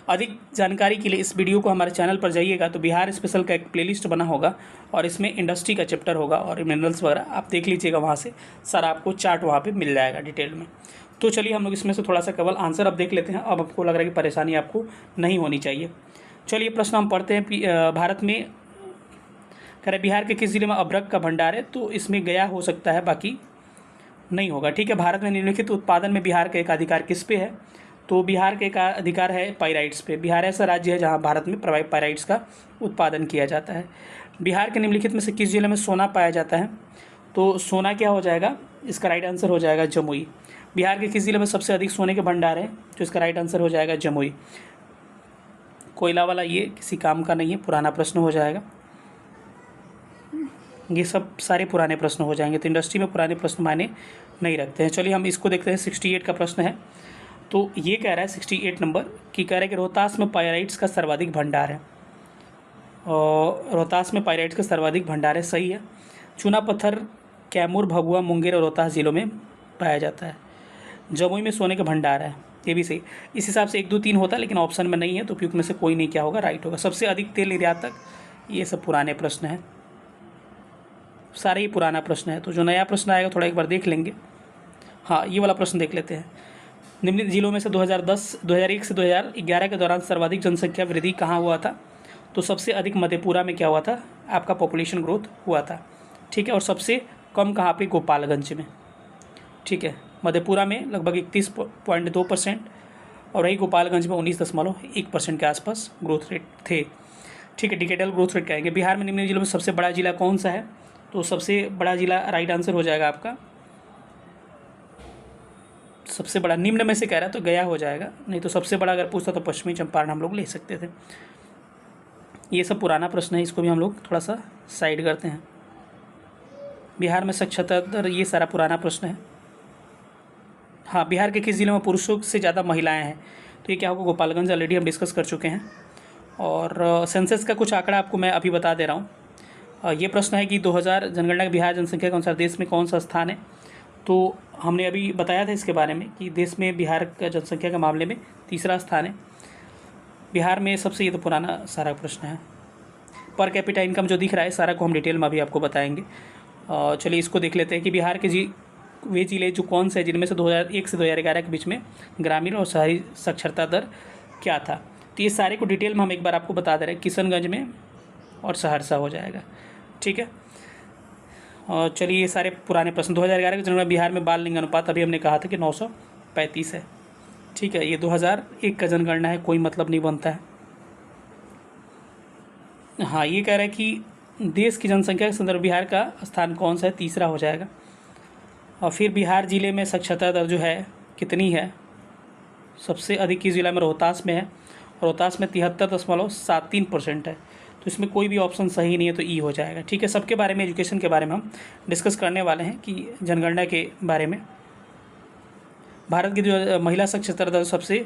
अधिक जानकारी के लिए इस वीडियो को हमारे चैनल पर जाइएगा तो बिहार स्पेशल का एक प्लेलिस्ट बना होगा, और इसमें इंडस्ट्री का चैप्टर होगा और मिनरल्स वगैरह आप देख लीजिएगा, वहाँ से सारा आपको चार्ट वहाँ पे मिल जाएगा डिटेल में। तो चलिए हम लोग इसमें से थोड़ा सा केवल आंसर अब देख लेते हैं। अब आपको लग रहा है कि परेशानी आपको नहीं होनी चाहिए। चलिए प्रश्न हम पढ़ते हैं। भारत में कह रहे बिहार के किस जिले में अभ्रक का भंडार है, तो इसमें गया हो सकता है, बाकी नहीं होगा, ठीक है। भारत में निम्नलिखित उत्पादन में बिहार का एकाधिकार किस पे है, तो बिहार के का अधिकार है पाइराइट्स पे। बिहार ऐसा राज्य है जहाँ भारत में पाइराइट्स का उत्पादन किया जाता है। बिहार के निम्नलिखित में से किस जिले में सोना पाया जाता है, तो सोना क्या हो जाएगा, इसका राइट आंसर हो जाएगा जमुई। बिहार के किस जिले में सबसे अधिक सोने के भंडार है, तो इसका राइट आंसर हो जाएगा जमुई। कोयला वाला ये किसी काम का नहीं है, पुराना प्रश्न हो जाएगा। ये सब सारे पुराने प्रश्न हो जाएंगे, तो इंडस्ट्री में पुराने प्रश्न मायने नहीं रखते हैं। चलिए हम इसको देखते हैं। 68 का प्रश्न है, तो ये कह रहा है 68 नंबर कि कह रहा है कि रोहतास में पाइराइट्स का सर्वाधिक भंडार है, और रोहतास में पाइराइट्स का सर्वाधिक भंडार है, सही है। चूना पत्थर कैमूर, भभुआ, मुंगेर और रोहतास जिलों में पाया जाता है। जमुई में सोने का भंडार है, ये भी सही। इस हिसाब से 1, 2, 3 होता है, लेकिन ऑप्शन में नहीं है, तो उपयुक्त में से कोई नहीं क्या होगा, राइट होगा। सबसे अधिक तेल निर्यातक, ये सब पुराने प्रश्न हैं, सारे ही पुराना प्रश्न है। तो जो नया प्रश्न आएगा थोड़ा एक बार देख लेंगे। हाँ, ये वाला प्रश्न देख लेते हैं। निम्नलिखित जिलों में से 2001 से 2011 के दौरान सर्वाधिक जनसंख्या वृद्धि कहाँ हुआ था, तो सबसे अधिक मधेपुरा में क्या हुआ था, आपका पॉपुलेशन ग्रोथ हुआ था, ठीक है। और सबसे कम कहाँ पे, गोपालगंज में, ठीक है। मधेपुरा में लगभग 31.2% और वही गोपालगंज में 19.1% के आसपास ग्रोथ रेट थे, ठीक है। डिकेडल ग्रोथ रेट कहेंगे। बिहार में निम्न जिलों में सबसे बड़ा जिला कौन सा है, तो सबसे बड़ा जिला राइट आंसर हो जाएगा आपका, सबसे बड़ा निम्न में से कह रहा तो गया हो जाएगा, नहीं तो सबसे बड़ा अगर पूछता तो पश्चिमी चंपारण हम लोग ले सकते थे। ये सब पुराना प्रश्न है, इसको भी हम लोग थोड़ा सा साइड करते हैं। बिहार में साक्षरता दर, ये सारा पुराना प्रश्न है। हाँ, बिहार के किस जिले में पुरुषों से ज़्यादा महिलाएं हैं, तो ये क्या होगा, गोपालगंज, ऑलरेडी हम डिस्कस कर चुके हैं। और सेंसस का कुछ आंकड़ा आपको मैं अभी बता दे रहा हूँ। ये प्रश्न है कि 2000 जनगणना के बिहार जनसंख्या के अनुसार देश में कौन सा स्थान है। तो हमने अभी बताया था इसके बारे में कि देश में बिहार का जनसंख्या के मामले में तीसरा स्थान है बिहार में सबसे। ये तो पुराना सारा प्रश्न है। पर कैपिटा इनकम जो दिख रहा है सारा को हम डिटेल में अभी आपको बताएंगे। चलिए इसको देख लेते हैं कि बिहार के वे जिले जो कौन से हैं जिनमें से 2001 से 2011 के बीच में ग्रामीण और शहरी साक्षरता दर क्या था। तो ये सारे को डिटेल में हम एक बार आपको बता दे रहे हैं। किशनगंज में और सहरसा हो जाएगा, ठीक है। और चलिए ये सारे पुराने प्रश्न। 2011 के जनगणना बिहार में बाल लिंग अनुपात अभी हमने कहा था कि 935 है, ठीक है। ये 2001 का जनगणना है, कोई मतलब नहीं बनता है। हाँ, ये कह रहा है कि देश की जनसंख्या के संदर्भ बिहार का स्थान कौन सा है, तीसरा हो जाएगा। और फिर बिहार ज़िले में साक्षरता दर जो है कितनी है, सबसे अधिक किस जिला में, रोहतास में है। रोहतास में 73.73% है। तो इसमें कोई भी ऑप्शन सही नहीं है, तो ई हो जाएगा, ठीक है। सबके बारे में, एजुकेशन के बारे में हम डिस्कस करने वाले हैं कि जनगणना के बारे में। भारत की जो महिला साक्षरता दर सबसे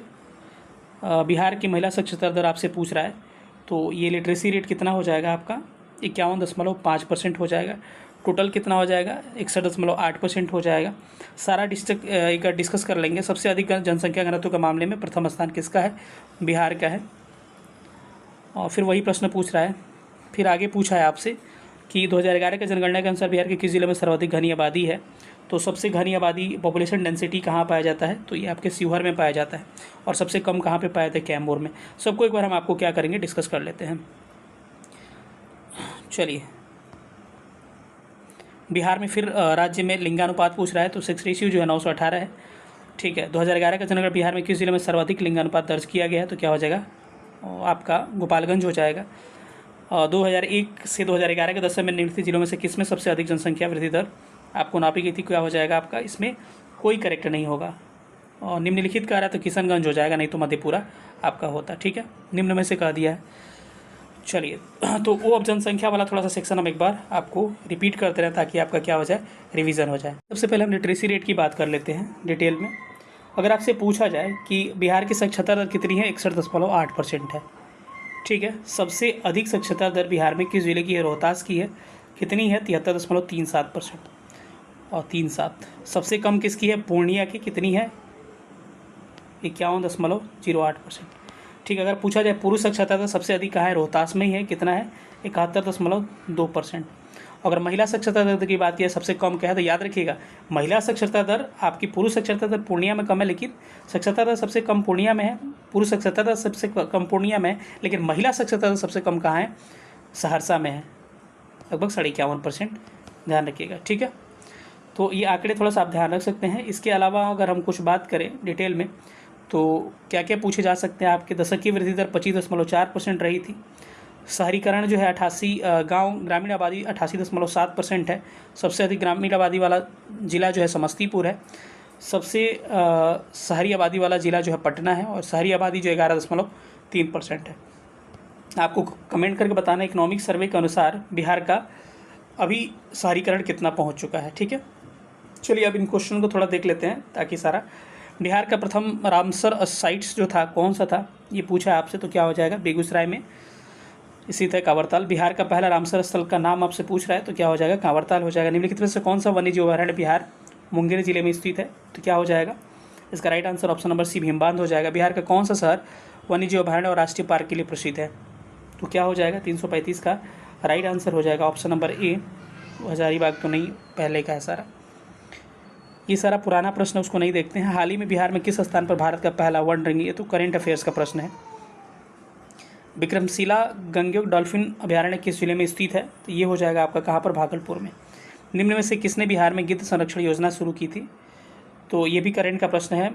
बिहार की महिला साक्षरता दर आपसे पूछ रहा है, तो ये लिटरेसी रेट कितना हो जाएगा आपका, 51.5% हो जाएगा। टोटल कितना हो जाएगा, 61.8% हो जाएगा। सारा डिस्कस कर लेंगे। सबसे अधिक जनसंख्या घनत्व के मामले में प्रथम स्थान किसका है, बिहार का है। और फिर वही प्रश्न पूछ रहा है। फिर आगे पूछा है आपसे कि 2011 के जनगणना के अनुसार बिहार के किस जिले में सर्वाधिक घनी आबादी है। तो सबसे घनी आबादी, पॉपुलेशन डेंसिटी कहाँ पाया जाता है, तो ये आपके शिवहर में पाया जाता है। और सबसे कम कहाँ पे पाया जाता है, कैमूर में। सबको एक बार हम आपको क्या करेंगे, डिस्कस कर लेते हैं। चलिए, बिहार में फिर राज्य में लिंगानुपात पूछ रहा है, तो सेक्स रेशियो जो है 918 है, ठीक है। 2011 का जनगणना बिहार में किस जिले में सर्वाधिक लिंगानुपात दर्ज किया गया है, तो क्या हो जाएगा, आपका गोपालगंज हो जाएगा। 2001 से 2011 के दशक में निम्नलिखित जिलों में से किस में सबसे अधिक जनसंख्या वृद्धि दर आपको नापी गई थी, क्या हो जाएगा आपका, इसमें कोई करेक्ट नहीं होगा। और निम्नलिखित कह रहा है तो किशनगंज हो जाएगा, नहीं तो मधेपुरा आपका होता, ठीक है। निम्न में से कह दिया है। चलिए, तो वो अब जनसंख्या वाला थोड़ा सा सेक्शन हम एक बार आपको रिपीट करते रहें ताकि आपका क्या हो जाए, रिवीजन हो जाए। सबसे पहले हम लिटरेसी रेट की बात कर लेते हैं डिटेल में। अगर आपसे पूछा जाए कि बिहार की साक्षरता दर कितनी है, 61.8% है, ठीक है। सबसे अधिक साक्षरता दर बिहार में किस जिले की है, रोहतास की है, कितनी है, 73.37%। और 37। सबसे कम किसकी है, पूर्णिया की, कितनी है, 51.08%, ठीक है। अगर पूछा जाए पुरुष साक्षरता दर सबसे अधिक कहाँ है, रोहतास में ही है, कितना है, 71.2%। अगर महिला साक्षरता दर की बात की सबसे कम क्या है, तो याद रखिएगा महिला साक्षरता दर आपकी पुरुष साक्षरता दर पूर्णिया में कम है, लेकिन साक्षरता दर सबसे कम पूर्णिया में है। पुरुष साक्षरता दर सबसे कम पूर्णिया में है, लेकिन महिला साक्षरता दर सबसे कम कहाँ है, सहरसा में है, लगभग 51%। ध्यान रखिएगा, ठीक है। तो ये आंकड़े थोड़ा सा आप ध्यान रख सकते हैं। इसके अलावा अगर हम कुछ बात करें डिटेल में, तो क्या क्या पूछे जा सकते हैं। आपके दशक की वृद्धि दर 25.4% रही थी। शहरीकरण जो है 88, ग्रामीण आबादी 88.7% है। सबसे अधिक ग्रामीण आबादी वाला ज़िला जो है समस्तीपुर है। सबसे शहरी आबादी वाला ज़िला जो है पटना है, और शहरी आबादी जो 11.3% है। आपको कमेंट करके बताना इकोनॉमिक सर्वे के अनुसार बिहार का अभी शहरीकरण कितना पहुंच चुका है, ठीक है। चलिए अब इन क्वेश्चन को थोड़ा देख लेते हैं ताकि सारा। बिहार का प्रथम रामसर साइट्स जो था कौन सा था, ये पूछा है आपसे, तो क्या हो जाएगा, बेगूसराय में। इसी तरह कांवरताल। बिहार का पहला रामसर स्थल का नाम आपसे पूछ रहा है, तो क्या हो जाएगा, कांवरताल हो जाएगा। निम्नलिखित में से कौन सा वन्यजीव अभयारण्य बिहार मुंगेर जिले में स्थित है, तो क्या हो जाएगा, इसका right answer option number C Bhimbandh हो जाएगा। बिहार का कौन सा शहर वन्यजीव अभयारण्य और राष्ट्रीय पार्क के लिए प्रसिद्ध है, तो क्या हो जाएगा, 335 का राइट आंसर हो जाएगा ऑप्शन नंबर ए। हजारीबाग तो नहीं, पहले का है सारा। ये सारा पुराना प्रश्न उसको नहीं देखते हैं। हाल ही में बिहार में किस स्थान पर भारत का पहला वन रंगी, ये तो करेंट अफेयर्स का प्रश्न है। विक्रमशिला गंगेय डॉल्फिन अभयारण्य किस जिले में स्थित है, तो ये हो जाएगा आपका कहाँ पर, भागलपुर में। निम्न में से किसने बिहार में गिद्ध संरक्षण योजना शुरू की थी, तो ये भी करेंट का प्रश्न है।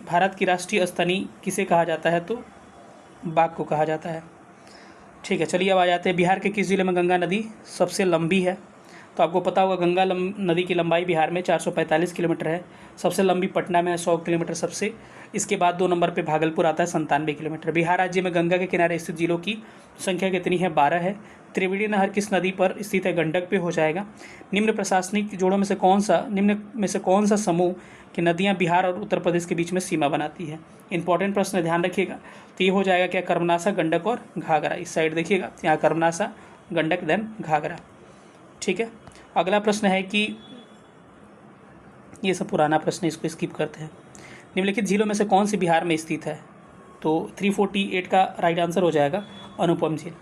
भारत की राष्ट्रीय स्तनी किसे कहा जाता है, तो बाघ को कहा जाता है, ठीक है। चलिए अब आ जाते हैं, बिहार के किस जिले में गंगा नदी सबसे लंबी है, तो आपको पता होगा गंगा नदी की लंबाई बिहार में 445 किलोमीटर है। सबसे लंबी पटना में है 100 किलोमीटर सबसे। इसके बाद 2 नंबर पे भागलपुर आता है 97 किलोमीटर। बिहार राज्य में गंगा के किनारे स्थित जिलों की संख्या कितनी है? 12 है। त्रिवेणी नहर किस नदी पर स्थित है? गंडक पे हो जाएगा। निम्न प्रशासनिक जोड़ों में से कौन सा समूह की नदियाँ बिहार और उत्तर प्रदेश के बीच में सीमा बनाती है? इंपॉर्टेंट प्रश्न, ध्यान रखिएगा। तो ये हो जाएगा क्या? कर्मनासा, गंडक और घाघरा। इस साइड देखिएगा, यहाँ कर्मनासा, गंडक, देन घाघरा। ठीक है। अगला प्रश्न है कि ये सब पुराना प्रश्न है, इसको स्किप करते हैं। निम्नलिखित झीलों में से कौन सी बिहार में स्थित है? तो 348 का राइट आंसर हो जाएगा अनुपम झील।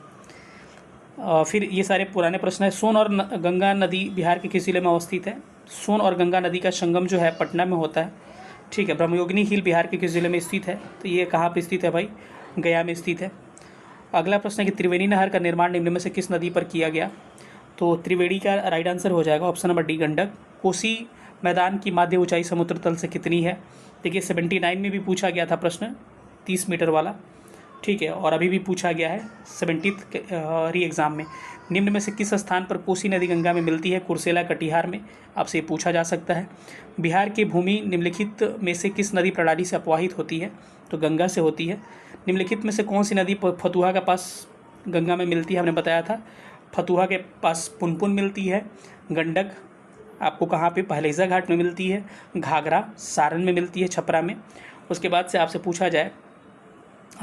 फिर ये सारे पुराने प्रश्न है। सोन और गंगा नदी बिहार के किस जिले में अवस्थित है? सोन और गंगा नदी का संगम जो है पटना में होता है। ठीक है। ब्रह्मयोगिनी हिल बिहार के किस जिले में स्थित है? तो ये कहाँ पे स्थित है भाई? गया में स्थित है। अगला प्रश्न है कि त्रिवेणी नहर का निर्माण निम्न में से किस नदी पर किया गया? तो त्रिवेणी का राइट आंसर हो जाएगा option number D, Gandak. Kosi मैदान की माध्य ऊंचाई समुद्र तल से कितनी है? देखिए 79 में भी पूछा गया था प्रश्न, 30 मीटर वाला। ठीक है। और अभी भी पूछा गया है 70th री एग्ज़ाम में। निम्न में से किस स्थान पर कोसी नदी गंगा में मिलती है? कुर्सेला, कटिहार में आपसे पूछा जा सकता है। बिहार की भूमि निम्नलिखित में से किस नदी प्रणाली से अपवाहित होती है? तो गंगा से होती है। निम्नलिखित में से कौन सी नदी फतुहा के पास गंगा में मिलती है? हमने बताया था फतुहा के पास पुनपुन मिलती है। गंडक आपको कहाँ पे? पहलेजा घाट में मिलती है। घाघरा सारण में मिलती है, छपरा में। उसके बाद से आपसे पूछा जाए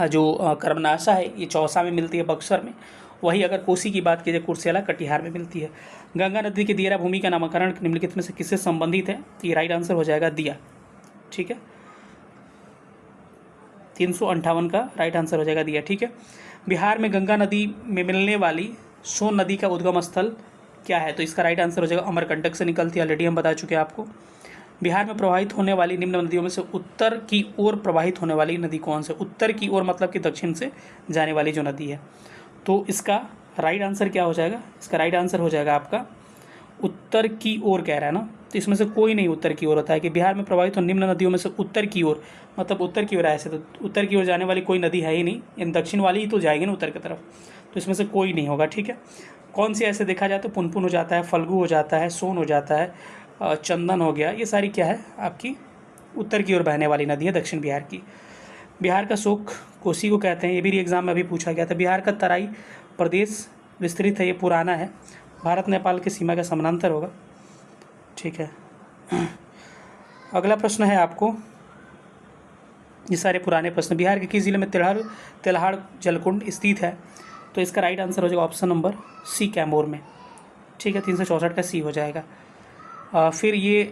जो कर्मनाशा है ये चौसा में मिलती है, बक्सर में। वही अगर कोसी की बात की जाए कुर्सेला, कटिहार में मिलती है। गंगा नदी की दियारा भूमि का नामकरण निम्नलिखित में से किससे संबंधित है? ये राइट आंसर हो जाएगा दिया। ठीक है। 358 का राइट आंसर हो जाएगा दिया। ठीक है। बिहार में गंगा नदी में मिलने वाली सोन नदी का उद्गम स्थल क्या है? तो इसका राइट आंसर हो जाएगा अमरकंटक से निकलती है, ऑलरेडी हम बता चुके हैं आपको। बिहार में प्रवाहित होने वाली निम्न नदियों में से उत्तर की ओर प्रवाहित होने वाली नदी कौन से? उत्तर की ओर मतलब कि दक्षिण से जाने वाली जो नदी है। तो इसका राइट आंसर क्या हो जाएगा? इसका राइट आंसर हो जाएगा आपका उत्तर की ओर, कह रहा है ना। तो इसमें से कोई नहीं उत्तर की ओर होता है कि बिहार में प्रवाहित हो निम्न नदियों में से उत्तर की ओर, मतलब उत्तर की ओर ऐसे, तो उत्तर की ओर जाने वाली कोई नदी है ही नहीं, इन दक्षिण वाली ही तो जाएगी ना उत्तर की तरफ। तो इसमें से कोई नहीं होगा। ठीक है। कौन सी ऐसे देखा जाए तो पुनपुन हो जाता है, फल्गु हो जाता है, सोन हो जाता है, चंदन हो गया, ये सारी क्या है आपकी उत्तर की ओर बहने वाली नदी है दक्षिण बिहार की। बिहार का शोक कोसी को कहते हैं, ये भी एग्जाम में अभी पूछा गया था। बिहार का तराई प्रदेश विस्तृत है, ये पुराना है, भारत नेपाल की सीमा के समानांतर होगा। ठीक है। अगला प्रश्न है आपको, ये सारे पुराने प्रश्न। बिहार के किस जिले में तेल्हाड़ जलकुंड स्थित है? तो इसका राइट आंसर हो जाएगा ऑप्शन नंबर सी, कैमूर में। ठीक है। 364 का सी हो जाएगा। फिर ये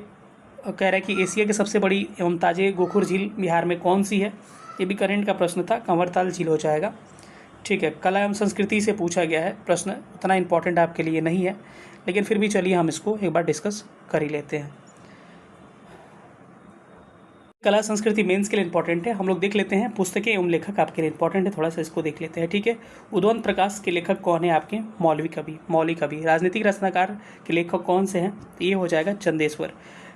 कह रहा है कि एशिया की सबसे बड़ी एवं ताजे गोखुर झील बिहार में कौन सी है? ये भी करंट का प्रश्न था, कंवरताल झील हो जाएगा। ठीक है। कला एवं संस्कृति से पूछा गया है प्रश्न, उतना इंपॉर्टेंट आपके लिए नहीं है, लेकिन फिर भी चलिए हम इसको एक बार डिस्कस कर ही लेते हैं। कला संस्कृति मेंस के लिए इंपॉर्टेंट है, हम लोग देख लेते हैं। पुस्तकें एवं लेखक आपके लिए इंपॉर्टेंट है, थोड़ा सा इसको देख लेते हैं। ठीक है। उद्वंत प्रकाश के लेखक कौन है आपके? मौलिक कवि। राजनीतिक रचनाकार के लेखक कौन से हैं? तो ये हो जाएगा चंदेश्वर।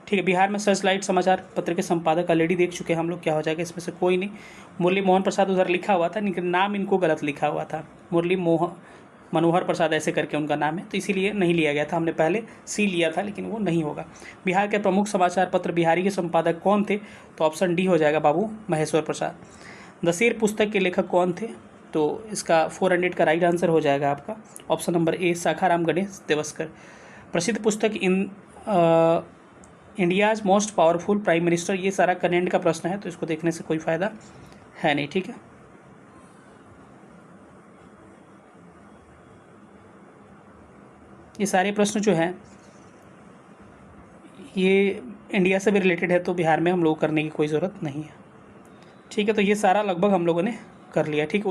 ठीक है। बिहार में सर्चलाइट समाचार पत्र के संपादक ऑलरेडी देख चुके हैं हम लोग, क्या हो जाएगा इसमें से कोई नहीं। मुरली मोहन प्रसाद उधर लिखा हुआ था, लेकिन नाम इनको गलत लिखा हुआ था, मुरली मनोहर प्रसाद ऐसे करके उनका नाम है, तो इसीलिए नहीं लिया गया था। हमने पहले सी लिया था, लेकिन वो नहीं होगा। बिहार के प्रमुख समाचार पत्र बिहारी के संपादक कौन थे? तो ऑप्शन डी हो जाएगा बाबू महेश्वर प्रसाद। दशेर पुस्तक के लेखक कौन थे? तो इसका 400 का राइट आंसर हो जाएगा आपका option number A, Sakharam Ganesh Deuskar. प्रसिद्ध पुस्तक India's most powerful prime minister, ये सारा करंट का प्रश्न है, तो इसको देखने से कोई फ़ायदा है नहीं। ठीक है। ये सारे प्रश्न जो हैं ये इंडिया से भी रिलेटेड है, तो बिहार में हम लोग करने की कोई ज़रूरत नहीं है। ठीक है। तो ये सारा लगभग हम लोगों ने कर लिया। ठीक है।